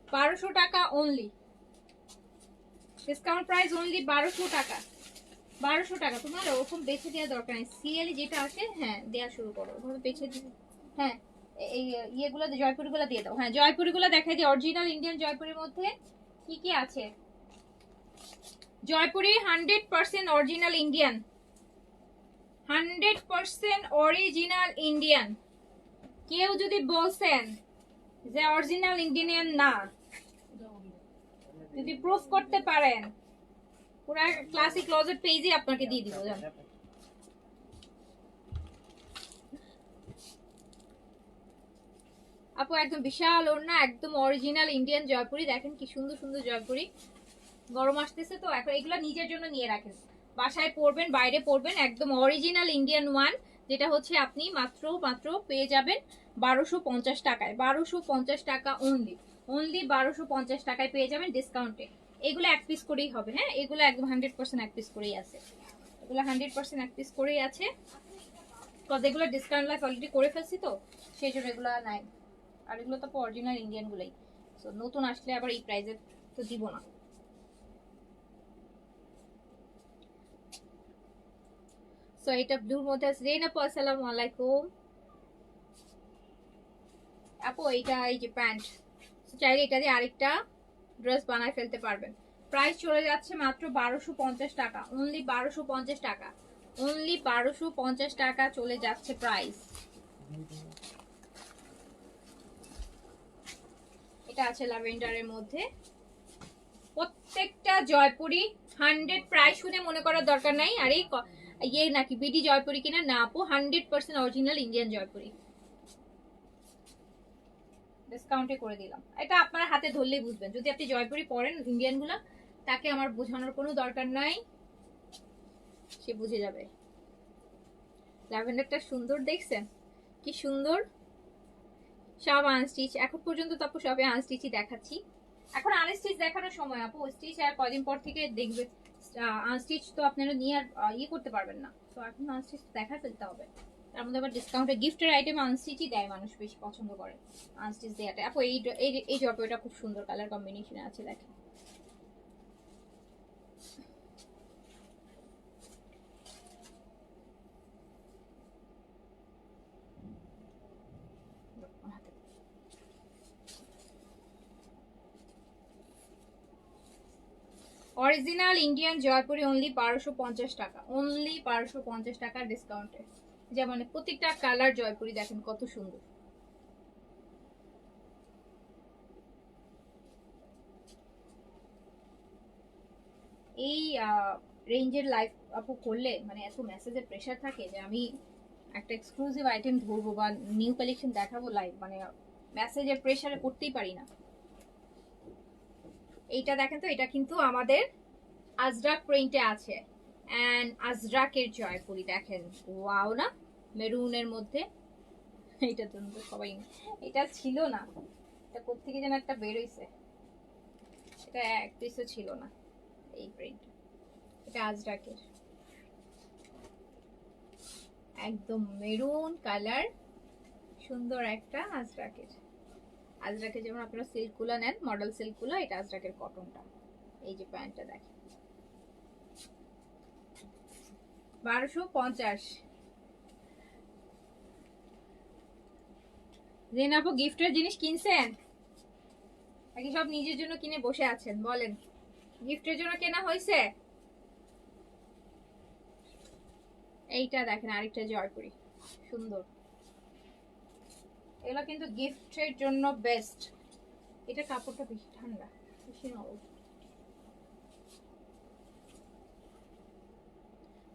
1200 টাকা অনলি, ডিসকাউন্ট প্রাইস অনলি 1200 টাকা। 1200 টাকা। তোমার ওরকম বেছে দেওয়ার দরকার নেই, সিরিয়ালি যেটা আসে হ্যাঁ দেওয়া শুরু করো, ওভাবে বেছে দিও। হ্যাঁ, এই ইয়েগুলো জয়পুরিগুলো দিয়ে দাও। হ্যাঁ, জয়পুরিগুলো দেখাই দিই, অরিজিনাল ইন্ডিয়ান জয়পুরের মধ্যে কি কি আছে। Jaipuri 100% original Indian, 100% original Indian. কেউ যদি বলছেন যে অরিজিনাল ইন্ডিয়ান না, যদি প্রুফ করতে পারেন, পুরো ক্লাসিক ক্লোজেট পেজে আপনাকে দিয়ে দিব। আপু একদম বিশাল ওড়না, একদম অরিজিনাল ইন্ডিয়ান জয়পুরি। দেখেন কি সুন্দর সুন্দর জয়পুরি, গরম আসতেছে তো এখন এগুলো নিজের জন্য নিয়ে রাখেন। বাসায় পরবেন, বাইরে পরবেন, একদম অরিজিনাল ইন্ডিয়ান ওয়ান, যেটা হচ্ছে আপনি মাত্র পেয়ে যাবেন 1250 টাকায়। 1250 টাকা অনলি, 1250 টাকায় পেয়ে যাবেন ডিসকাউন্টে। এগুলো এক পিস করেই হবে, হ্যাঁ এগুলো একদম 100% এক পিস করেই আছে, এগুলো 100% এক পিস করেই আছে। কজ এগুলো ডিসকাউন্ট লাইফ অলরেডি করে ফেলছি তো সেই জন্য এগুলো নাই। আর এগুলো তো অরিজিনাল ইন্ডিয়ান গুলোই, সো নতুন আসলে আবার এই প্রাইসে তো দিব না। সো এটা ব্লুর মধ্যে আছে। রেন আপু আসসালামু আলাইকুম। আপু এইটা এই যে প্যান্ট, চাইলে এটা দিয়ে আরেকটা ড্রেস বানায় ফেলতে পারবেন। প্রাইস চলে যাচ্ছে মাত্র 1250 টাকা, অনলি 1250 টাকা, অনলি 1250 টাকা চলে যাচ্ছে প্রাইস। এটা আছে ল্যাভেন্ডারের মধ্যে, প্রত্যেকটা জয়পুরি 100। প্রাইস শুনে মনে করার দরকার নাই আরে ইয়ে নাকি বিডি জয়পুরি কিনা, না আপু 100% অরিজিনাল ইন্ডিয়ান জয়পুরি, ডিসকাউন্টে করে দিলাম। এটা আপনার হাতে ধরলেই বুঝবেন, যদি আপনি জয়পুরি পরেন ইন্ডিয়ান গুলা, তাকে আমার বোঝানোর কোনো দরকার নাই, সে বুঝে যাবে। ল্যাভেন্ডারটা সুন্দর, দেখছেন কি সুন্দর, সব আনস্টিচ এখন পর্যন্ত তো আপু সবে আনস্টিচই দেখাচ্ছি। এখন আনস্টিচ দেখানোর সময় আপু, স্টিচ আর কদিন পর থেকে দেখবে আনস্টিচ তো আপনারা নিয়ে আর ইয়ে করতে পারবেন না, তো এখন আনস্টিচ দেখা ফেলতে হবে। তার মধ্যে আবার ডিসকাউন্টে গিফটের আইটেম আনস্টিচই দেয়, মানুষ বেশি পছন্দ করে আনস্টিচ দেওয়াটা। আপু এই জপটা খুব সুন্দর কালার কম্বিনেশনে আছে, দেখেন অরিজিনাল ইন্ডিয়ান জয়পুরি অনলি 1250 টাকা, অনলি 1250 টাকা ডিসকাউন্টে। যেমন প্রত্যেকটা কালার জয়পুরি দেখেন কত সুন্দর। এই রেঞ্জের লাইফ আপু করলে মানে এত মেসেজের প্রেশার থাকে যে আমি একটা এক্সক্লুসিভ আইটেম ধরবো বা নিউ কালেকশন দেখাবো লাইভ, মানে মেসেজের প্রেশারে করতেই পারি না। এইটা দেখেন তো, এটা কিন্তু আমাদের আজরাক প্রিন্টে আছে, এন্ড আজরাকের জয়পুরি দেখেন, ওয়াও না, মেরুনের মধ্যে। এইটা তো সবাই, এটা ছিল না, এটা কোত্থেকে যেন একটা বেরোইছে, এটা এক পিসও ছিল না এই প্রিন্ট। এটা আজরাকের একদম মেরুন কালার, সুন্দর একটা আজরাকের। আজরাকের যেমন আপনারা সিল্কগুলো নেন, মডেল সিল্কগুলো, এটা আজরাকের কটনটা। এই যে প্যান্টটা দেখেন 1250। জেন আপু গিফটের জিনিস কিনছেন নাকি সব নিজের জন্য কিনে বসে আছেন বলেন? গিফটের জন্য কেনা হয়েছে? এইটা দেখেন আরেকটা জয়পুরি, সুন্দর। এগুলো কিন্তু গিফটের জন্য বেস্ট। এটা কাপড়টা বেশি ঠান্ডা, বেশি নরম।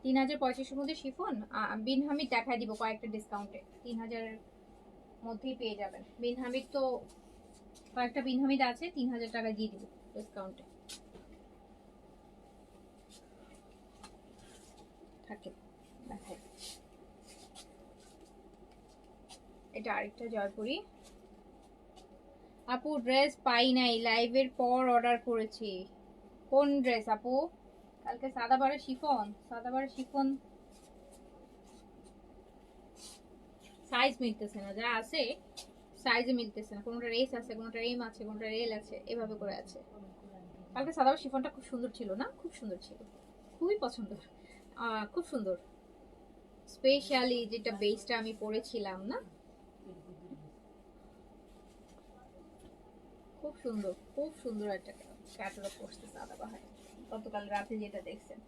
3085 মধ্যে শিফন বিন হামিদ দেখাই দিব কয়েকটা ডিসকাউন্টে, 3000 মধ্যেই পেয়ে যাবেন। বিন হামিদ তো কয়েকটা বিন হামিদ আছে, 3000 টাকা দিয়ে দিব ডিসকাউন্টে থাকে। দেখাই, এটা আরেকটা জয়পুরি। আপু ড্রেস পাই নাই, লাইভের পর অর্ডার করেছি। কোন ড্রেস আপু? কালকে সাদাবারে শিফন, সাদাবারে শিফন সাইজ মিলতেছে না, যা আছে সাইজে মিলতেছে না, কোনটা রেস আছে, কোনটা এম আছে, কোনটা রেল আছে, এভাবে করে আছে। কালকে সাদাবারে শিফনটা খুব সুন্দর ছিল না? খুব সুন্দর ছিল, খুবই পছন্দ, খুব সুন্দর। স্পেশালি যেটা বেসটা আমি পরেছিলাম না, খুব সুন্দর, খুব সুন্দর একটা ক্যাটালগ করছে সাদাবাহার গতকাল রাতে যেটা দেখছেন।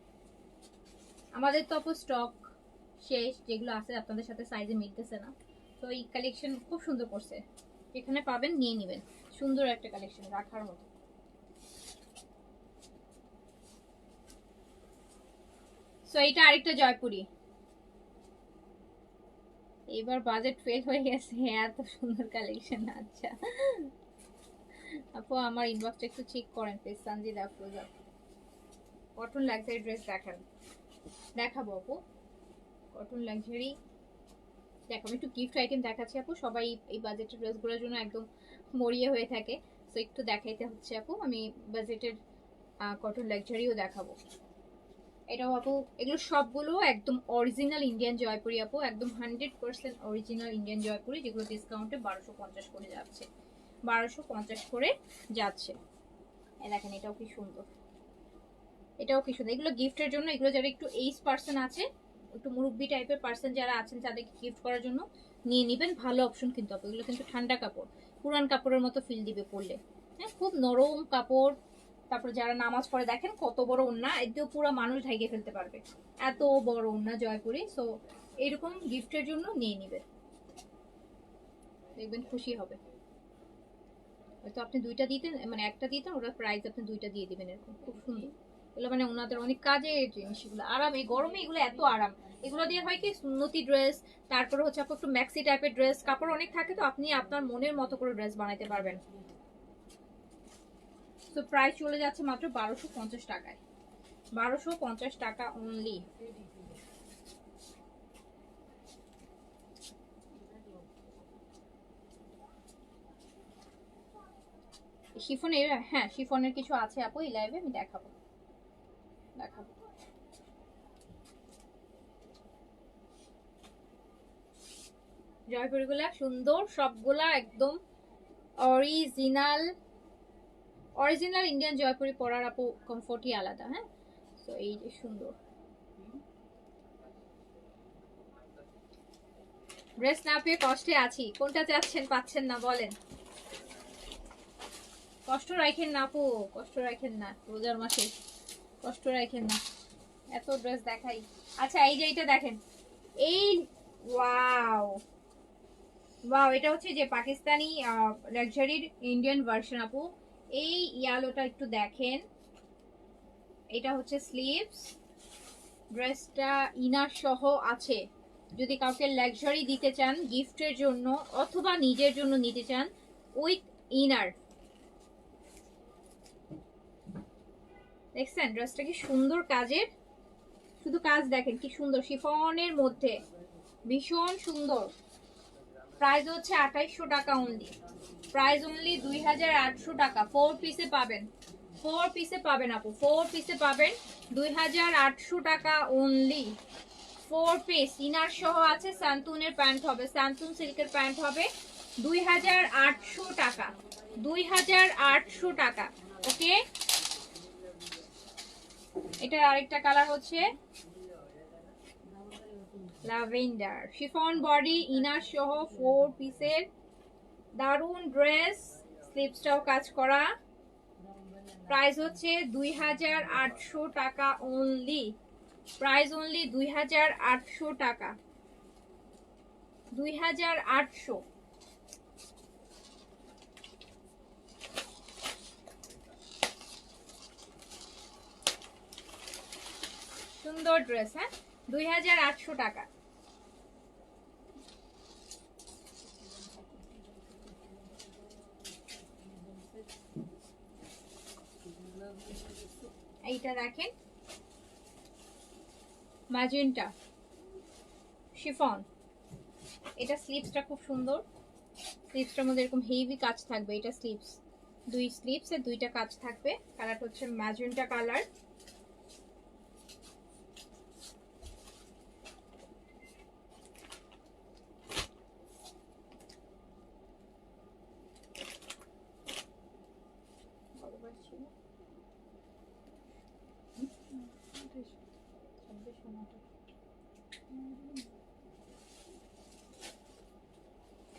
আমাদের তো আপু স্টক শেষ, যেগুলো আছে আপনাদের সাথে সাইজে মিলতেছে না, তো এই কালেকশন খুব সুন্দর করছে, এখানে পাবেন, নিয়ে নেবেন। সুন্দর একটা কালেকশন রাখার মতো। সো এইটা আরেকটা জয়পুরি। এবার বাজেট ফেল হয়ে গেছে, এত সুন্দর কালেকশন। আচ্ছা আপু আমার ইনবক্সটা একটু চেক করেন please. Sanjid Afroza cotton luxury dress দেখান। দেখাবো আপু কটন লাক্সারি। দেখো আমি একটু গিফট আইটেম দেখাচ্ছি আপু, সবাই এই বাজেটের ড্রেসগুলোর জন্য একদম মরিয়া হয়ে থাকে, তো একটু দেখাইতে হচ্ছে আপু। আমি বাজেটের কটন লাক্সারিও দেখাবো। এটাও আপু, এগুলো সবগুলো একদম অরিজিনাল ইন্ডিয়ান জয়পুরি আপু, একদম 100% অরিজিনাল ইন্ডিয়ান জয়পুরি, যেগুলো ডিসকাউন্টে 1250 করে যাচ্ছে, 1250 করে যাচ্ছে। দেখেন এটাও কি সুন্দর, এটাও কি সুন্দর। এগুলো গিফটের জন্য, এগুলো যারা একটু এইজ পার্সন আছে, একটু মুরব্বি টাইপের পার্সন যারা আছেন, তাদেরকে গিফট করার জন্য নিয়ে নেবেন, ভালো অপশন কিন্তু আপু। এগুলো কিন্তু ঠান্ডা কাপড়, পুরান কাপড়ের মতো ফিল দিবে পরলে, হ্যাঁ খুব নরম কাপড়। তারপর যারা নামাজ পড়ে দেখেন কত বড় ওন্না, এতেও পুরো মানুষ ঢাইকে ফেলতে পারবে, এত বড় ওন্না জয়পুরি। সো এরকম গিফটের জন্য নিয়ে নিবে, দেখবেন খুশি হবে। হয়তো আপনি দুইটা দিতেন, মানে একটা দিতেন, ওরা প্রাইস আপনি দুইটা দিয়ে দিবেন, এরকম খুব সুন্দর। এগুলো মানে ওনাদের অনেক কাজের জিনিস, এগুলো আরাম, এই গরমে এগুলো এত আরাম। এগুলো দিয়ে হয় কি সুন্নতি ড্রেস, তারপরে হচ্ছে আপু একটু ম্যাক্সি টাইপের ড্রেস, কাপড় অনেক থাকে, তো আপনি আপনার মনের মতো করে ড্রেস বানাইতে পারবেন। তো প্রাইস চলে যাচ্ছে মাত্র 1250 টাকায়, 1250 টাকা অনলি। শিফনের, হ্যাঁ শিফনের কিছু আছে আপু এই লাইভে, আমি দেখাবো দেখাবো। জয়পুরিগুলা সুন্দর সবগুলা, একদম অরিজিনাল, অরিজিনাল ইন্ডিয়ান জয়পুরি পরার আপু কমফোর্টই আলাদা। হ্যাঁ তো এই যে সুন্দর ড্রেস না পেয়ে কষ্টে আছি, কোনটা চাচ্ছেন পাচ্ছেন না বলেন, কষ্ট রাখেন না আপু, কষ্ট রাখেন না, রোজার মাসে কষ্ট রাখেন না, এত ড্রেস দেখাই। আচ্ছা এই যে এটা দেখেন, এই ওয়াও ওয়াও, এটা হচ্ছে যে পাকিস্তানি লাক্সারির ইন্ডিয়ান ভার্সন আপু। এই ইয়ালোটা একটু দেখেন, এটা হচ্ছে স্লিভস, ড্রেসটা ইনার সহ আছে। যদি কাউকে লাক্সারি দিতে চান গিফটের জন্য অথবা নিজের জন্য নিতে চান, উইথ ইনার, দেখছেন ড্রেসটা কি সুন্দর কাজের, শুধু কাজ দেখেন কি সুন্দর, শিফনের মধ্যে ভীষণ সুন্দর। প্রাইস হচ্ছে 2800 টাকা অনলি, প্রাইস অনলি 2800 টাকা। 4 পিসে পাবেন, 4 পিসে পাবেন আপু, 4 পিসে পাবেন 2800 টাকা অনলি। 4 পিস ইনার সহ আছে, সান্তুনের প্যান্ট হবে, সান্তুন সিল্কের প্যান্ট হবে, 2800 টাকা, 2800 টাকা। ওকে, এটা আরেকটা কালার হচ্ছে ল্যাভেন্ডার, শিফন বডি ইনার সহ 4 পিসের দারুন ড্রেস, স্লিভসটাও কাজ করা। প্রাইস হচ্ছে 2800 টাকা অনলি, প্রাইস অনলি 2800 টাকা, 2800। সুন্দর ড্রেস, হ্যাঁ 2800 টাকা। এইটা দেখেন ম্যাজেন্টা শিফন, এটা স্লিভসটা খুব সুন্দর, স্লিভসটার মধ্যে এরকম হেভি কাজ থাকবে, এটা স্লিভস, দুই স্লিভসে দুইটা কাজ থাকবে। কালারটা হচ্ছে ম্যাজেন্টা কালার,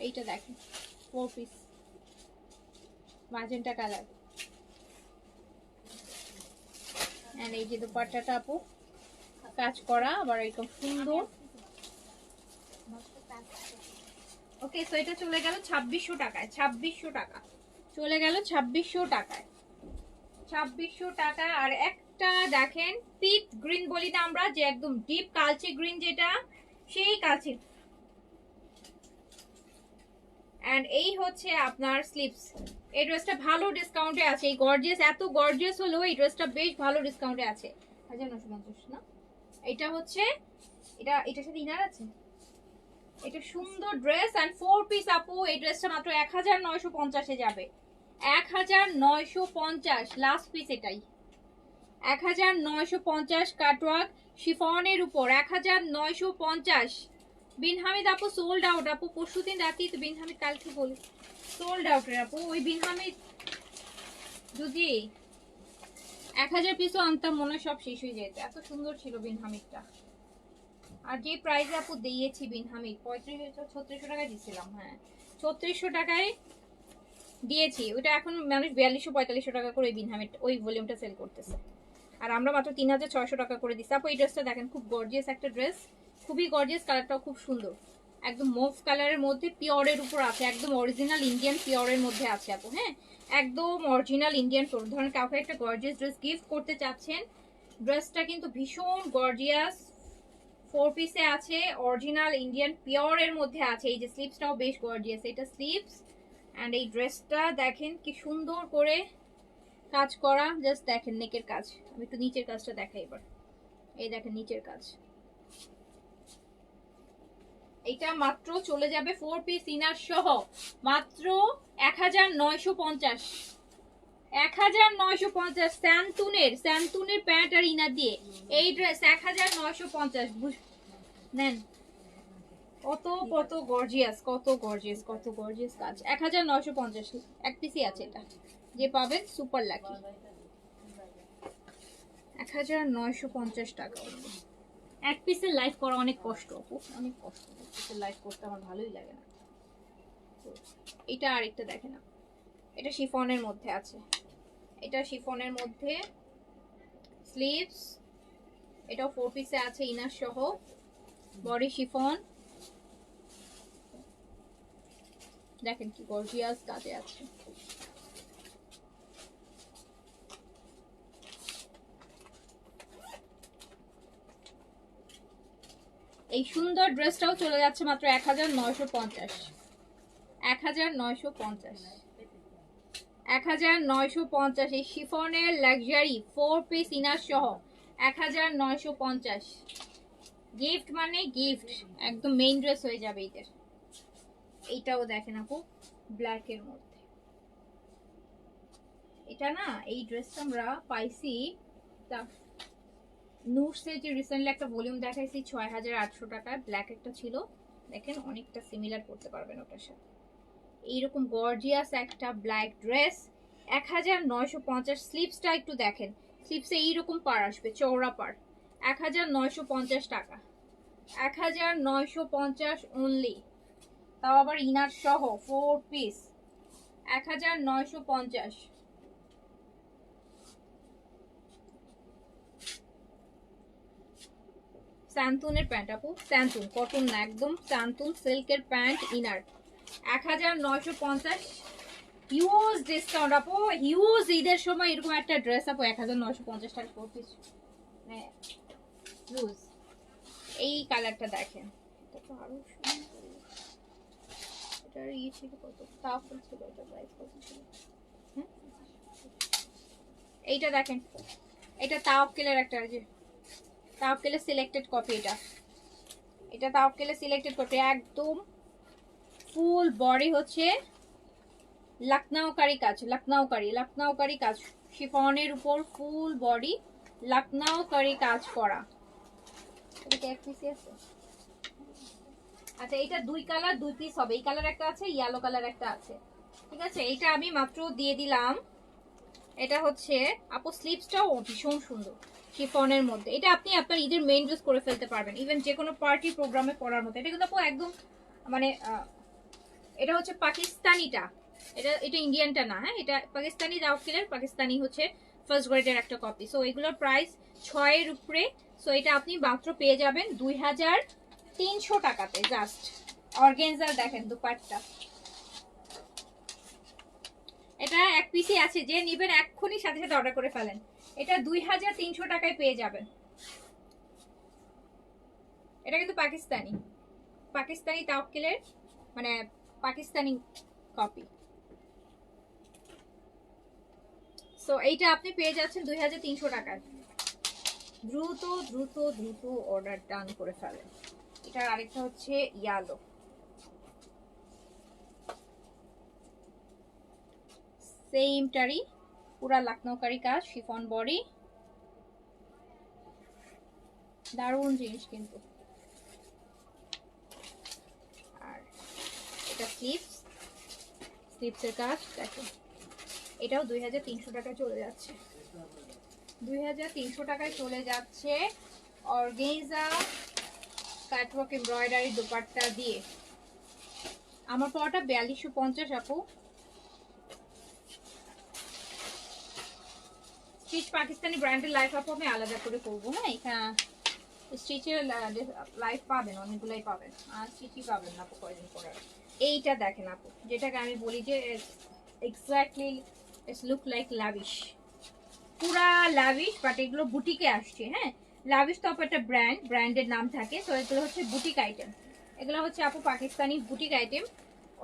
এইটা দেখেন 4 পিস ম্যাজেন্টা কালার, এন্ড এই যে দুপাট্টাটা আপু কাজ করা, আবার এরকম সুন্দর। ওকে সো এটা চলে গেল 2600 টাকায়, 2600 টাকা চলে গেল, 2600 টাকায়, 2600 টাকা। আর একটা দেখেন পিট গ্রিন বলি না আমরা, যে একদম ডিপ কালচে গ্রিন, যেটা সেই কালচে, এন্ড এই হচ্ছে আপনার স্লিভস। এই ড্রেসটা ভালো ডিসকাউন্টে আছে, এই গর্জিয়াস, এত গর্জিয়াস হলো এই ড্রেসটা বেশ ভালো ডিসকাউন্টে আছে, 1950 না, এটা হচ্ছে এটার সাথে ইনার আছে। এটা সুন্দর ড্রেস এন্ড 4 পিস আপু। এই ড্রেসটা মাত্র 1950 এ যাবে। 1950 লাস্ট পিস এটাই। 1950 কাটওয়ার্ক শিফনের উপর 1950। বিন হামিদ আপু সোল্ড আউট আপু, পরশুদিন রাতেই তো বিন হামিদ, কালকে বলি সোল্ড আউট রে আপু। ওই বিন হামিদ যদি 1000 পিসও আনতাম মনে হয় সব শেষ হয়ে যেত, এত সুন্দর ছিল বিন হামিদটা। আর যে প্রাইসে আপু দিয়েছি বিন হামিদ 3600 টাকায় দিয়েছিলাম। হ্যাঁ 3600 টাকায় দিয়েছি ওইটা। এখন মানুষ 4200-4500 টাকা করে বিন হামিদ ওই ভলিউমটা সেল করতেছে, আর আমরা মাত্র 3600 টাকা করে দিচ্ছি আপু। এই ড্রেসটা দেখেন, খুব গর্জিয়াস একটা ড্রেস, খুবই গর্জিয়াস, কালারটাও খুব সুন্দর, একদম মুভ কালারের মধ্যে পিওরের উপর আছে, একদম অরিজিনাল ইন্ডিয়ান পিওরের মধ্যে আছে আপু। হ্যাঁ একদম অরিজিনাল ইন্ডিয়ান পিওর। ধরেন কাউকে একটা গর্জিয়াস ড্রেস গিফট করতে চাচ্ছেন, ড্রেসটা কিন্তু ভীষণ গর্জিয়াস, 4 পিসে আছে, অরিজিনাল ইন্ডিয়ান পিওরের মধ্যে আছে। এই যে স্লিভসটাও বেশ গর্জিয়াস, এটা স্লিভস এন্ড এই ড্রেসটা দেখেন কি সুন্দর করে কাজ করা, জাস্ট দেখেন নেকের কাজ। আমি একটু নিচের কাজটা দেখাই এবার। এই দেখেন নিচের কাজ। এটা মাত্র চলে যাবে 4 পিস ইনার সহ মাত্র 1950। 1950 স্যান্টুনের প্যান্ট আর ইনার দিয়ে এই ড্রেস 1950 নেন। কত গর্জিয়াস, কত গর্জিয়াস, কত গর্জিয়াস কাজ। 1950 এক পিসই আছে, এটা যে পাবেন সুপার লাকি। 1950 টাকা। এক পিসের লাইভ করা অনেক কষ্ট আপু, অনেক কষ্ট। এক পিসের লাইভ করতে আমার ভালোই লাগে না। এটা আরেকটা দেখে না, এটা শিফনের মধ্যে আছে, এটা শিফনের মধ্যে স্লিভস, এটাও 4 পিসে আছে ইনার সহ, বডি শিফন, দেখেন কি গর্জিয়াস কাজে আছে। এই সুন্দর ড্রেসটাও চলে যাচ্ছে মাত্র 1950। 1950, 1950 এই শিফনের লাক্সারি 4 পিস ইনার সহ 1950। গিফট মানে গিফট, একদম মেইন ড্রেস হয়ে যাবে এদের। এইটাও দেখেন আপু ব্ল্যাক এর মধ্যে। এটা না, এই ড্রেসটা আমরা পাইছি নুটসে, যে রিসেন্টলি একটা ভলিউম দেখাইছি 6800 টাকায়, ব্ল্যাক একটা ছিল, দেখেন অনেকটা সিমিলার করতে পারবেন ওটার সাথে। এইরকম গর্জিয়াস একটা ব্ল্যাক ড্রেস 1950। স্লিভসটা একটু দেখেন, স্লিভসে এইরকম পার আসবে, চওড়া পার, 1950 টাকা। 1950 অনলি, তাও আবার ইনার সহ 4 পিস। 1950। স্যান্টুনের প্যান্ট আপু, স্যান্টুন কটন না, একদম স্যান্টুন সিল্কের প্যান্ট ইনার 1950। হিউজ ডিসকাউন্ট আপু, হিউজ ঈদের সময় এরকম একটা ড্রেস আপু 1950 টাকা 4 পিস। হ্যাঁ হিউজ। এই কালারটা দেখেন, এটা তো আরো সুন্দর। এটার ইয়ে ছিল কত, তাফল ছিল, এটা প্রাইস কত ছিল? হ্যাঁ এইটা দেখেন, এটা তাওয়াক্কেলের একটা, যে তাওয়াক্কেলের সিলেক্টেড কপি, এটা তাওয়াক্কেলের সিলেক্টেড কপি, একদম ফুল বডি হচ্ছে লখনৌকারি কাজ, লখনৌকারি কাজ, শিফনের উপর ফুল বডি লখনৌকারি কাজ করা। এটা এক পিস আছে। আচ্ছা এটা 2 কালার 2 পিস হবে, এই কালার একটা আছে, ইয়েলো কালার একটা আছে, ঠিক আছে। এটা আমি মাত্র দিয়ে দিলাম। এটা হচ্ছে আপু স্লিভসটাও ভীষণ সুন্দর শিফনের মধ্যে, এটা আপনি আপনার ঈদের মেইন ড্রেস করে ফেলতে পারবেন, ইভেন যে কোনো পার্টি প্রোগ্রামে পরার মতো। এটা কিন্তু আপু একদম মানে এটা হচ্ছে পাকিস্তানিটা, এটা ইন্ডিয়ানটা না। হ্যাঁ এটা পাকিস্তানি তাওয়াক্কেলের, পাকিস্তানি হচ্ছে ফার্স্ট গ্রেডের একটা কপি। সো এগুলোর প্রাইস 6 এর উপরে। সো এটা আপনি মাত্র পেয়ে যাবেন 2300 টাকাতে। জাস্ট অর্গানজার দেখেন দুপাট্টা, এটা এক পিসই আছে, যে নেবেন এক্ষুনি সাথে সাথে অর্ডার করে ফেলেন। এটা 2300 টাকায় পেয়ে যাবেন। এটা কিন্তু পাকিস্তানি তাওয়াক্কেলের, মানে পাকিস্তানি কপি। সো এইটা আপনি পেয়ে যাচ্ছেন 2300 টাকায়। দ্রুত দ্রুত দ্রুত অর্ডার ডান করে ফেলেন। এটার আরেকটা হচ্ছে ইয়ালো, সেমটারই পুরা লাখনৌকারি কাজ, শিফন বডি, দারুণ জিনিস কিন্তু। আর এটা স্লিপসের কাজ দেখেন, এটাও 2300 টাকায় চলে যাচ্ছে, 2300 টাকায় চলে যাচ্ছে অর্গানজা কাটওয়ার্ক এমব্রয়ডারি দোপাট্টা দিয়ে। আমার পড়াটা 4250 আপু। স্টিচ পাকিস্তানি ব্র্যান্ডের লাইফ আপু আমি আলাদা করে করবো, হ্যাঁ এখানে স্টিচের লাইফ পাবেন, অনেকগুলাই পাবেন, আর স্টিচই পাবেন না আপু কয়দিন পরে। এইটা দেখেন আপু, যেটাকে আমি বলি যে exactly it's look like lavish, পুরা লাভিশ, বাট এগুলো বুটিকে আসছে। হ্যাঁ, লাভিশ তো আপু একটা ব্র্যান্ডের নাম থাকে, তো এগুলো হচ্ছে বুটিক আইটেম, এগুলো হচ্ছে আপু পাকিস্তানি বুটিক আইটেম।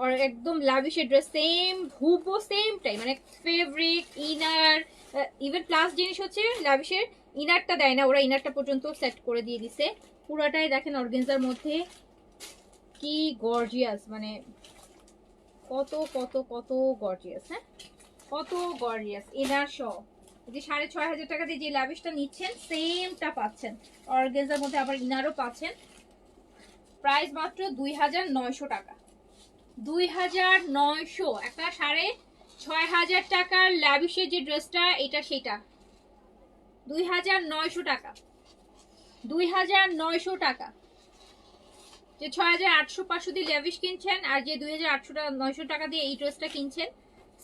আর একদম লাভিশের ড্রেস, সেম হুবো সেমটাই, মানে ফেব্রিক, ইনার, ইভেন প্লাস জিনিস হচ্ছে লাভিশের ইনারটা দেয় না ওরা, ইনারটা পর্যন্ত সেট করে দিয়ে দিছে। পুরাটাই দেখেন অর্গানজার মধ্যে, কি গর্জিয়াস, মানে কত কত কত গর্জিয়াস, হ্যাঁ কত গর্জিয়াস। ইনার সহ যে 6500 টাকা দিয়ে যে লাভিশটা নিচ্ছেন সেমটা পাচ্ছেন অর্গানজার মধ্যে, আবার ইনারও পাচ্ছেন। প্রাইস মাত্র 2900 টাকা, 2900। একটা 6500 টাকার লাভিশের যে ড্রেসটা, এটা সেটা 2900 টাকা, 2900 টাকা। যে 6800-500 দিয়ে ল্যাভিশ কিনছেন, আর যে 2800-900 টাকা দিয়ে এই ড্রেসটা কিনছেন,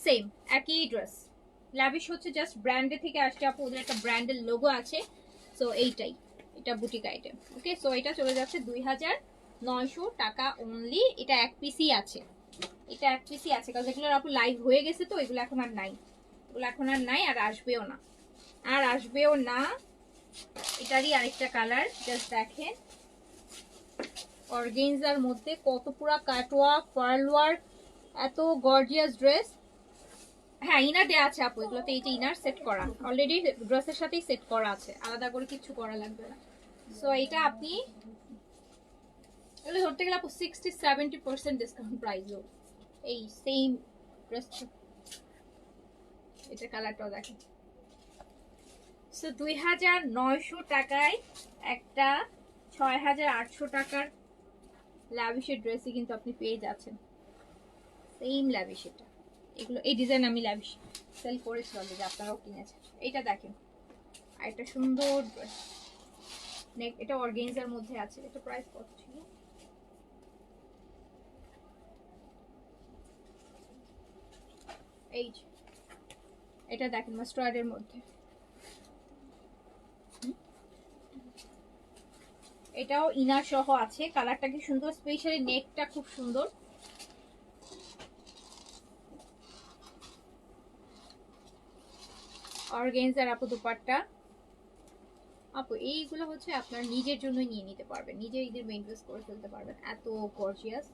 সেম একই ড্রেস। ল্যাভিশ হচ্ছে জাস্ট ব্র্যান্ডে থেকে আসছে আপু, ওদের একটা ব্র্যান্ডের লোগো আছে, সো এইটাই, এটা বুটিক আইটেম। ওকে, সো এটা চলে যাচ্ছে 2900 টাকা অনলি। এটা এক পিসই আছে, এটা এক পিসই আছে, কারণ এগুলোর আপু লাইভ হয়ে গেছে, তো এগুলো এখন আর নাই, এগুলো এখন আর নাই, আর আসবেও না, আর আসবেও না। এটারই আরেকটা কালার, জাস্ট দেখেন অর্গানজার মধ্যে কত পুরা কাটওয়ার্ক, পার্ল ওয়ার্ক, এত গর্জিয়াস ড্রেস। হ্যাঁ, ইনার দেওয়া আছে আপু এগুলোতে, এই যে ইনার সেট করা অলরেডি ড্রেসের সাথেই সেট করা আছে, আলাদা করে কিছু করা লাগবে না। সো এটা আপনি এগুলো ধরতে গেলে আপু 60-70% ডিসকাউন্ট প্রাইসও এই সেম ড্রেস। এটা কালারটাও দেখেন। সো 2900 টাকায় একটা 6800 টাকার ল্যাভিশের ড্রেসই কিন্তু আপনি পেয়ে যাচ্ছেন, সেম ল্যাভিশ। এটা এগুলো এই ডিজাইন আমি ল্যাভিশ সেল করেছি অলরেডি, আপনারাও কিনেছেন। এইটা দেখেন, আর একটা সুন্দর ড্রেস, এটা অর্গানজার মধ্যে আছে। এটা প্রাইস কত ছিল? এই এটা দেখেন মাস্টার্ডের মধ্যে, এটাও ইনার সহ আছে। কালারটা কি সুন্দর, স্পেশালি নেকটা খুব সুন্দর। অর্গানজার আপু দুপাট্টা, আপু এইগুলো হচ্ছে আপনার নিজের জন্য নিয়ে নিতে পারবেন, নিজে ঈদের মেইন ড্রেস করে ফেলতে পারবেন, এত গর্জিয়াস।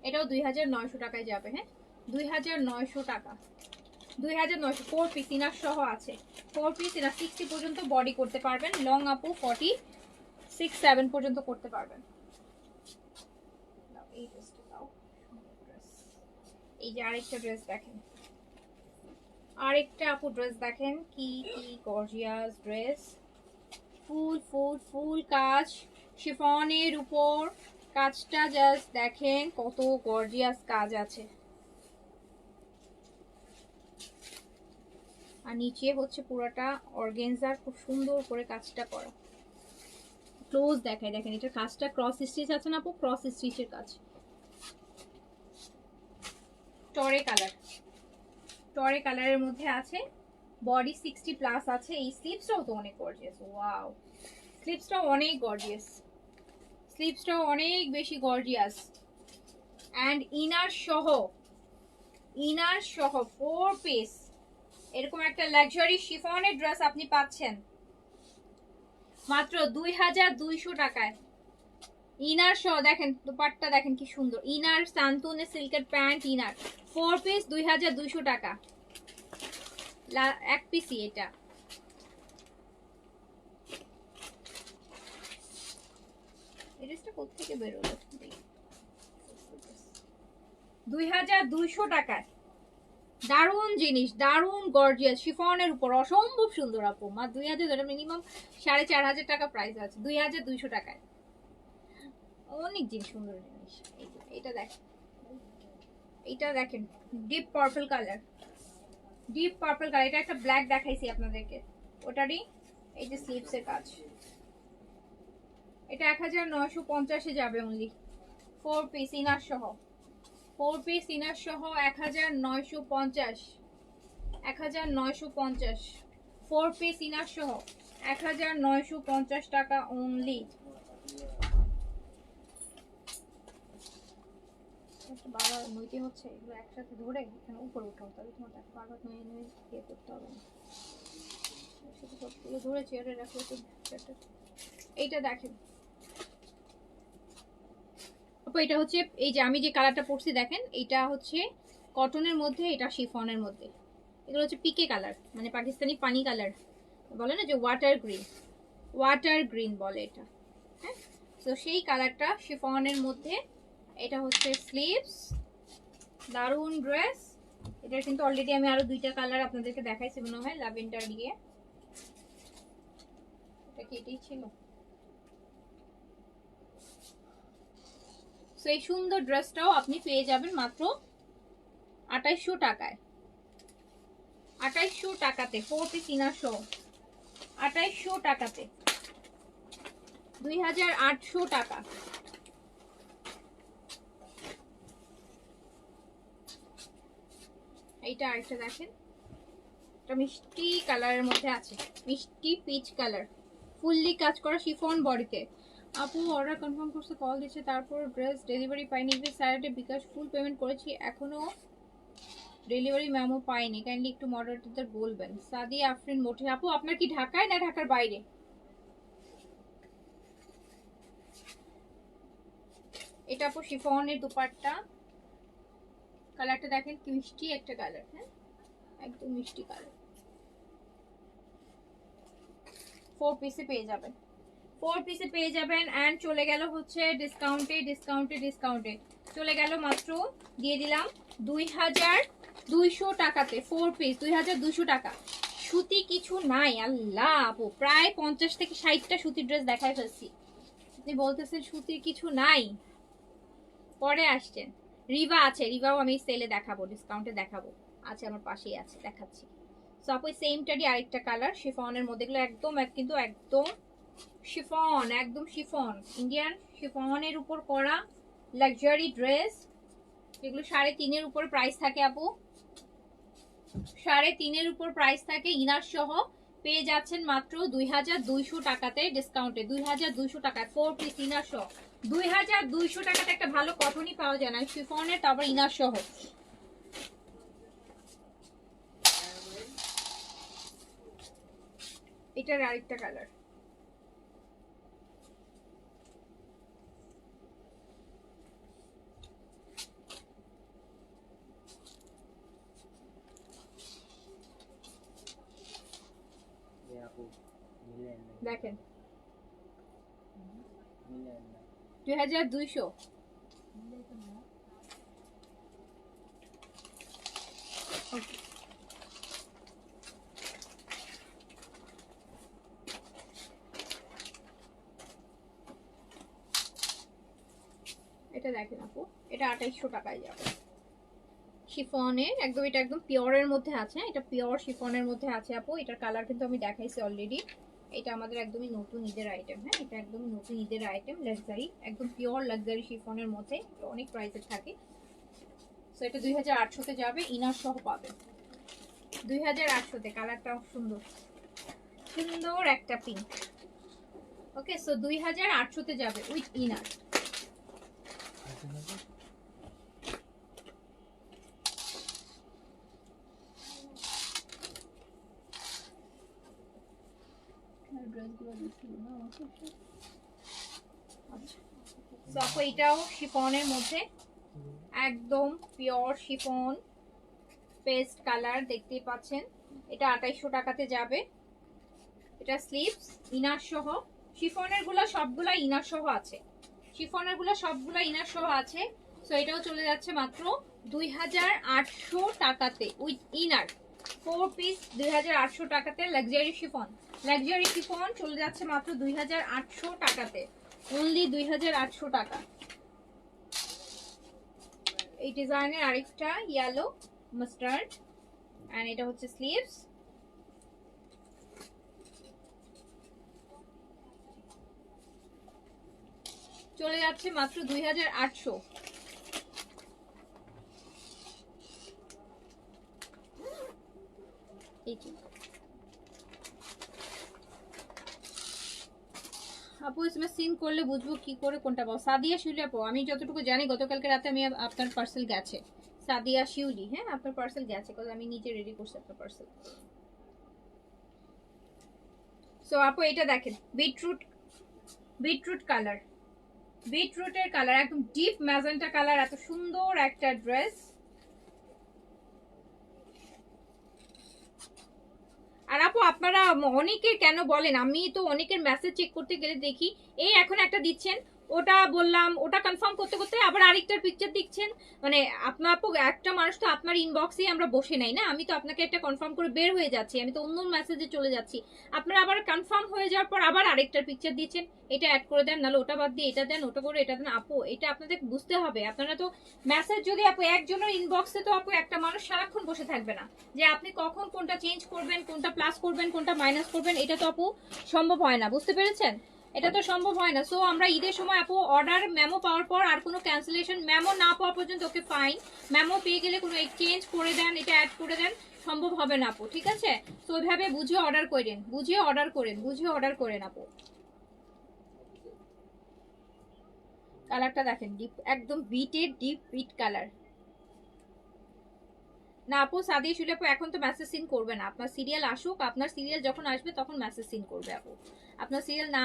এটাও 2900 টাকায় যাবে। হ্যাঁ, 2900 টাকা, 2900। 4 পিস ইনার সহ আছে, 4 পিস ইনার, 60 পর্যন্ত বডি করতে পারবেন, লং আপু 46-7 পর্যন্ত করতে পারবেন। এই ড্রেসটা দাও, এই যে আরেকটা ড্রেস দেখেন, আরেকটা আপু ড্রেস দেখেন, কি কি গর্জিয়াস ড্রেস, ফুল ফুল ফুল কাজ, শিফনের উপর কাজটা জাস্ট দেখেন কত গর্জিয়াস কাজ আছে, আর নিচে হচ্ছে পুরোটা অর্গানজার খুব সুন্দর করে কাজটা করা। ক্লোজ দেখায়, দেখেন এটা কাজটা ক্রস স্টিচ আছে না আপু, ক্রস স্টিচের কাজ। টরে কালারের মধ্যে আছে, বডি 60 প্লাস আছে। এই স্লিভসটাও তো অনেক গর্জিয়াস, ওয়াও, স্লিভসটাও অনেক গর্জিয়াস, স্লিভসটাও অনেক বেশি গর্জিয়াস। অ্যান্ড ইনার সহ 4 পিস এরকম একটা লাক্সারি শিফনের ড্রেস আপনি পাচ্ছেন মাত্র 2200 টাকায়। ইনার সহ দেখেন, দুপাট্টা দেখেন কি সুন্দর, ইনার সান্তুনে সিল্কের প্যান্ট, ইনার 4 পিস 2200 টাকা, এক পিসি। এটা কোত্থেকে বেরোলো? 2200 টাকায় দারুন জিনিস, দারুন গর্জিয়াস শিফনের উপর অসম্ভব সুন্দর আপু। মা 2000, মিনিমাম 4500 টাকা প্রাইস আছে 2200 টাকায়। অনেক জিনিস, সুন্দর জিনিস। এটা দেখেন, এটা দেখেন deep purple colour, deep purple colour. এটা একটা ব্ল্যাক দেখাইছি আপনাদেরকে, ওটারই এই যে স্লিভস এর কাজ। এটা 1950 এ যাবে অনলি, 4 পিস ইনার সহ। 4 পিস ইনার সহ 1950, 1950। 4 পিস ইনার সহ 1950 টাকা অনলি। বারবার নইতে হচ্ছে, এগুলো একসাথে ধরে এখানে উপরে উঠাও, তাহলে তোমার বারবার নয়ে নয়ে ইয়ে করতে হবে না। সেটা সবগুলো ধরে চেয়ারে রাখলে তো। এইটা দেখেন আপু, এটা হচ্ছে এই যে আমি যে কালারটা পরছি দেখেন, এটা হচ্ছে কটনের মধ্যে, এটা শিফনের মধ্যে। এগুলো হচ্ছে পিকে কালার, মানে পাকিস্তানি পানি কালার বলে না, যে ওয়াটার গ্রিন, ওয়াটার গ্রিন বলে এটা। হ্যাঁ, তো সেই কালারটা শিফনের মধ্যে। এটা হচ্ছে স্লিভস, দারুন ড্রেস। এটা কিন্তু অলরেডি আমি আরো 2টা কালার আপনাদেরকে দেখাইছি মনে হয়, ল্যাভেন্ডার দিয়ে। এটা কি এটাই ছিল? সো এই সুন্দর ড্রেসটাও আপনি পেয়ে যাবেন মাত্র 2800 টাকায়। 2800 টাকাতে 4 পিস ইনার সহ 2800 টাকাতে, 2800 টাকা। এইটা আরেকটা দেখেন, এটা মিষ্টি কালারের মধ্যে আছে, মিষ্টি পিচ কালার, ফুললি কাজ করা শিফন বডিতে। আপু অর্ডার কনফার্ম করছে, কল দিচ্ছে, তারপর ড্রেস ডেলিভারি পাইনি। স্যাটারডে বিকাশ ফুল পেমেন্ট করেছি, এখনো ডেলিভারি মেমো পাইনি, কাইন্ডলি একটু মডারেটরদের বলবেন। সাদিয়া আফরিন মোটে। আপু আপনার কি ঢাকায় না ঢাকার বাইরে? এটা আপু শিফনের দুপাট্টা, কালারটা দেখেন কি মিষ্টি একটা কালার। হ্যাঁ, একদম মিষ্টি কালার। 4 পিসে পেয়ে যাবেন, 4 পিসে পেয়ে যাবেন। এন্ড চলে গেল হচ্ছে ডিসকাউন্টে, ডিসকাউন্টে, ডিসকাউন্টে চলে গেল মাত্র, দিয়ে দিলাম 2200 টাকাতে 4 পিস, 2200 টাকা। সুতি কিছু নাই আল্লাহ আপু, প্রায় 50 থেকে 60টা সুতির ড্রেস দেখাই ফেলছি, আপনি বলতেছেন সুতির কিছু নাই। পরে আসছেন, রিভা আছে, রিভাও আমি সেলে দেখাবো, ডিসকাউন্টে দেখাবো, আছে আমার পাশেই আছে, দেখাচ্ছি। সো আপু সেমটারই আরেকটা কালার শিফনের মধ্যে, এগুলো একদম কিন্তু একদম শিফন, একদম শিফন, ইন্ডিয়ান শিফনের উপর করা লাক্সারি ড্রেস। এগুলো 3.5 উপর প্রাইস থাকে আপু, 3.5 উপর প্রাইস থাকে। ইনার সহ পেয়ে যাচ্ছেন মাত্র 2200 টাকাতে, ডিসকাউন্টে 2200 টাকায় 4 পিস ইনার সহ। 2200 টাকাতে একটা ভালো কটনই পাওয়া যায় না শিফনের, তারপর ইনার সহ। এটার আরেকটা কালার, দেখেন 2200। এটা দেখেন আপু, এটা 2800 টাকায় যাবে শিফনের, একদম এটা একদম পিওরের মধ্যে আছে, এটা পিওর শিফনের মধ্যে আছে আপু। এটার কালার কিন্তু আমি দেখাইছি অলরেডি। এটা আমাদের একদমই নতুন ঈদের আইটেম। হ্যাঁ, এটা একদমই নতুন ঈদের আইটেম, লাক্সারি, একদম পিওর লাক্সারি শিফনের মধ্যে, অনেক প্রাইসের থাকে। সো এটা 2800-তে যাবে, ইনার সহ পাবে 2800-তে। কালারটাও সুন্দর, সুন্দর একটা পিঙ্ক। ওকে, সো 2800-তে যাবে উইথ ইনার। এটাও শিফনের মধ্যে, একদম পিওর শিফন, পেস্ট কালার দেখতেই পাচ্ছেন। এটা 2800 টাকাতে যাবে। এটা স্লিভস ইনার সহ, শিফনের গুলো সবগুলা ইনার সহ আছে, শিফনের গুলো সবগুলো ইনার সহ আছে। সো এটাও চলে যাচ্ছে মাত্র 2800 টাকাতে উইথ ইনার। 4 পিস 2800 টাকাতে লাক্সারি শিফন। লাক্সারি শিফন চলে যাচ্ছে মাত্র 2800 টাকাতে, অনলি 2800 টাকা। এই ডিজাইনের আরেকটা ইয়েলো মাস্টার্ড, এন্ড এটা হচ্ছে স্লিভস। চলে যাচ্ছে মাত্র 2800। আপু इसमें সিন করলে বুঝবো কি করে কোনটা পাবো? সাদিয়া শিউলি আপু, আমি যতটুকু জানি গতকালকে রাতে আমি আপনার পার্সেল গেছে। সাদিয়া শিউলি, হ্যাঁ আপনার পার্সেল গেছে, কারণ আমি নিজে রেডি করছি আপনার পার্সেল। সো আপু এটা দেখেন, বিটরুট কালার, বিটরুটের কালার, একদম ডিপ ম্যাজেন্টা কালার, এত সুন্দর একটা ড্রেস। আর আপু আপনারা অনেকে কেন বলেন, আমি তো অনেকের মেসেজ চেক করতে গেলে দেখি এই এখন একটা দিচ্ছেন, ওটা বললাম, ওটা কনফার্ম করতে করতে আবার আরেকটার পিকচার দিচ্ছেন। মানে আপনার আপু একটা মানুষ তো আপনার ইনবক্সেই আমরা বসে নাই না, আমি তো আপনাকে একটা কনফার্ম করে বের হয়ে যাচ্ছি, আমি তো অন্য মেসেজে চলে যাচ্ছি। আপনারা আবার কনফার্ম হয়ে যাওয়ার পর আবার আরেকটার পিকচার দিচ্ছেন, এটা অ্যাড করে দেন, নাহলে ওটা বাদ দিয়ে এটা দেন, ওটা করে এটা দেন। আপু এটা আপনাদের বুঝতে হবে, আপনারা তো মেসেজ যদি আপু একজনের ইনবক্সে, তো আপু একটা মানুষ সারাক্ষণ বসে থাকবে না যে আপনি কখন কোনটা চেঞ্জ করবেন, কোনটা প্লাস করবেন, কোনটা মাইনাস করবেন, এটা তো আপু সম্ভব হয় না, বুঝতে পেরেছেন? এটা তো সম্ভব হয় না। সো আমরা ঈদের সময় আপু অর্ডার মেমো পাওয়ার পর আর কোনো ক্যান্সেলেশন, মেমো না পাওয়া পর্যন্ত ওকে ফাইন, মেমো পেয়ে গেলে কোনো এক্সচেঞ্জ করে দেন, এটা অ্যাড করে দেন, সম্ভব হবে না আপু, ঠিক আছে? সো ওইভাবে বুঝিয়ে অর্ডার করেন, বুঝিয়ে অর্ডার করেন, বুঝিয়ে অর্ডার করেন আপু। কালারটা দেখেন, ডিপ একদম বিটের ডিপ বিট কালার। না আপু সাদিয়া শুলে আপু এখন তো মেসেজ সিন করবে না, আপনার সিরিয়াল আসুক, আপনার সিরিয়াল যখন আসবে তখন মেসেজ সিন করবে আপু। আপনার সিরিয়াল না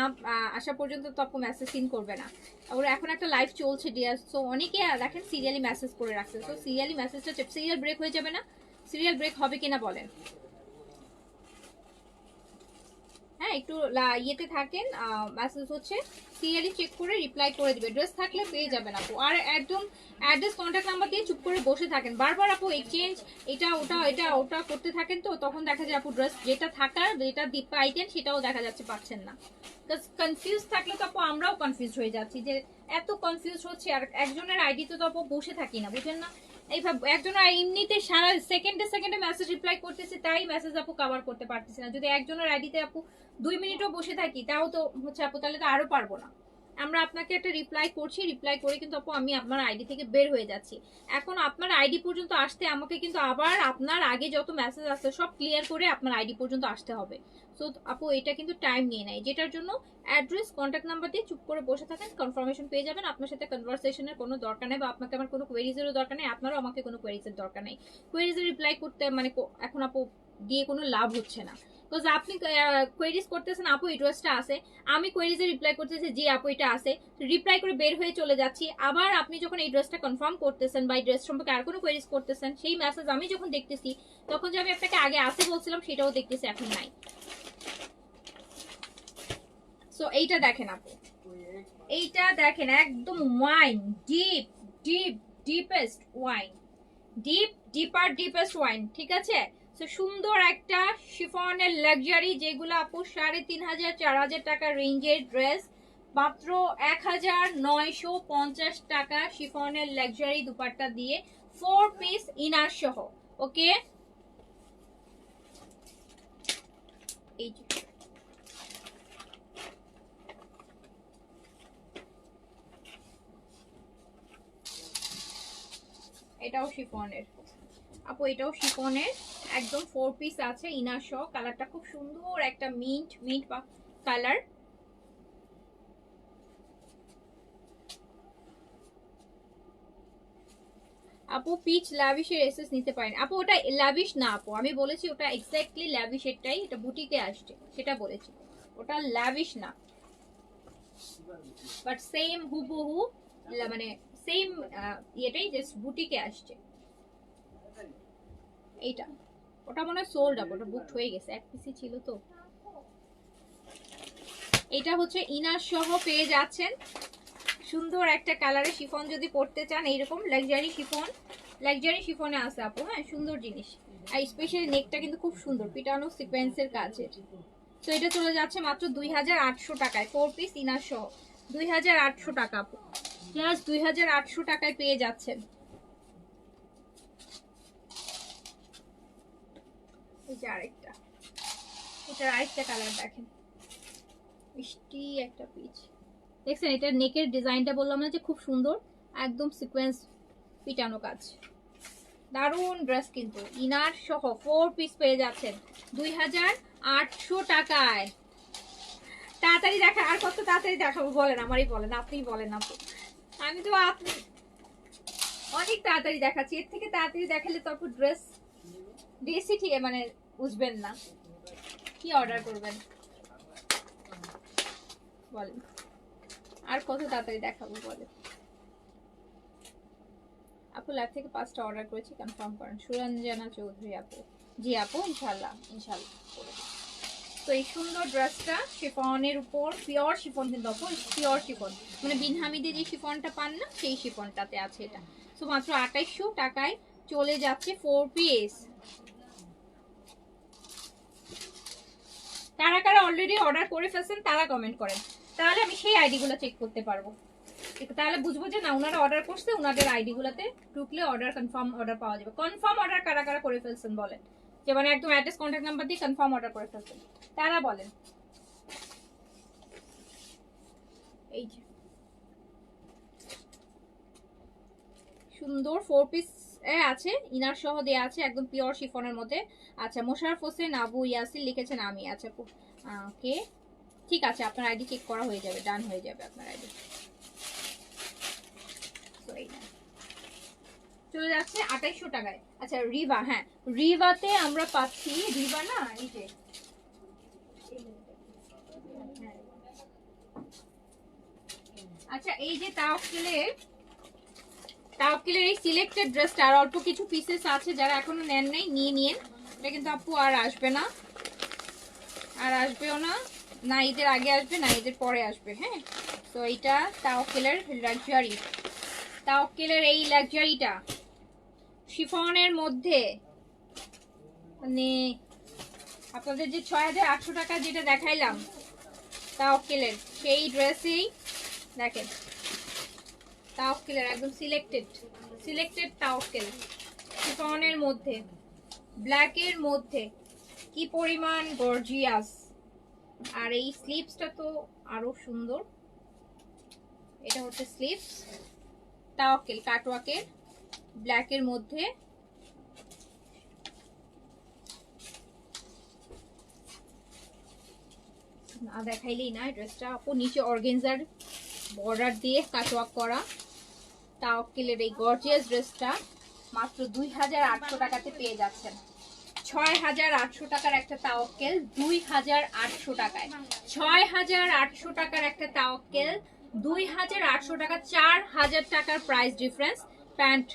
আসা পর্যন্ত তো আপু মেসেজ সিন করবে না। ওর এখন একটা লাইভ চলছে ডিয়ার, সো অনেকে দেখেন সিরিয়ালি মেসেজ করে রাখছে, সো সিরিয়ালি মেসেজটা, সিরিয়াল ব্রেক হয়ে যাবে না? সিরিয়াল ব্রেক হবে কিনা বলেন? হ্যাঁ একটু ইয়েতে থাকেন, মেসেজ হচ্ছে সিরিয়ালি চেক করে রিপ্লাই করে দিবে, ড্রেস থাকলে পেয়ে যাবেন আপু। আর একদম অ্যাড্রেস কন্ট্যাক্ট নাম্বার দিয়ে চুপ করে বসে থাকেন, বারবার আপু এক্সচেঞ্জ এটা ওটা এটা ওটা করতে থাকেন, তো তখন দেখা যায় আপু ড্রেস যেটা থাকার, যেটা পাইতেন সেটাও দেখা যাচ্ছে পাচ্ছেন না। কনফিউজ থাকলে তো আপু আমরাও কনফিউজ হয়ে যাচ্ছি যে এত কনফিউজ হচ্ছে, আর একজনের আইডিতে তো আপু বসে থাকি না, বুঝেন না? এইভাবে একজনের এমনিতে সারা সেকেন্ডে সেকেন্ডে মেসেজ রিপ্লাই করতেছে, তাই মেসেজ আপু কভার করতে পারতেছি না। যদি একজনের আইডিতে আপু 2 মিনিটও বসে থাকি তাও তো হচ্ছে আপু, তাহলে তো আরো পারবো না। আমরা আপনাকে একটা রিপ্লাই করছি, রিপ্লাই করে কিন্তু আপু আমি আপনার আইডি থেকে বের হয়ে যাচ্ছি। এখন আপনার আইডি পর্যন্ত আসতে আমাকে কিন্তু আবার আপনার আগে যত মেসেজ আসছে সব ক্লিয়ার করে আপনার আইডি পর্যন্ত আসতে হবে। সো আপু এটা কিন্তু টাইম নিয়ে নেয়, যেটার জন্য অ্যাড্রেস কন্ট্যাক্ট নাম্বার দিয়ে চুপ করে বসে থাকেন, কনফার্মেশন পেয়ে যাবেন। আপনার সাথে কনভারসেশনের কোনো দরকার নেই, বা আপনাকে আমার কোনো কোয়েরিজেরও দরকার নেই, আপনারও আমাকে কোনো কোয়েরিজের দরকার নেই। কোয়েরিজের রিপ্লাই করতে মানে এখন আপু দিয়ে কোনো লাভ হচ্ছে না, বিকজ আপনি কোয়েরিজ করতেছেন আপু এই ড্রেসটা আছে, আমি কোয়েরিজে রিপ্লাই করতেছি জি আপু এটা আছে, রিপ্লাই করে বের হয়ে চলে যাচ্ছি। আবার আপনি যখন এই ড্রেসটা কনফার্ম করতেছেন বা এই ড্রেস সম্পর্কে আর কোনো কোয়েরিজ করতেছেন, সেই মেসেজ আমি যখন দেখতেছি, তখন যে আমি আপনাকে আগে আসে বলছিলাম সেটাও দেখতেছি এখন নাই। সো এইটা দেখেন আপু, এইটা দেখেন একদম wine, deep deep deepest wine, deepest wine, ঠিক আছে? তো সুন্দর একটা শিফনের লাক্সারি, যেগুলো আপু 3500 4000 টাকা রেঞ্জের ড্রেস, মাত্র 1950 টাকা শিফনের লাক্সারি দুপাট্টা দিয়ে 4 পিস ইনার সহ। ওকে এই এটাও শিফনের আপু, এটাও শিফনের একদম 4 পিস আছে ইনার সহ। কালারটা খুব সুন্দর একটা মিন্ট বা কালার। আপু পিচ ল্যাভিশের এসএস নিতে পারেন আপু, ওটা ল্যাভিশ না আপু, আমি বলেছি ওটা এক্স্যাক্টলি ল্যাভিশেরটাই, এটা বুটিকে আসছে সেটা বলেছি, ওটা ল্যাভিশ না, বাট সেম হুবহু মানে সেম এটাই জাস্ট বুটিকে আসছে এইটা। ওটা মনে হয় সোল্ড আপ, ওটা বুকড হয়ে গেছে, এক পিসই ছিল তো। এটা হচ্ছে ইনার সহ পেয়ে যাচ্ছেন সুন্দর একটা কালারে শিফন যদি পরতে চান, এইরকম লাক্সারি শিফনে আছে আপু। হ্যাঁ, সুন্দর জিনিস। আর স্পেশালি নেকটা কিন্তু খুব সুন্দর, পিটানো সিকোয়েন্সের কাজের। তো এটা চলে যাচ্ছে মাত্র 2800 টাকায়, 4 পিস ইনার সহ 2800 টাকা আপু, জাস্ট 2800 টাকায় পেয়ে যাচ্ছেন। এই যে আরেকটা, এটার আরেকটা কালার দেখেন, মিষ্টি একটা পিচ। দেখছেন এটার নেকের ডিজাইনটা বললাম না যে খুব সুন্দর, একদম সিকোয়েন্স পিটানো কাজ। দারুন ড্রেস, কিন্তু ইনার সহ 4 পিস পেয়ে যাচ্ছেন 2800 টাকায়। তাড়াতাড়ি দেখা, আর কত তাড়াতাড়ি দেখাবো বলেন, আমারই বলেন, আপনিই বলেন আপু। আমি তো আপনি অনেক তাড়াতাড়ি দেখাচ্ছি, এর থেকে তাড়াতাড়ি দেখালে তো আপু ড্রেসই ঠিক মানে বুঝবেন না কি অর্ডার করবেন বলেন। আর কত তাড়াতাড়ি দেখাবো বলেন আপু। লাইভ থেকে 5টা অর্ডার করেছি, কনফার্ম করেন। সুরঞ্জনা চৌধুরী আপু, জি আপু, ইনশাল্লাহ ইনশাল্লাহ। তো এই সুন্দর ড্রেসটা শিফনের উপর, পিওর শিফন, কিন্তু আপু পিওর শিফন, মানে বিন হামিদে যে শিফনটা পান না সেই শিফনটাতে আছে এটা। তো মাত্র 2800 টাকায় চলে যাচ্ছে 4 পিস। কারা কারা অলরেডি অর্ডার করে ফেলছেন তারা কমেন্ট করেন, তাহলে আমি সেই আইডিগুলো চেক করতে পারবো, তাহলে বুঝবো যে না ওনারা অর্ডার করছে, ওনাদের আইডিগুলোতে ঢুকলে অর্ডার কনফার্ম অর্ডার পাওয়া যাবে। কনফার্ম অর্ডার কারা কারা করে ফেলছেন বলেন, যে মানে একদম অ্যাড্রেস কন্ট্যাক্ট নাম্বার দিয়ে কনফার্ম অর্ডার করে ফেলছেন তারা বলেন। এই যে সুন্দর 4 পিস আছে, ইনার সহ দেয়া আছে, একদম পিওর শিফনের মধ্যে। আচ্ছা, মোশাররফ হোসেন আবু ইয়াসির লিখেছেন আমি। আচ্ছা ওকে, ঠিক আছে, আপনার আইডি চেক করা হয়ে যাবে, ডান হয়ে যাবে আপনার আইডি। চলে যাচ্ছে 2800 টাকায়। আচ্ছা রিভা, হ্যাঁ রিভাতে আমরা পাচ্ছি, রিভা না এই যে, আচ্ছা এই যে তাওয়াক্কিলের এই সিলেক্টেড ড্রেসটা আর অল্প কিছু পিসেস আছে, যারা এখনো নেন নাই নিয়ে নিন। এটা কিন্তু আপু আর আসবে না, আর আসবেও না, না ঈদের আগে আসবে না ঈদের পরে আসবে। হ্যাঁ, তো এইটা তাওয়াক্কিলের এই লাক্সারিটা শিফনের মধ্যে, মানে আপনাদের যে 6800 টাকা যেটা দেখাইলাম তাওয়াক্কিলের, সেই ড্রেসেই দেখেন তাওয়াক্কিলের একদম সিলেক্টেড তাওয়াক্কিল শিফনের মধ্যে, ব্ল্যাকের মধ্যে, কি পরিমাণ গর্জিয়াস। আর এই স্লিভসটা তো আরো সুন্দর, এটা হচ্ছে স্লিভস, তাওয়াক্কিল কাটওয়ার্কের, ব্ল্যাকের মধ্যে। না দেখাইলেই না ড্রেসটা আপু, নিচে অর্গেনজার বর্ডার দিয়ে কাটওয়ার্ক করা তাওয়াক্কিলের এই গর্জিয়াস ড্রেসটা মাত্র 2800 টাকাতে পেয়ে যাচ্ছেন। 6800 টাকার একটা তাওয়াক্কেল 2800 টাকায়, 6800 টাকার একটা তাওয়াক্কেল 2800 টাকা, 4000 টাকার প্রাইস ডিফারেন্স। প্যান্ট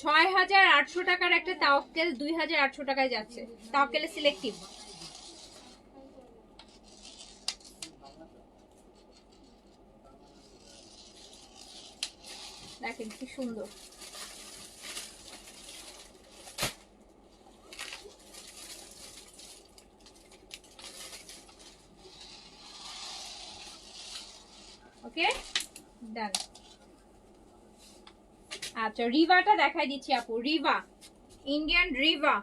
6800 টাকার একটা তাওয়াক্কেল 2800 টাকায় যাচ্ছে। তাওয়াক্কেলের সিলেক্টিভ, দেখেন কি সুন্দর। ওকে ডান। আচ্ছা রিভাটা দেখাই দিচ্ছি আপু, রিভা, ইন্ডিয়ান রিভা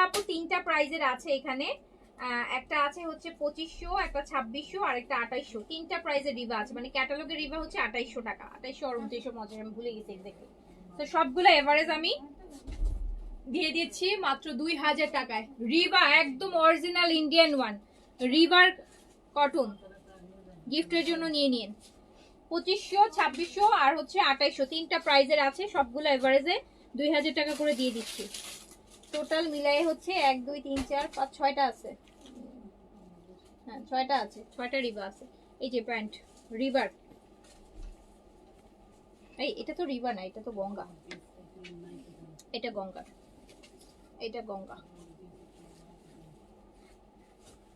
আপু 3টা প্রাইজের আছে এখানে। একটা আছে হচ্ছে 2500, একটা 2600 আর একটা 2800, 3টা প্রাইজের রিভা আছে, মানে ক্যাটালগের রিভা হচ্ছে 2800 টাকা, 2800 আর 2900 মধ্যে, আমি ভুলে গেছি এক্স্যাক্টলি। তো সবগুলো এভারেজ আমি দিয়ে দিচ্ছি মাত্র 2000 টাকায়। রিভা একদম original Indian one, river cotton, গিফটের জন্য নিয়ে নিন। 2500, 2600 আর হচ্ছে 2800, 3টা প্রাইজের আছে, সবগুলো এভারেজে 2000 টাকা করে দিয়ে দিচ্ছি। টোটাল মিলাই হচ্ছে 1 2 3 4 5 6টা আছে, হ্যাঁ 6টা আছে, 6টা রিভা আছে। এই যে প্যান্ট রিভার, এই এটা তো রিভা না, এটা তো গঙ্গা, এটা গঙ্গা, এটা গঙ্গা।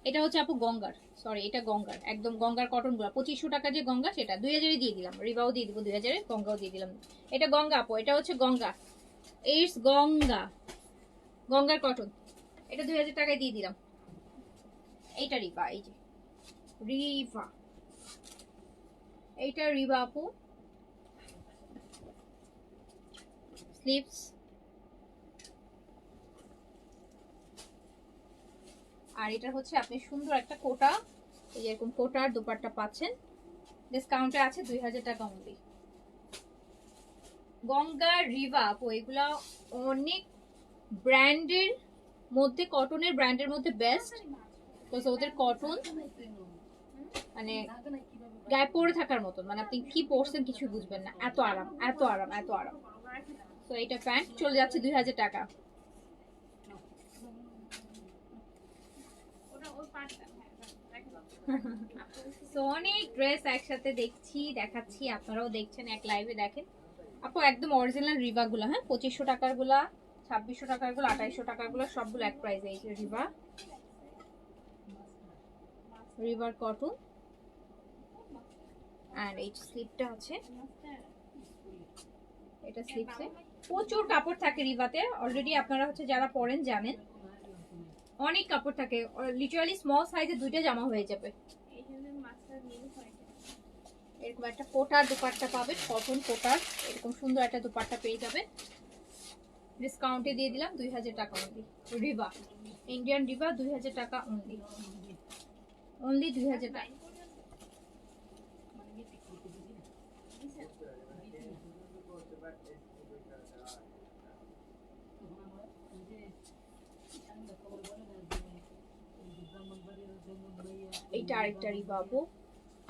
এটা হচ্ছে আপু গঙ্গার, সরি এটা গঙ্গার, একদম গঙ্গার কটন গুলা 2500 টাকা যে গঙ্গা সেটা 2000 দিয়ে দিলাম, রিবাও দিয়ে দিব 2000, গঙ্গাও দিয়ে দিলাম। এটা গঙ্গা আপু, এটা হচ্ছে গঙ্গা, ইটস গঙ্গা, গঙ্গার কটন, এটা 2000 টাকায় দিয়ে দিলাম। এইটা রিবা, এই যে রিবা, এইটা রিবা আপু, স্লিভস, আর এটা হচ্ছে আপনি সুন্দর একটা কোটা, এই এরকম কোটার দুপাট্টা পাচ্ছেন, ডিসকাউন্টে আছে 2000 টাকা অনলি। গঙ্গা রিভা আপু এগুলা অনেক ব্র্যান্ডের মধ্যে, কটনের ব্র্যান্ডের মধ্যে বেস্ট, বিকজ ওদের কটন মানে গায়ে পরে থাকার মতন, মানে আপনি কি পরছেন কিছু বুঝবেন না, এত আরাম এত আরাম এত আরাম। তো এইটা প্যান্ট চলে যাচ্ছে 2000 টাকা। তো অনেক ড্রেস একসাথে দেখছি, দেখাচ্ছি, আপনারাও দেখছেন, এক লাইভে দেখেন আপু, একদম অরিজিনাল রিভা গুলা, হ্যাঁ 2500 টাকার গুলা, 2600 টাকার গুলা, 2800 টাকার গুলা সবগুলো এক প্রাইসে। এই যে রিভা, রিভার কটন, আর এই স্লিপটা আছে, এটা স্লিপসে প্রচুর কাপড় থাকে রিভাতে, অলরেডি আপনারা হচ্ছে যারা পরেন জানেন অনেক কাপড় থাকে, লিটারালি স্মল সাইজে দুইটা জামা হয়ে যাবে। এরকম একটা কোটার দুপাট্টা পাবেন, কটন কোটার, এরকম সুন্দর একটা দুপাট্টা পেয়ে যাবেন, ডিসকাউন্টে দিয়ে দিলাম 2000 টাকা অনলি। রিভা, ইন্ডিয়ান রিভা 2000 টাকা অনলি, অনলি 2000 টাকা। এইটা আরেকটা রিভা আপু,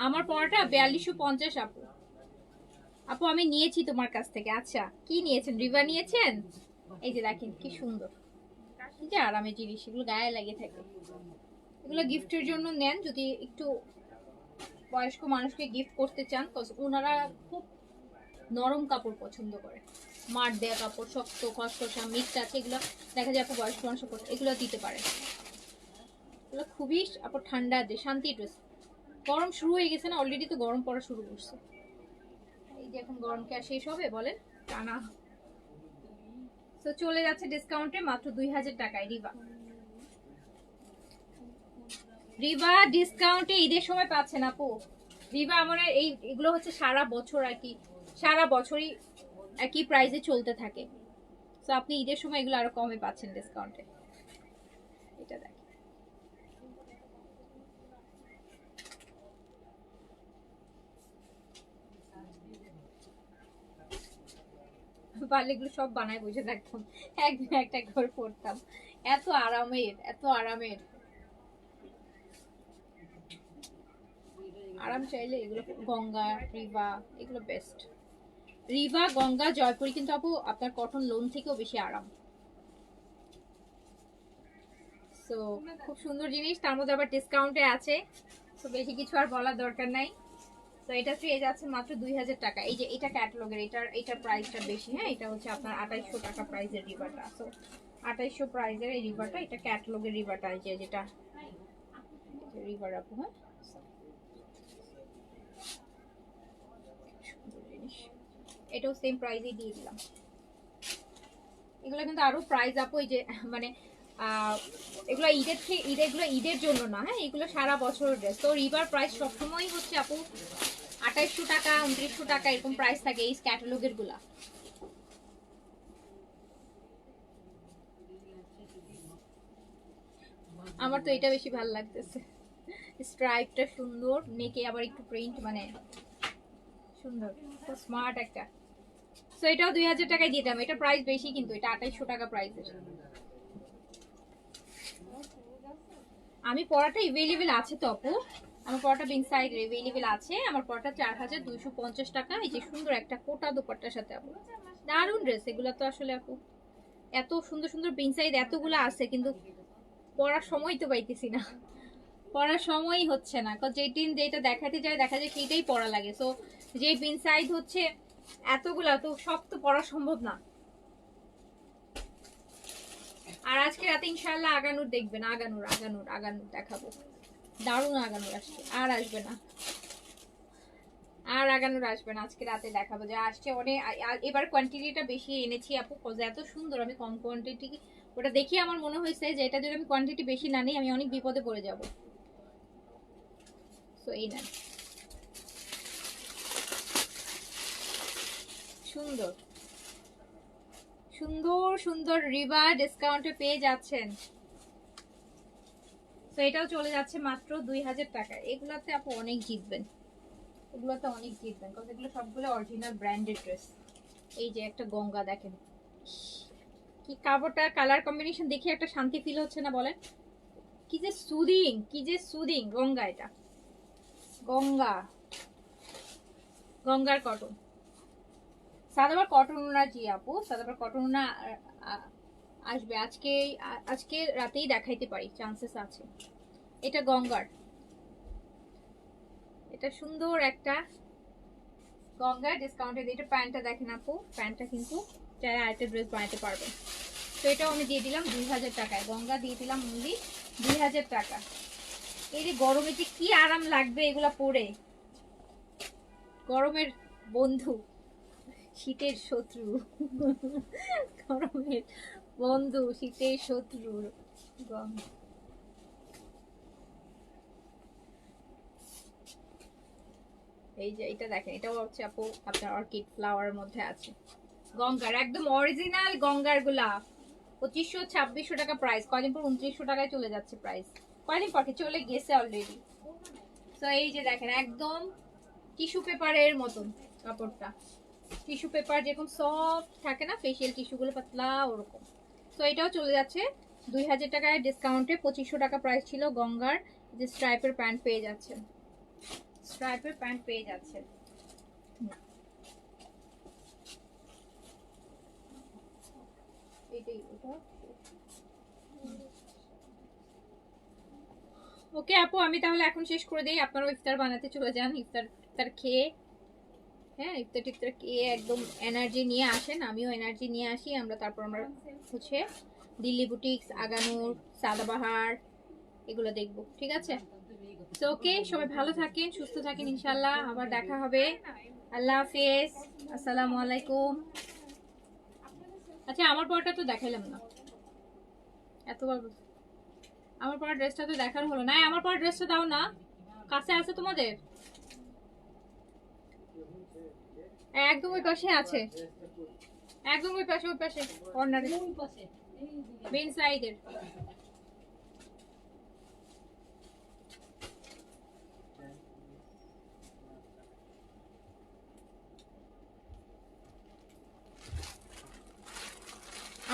আমার পড়াটা 4250 আপু, আপু আমি নিয়েছি তোমার কাছ থেকে। আচ্ছা কি নিয়েছেন? রিভা নিয়েছেন? এই যে দেখেন কি সুন্দর, কি যে আরামের জিনিস, এগুলো গায়ে লাগে থাকে, এগুলো গিফটের জন্য নেন যদি একটু বয়স্ক মানুষকে গিফট করতে চান, ওনারা খুব নরম কাপড় পছন্দ করে, মার দেয়া কাপড়, শক্ত খসখসা মিক্স আছে, এগুলো দেখা যায় আপু বয়স্ক মানুষ এগুলো দিতে পারে, এগুলো খুবই আপু ঠান্ডা দেয়, শান্তি ড্রেস। গরম শুরু হয়ে গেছে না অলরেডি, তো গরম পড়া শুরু করছে, এই যে এখন গরম কে শেষ হবে বলেন টানা। তো চলে যাচ্ছে ডিসকাউন্টে মাত্র 2000 টাকায় রিভা, রিভা ডিসকাউন্টে ঈদের সময় পাচ্ছেন আপু। রিভা আমার এগুলো হচ্ছে সারা বছর আর কি, সারা বছরই একই প্রাইসে চলতে থাকে, তো আপনি ঈদের সময় এগুলো আরো কমে পাচ্ছেন ডিসকাউন্টে। এটা দেখ, পারলে এগুলো সব বানায় বসে থাকতাম, একদিন একটা করে পড়তাম, এত আরামের এত আরামের, আরাম চাইলে এগুলো গঙ্গা রিভা এগুলো বেস্ট। রিভা গঙ্গা জয়পুরি কিন্তু আপু আপনার কটন লোন থেকেও বেশি আরাম। সো খুব সুন্দর জিনিস, তার মধ্যে আবার ডিসকাউন্টে আছে, তো বেশি কিছু আর বলার দরকার নাই। তো এটা পেয়ে যাচ্ছে মাত্র 2000 টাকা। এই যে এটা ক্যাটালগের, এটার প্রাইসটা বেশি, হ্যাঁ এটা হচ্ছে আপনার 2800 টাকা প্রাইসের রিভারটা। সো 2800 প্রাইসের এই রিভারটা, এটা ক্যাটালগের রিভারটা, এই যে যেটা রিভার আপু, হ্যাঁ এটাও সেম প্রাইসে দিয়ে দিলাম। এগুলো কিন্তু আরো প্রাইস আপু, এই যে মানে এগুলো ঈদের থেকে এগুলো ঈদের জন্য না, হ্যাঁ এগুলো সারা বছরের ড্রেস। তো রিভার প্রাইস সবসময় হচ্ছে আপু 2800 টাকা 2900 টাকা এরকম প্রাইস থাকে এই ক্যাটালগের গুলা। আমার তো এটা বেশি ভালো লাগতেছে, স্ট্রাইপটা সুন্দর, নেকে আবার একটু প্রিন্ট, মানে সুন্দর, স্মার্ট একটা। সো এটাও 2000 টাকায় দিতাম, এটা প্রাইস বেশি কিন্তু, এটা 2800 টাকা প্রাইসের। আমি পড়াটা এভেলেবেল আছে তো আপু, আমার পড়াটা বিন সাইড এভেলেবেল আছে, আমার পড়াটা 4250 টাকা। এই যে সুন্দর একটা কোটা দোপাট্টার সাথে আপু, দারুন ড্রেস এগুলো তো আসলে আপু, এত সুন্দর সুন্দর বিন সাইড এতগুলো আছে, কিন্তু পড়ার সময় তো পাইতেছি না, পড়ার সময়ই হচ্ছে না, কারণ যেটা দেখাতে যায় দেখা যায় সেইটাই পড়া লাগে। তো যে বিন সাইড হচ্ছে এতগুলা, তো সব তো পড়া সম্ভব না। আর আজকে রাতে ইনশাআল্লাহ আগানুর দেখবেন, আগানুর আগানুর আগানুর দেখাবো, দারুণ আগানুর আসছে। আর আসবে না, আর আগানোর আসবে না, আজকে রাতে দেখাবো যে আসছে অনেক। এবার কোয়ান্টিটিটা বেশি এনেছি আপু, এত সুন্দর। আমি কম কোয়ান্টিটি ওটা দেখি আমার মনে হয়েছে যে এটা যদি আমি কোয়ান্টিটি বেশি না নিই আমি অনেক বিপদে পড়ে যাব। সো এই না, সুন্দর সুন্দর সুন্দর রিবা ডিসকাউন্টে পেয়ে যাচ্ছেন। তো এটাও চলে যাচ্ছে মাত্র 2000 টাকায়। এগুলাতে আপু অনেক জিতবেন, এগুলোতে অনেক জিতবেন, কারণ এগুলো সবগুলো অরিজিনাল ব্র্যান্ডেড ড্রেস। এই যে একটা গঙ্গা দেখেন, কি কাপড়টার কালার কম্বিনেশন দেখে একটা শান্তি ফিল হচ্ছে না বলেন? কি যে সুদিং, কি যে সুদিং। গঙ্গা, এটা গঙ্গা, গঙ্গার কটন। সাদাবার কটন না জি আপু, সাদাবার কটন না আসবে আজকে, আজকে রাতেই দেখাইতে পারি, চান্সেস আছে। এটা গঙ্গার, এটা সুন্দর একটা গঙ্গা ডিসকাউন্টেড। এটা প্যান্টটা দেখেন আপু, প্যান্টটা কিন্তু চাই আরেকটা ড্রেস বানাতে পারবে। তো এটাও আমি দিয়ে দিলাম 2000 টাকায়। গঙ্গা দিয়ে দিলাম অনলি 2000 টাকা। এই যে গরমে যে কি আরাম লাগবে এগুলা পরে, গরমের বন্ধু শীতের শত্রু, গরমের বন্ধু শীতের শত্রু। এই যে এটা দেখেন, এটাও হচ্ছে আপু আপনার অর্কিড ফ্লাওয়ারের মধ্যে আছে। গঙ্গার একদম অরিজিনাল গঙ্গার গুলা 2500-2600 টাকা প্রাইস। কয়দিন পর 2900 টাকায় চলে যাচ্ছে প্রাইস, কয়দিন পর চলে গেছে অলরেডি। তো এই যে দেখেন একদম টিস্যু পেপারের মতন কাপড়টা, টিস্যু পেপার যেরকম সফট থাকে না ফেসিয়াল টিস্যু গুলো পাতলা ওরকম। তো এটাও চলে যাচ্ছে 2000 টাকায় ডিসকাউন্টে। 2500 টাকা প্রাইস ছিল। গঙ্গার যে স্ট্রাইপের প্যান্ট পেয়ে যাচ্ছেন, স্ট্রাইপের প্যান্ট পেয়ে যাচ্ছেন। ওকে আপু, আমি তাহলে এখন শেষ করে দেই, আপনারাও ইফতার বানাতে চলে যান। ইফতার ইফতার খেয়ে, হ্যাঁ ইফতার টিফতার খেয়ে একদম এনার্জি নিয়ে আসেন, আমিও এনার্জি নিয়ে আসি। আমরা তারপর আমরা হচ্ছে দিল্লি বুটিক্স, আগানুর, সাদাবাহার এগুলো দেখবো, ঠিক আছে? তো ওকে, সবাই ভালো থাকেন, সুস্থ থাকেন, ইনশাল্লাহ আবার দেখা হবে। আল্লাহ হাফেজ, আসসালামু আলাইকুম। আচ্ছা আমার পরটা তো দেখাইলাম না এতবার, আমার পরা ড্রেসটা তো দেখানো হলো না। আমার পরা ড্রেসটা দাও না, কাছে আছে তোমাদের? একদম ওই পাশে আছে, একদম ওই পাশে, ওই পাশে কর্নারে, ওই পাশে মেন সাইডের।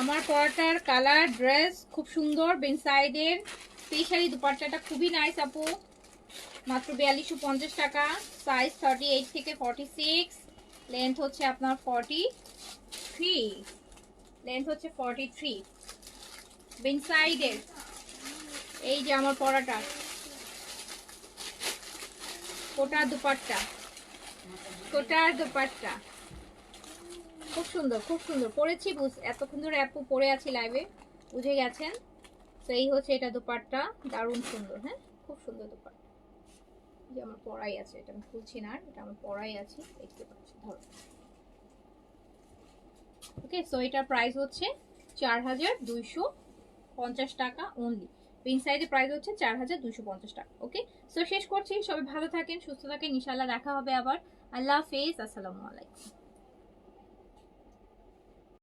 আমার পরাটার কালার ড্রেস খুব সুন্দর, বেন সাইডের স্পেশালি দুপাট্টাটা খুবই নাইস আপু। মাত্র 4250 টাকা। সাইজ 38 থেকে 46, লেন্থ হচ্ছে আপনার 43, লেন্থ হচ্ছে 43 বেন সাইডের। এই যে আমার পরাটা, কোটার দুপাট্টা, কোটার দুপাট্টা খুব সুন্দর, খুব সুন্দর পরেছি। এতক্ষণ ধরে আপু পরে আছি লাইভে, বুঝে গেছেন। তো এই হচ্ছে এটা দুপাট্টা, দারুণ সুন্দর। হ্যাঁ খুব সুন্দর দুপাট্টা, যে আমার পরাই আছে, এটা আমি খুলছি না, এটা আমার পরাই আছে, দেখতে পাচ্ছি ধরো। ওকে, সো এটার প্রাইস হচ্ছে 4250 টাকা অনলি। পিন সাইজের প্রাইস হচ্ছে 4250 টাকা। ওকে, সো শেষ করছি, সবাই ভালো থাকেন, সুস্থ থাকেন, ইনশাআল্লাহ দেখা হবে আবার। আল্লাহ হাফেজ, আসসালামু আলাইকুম।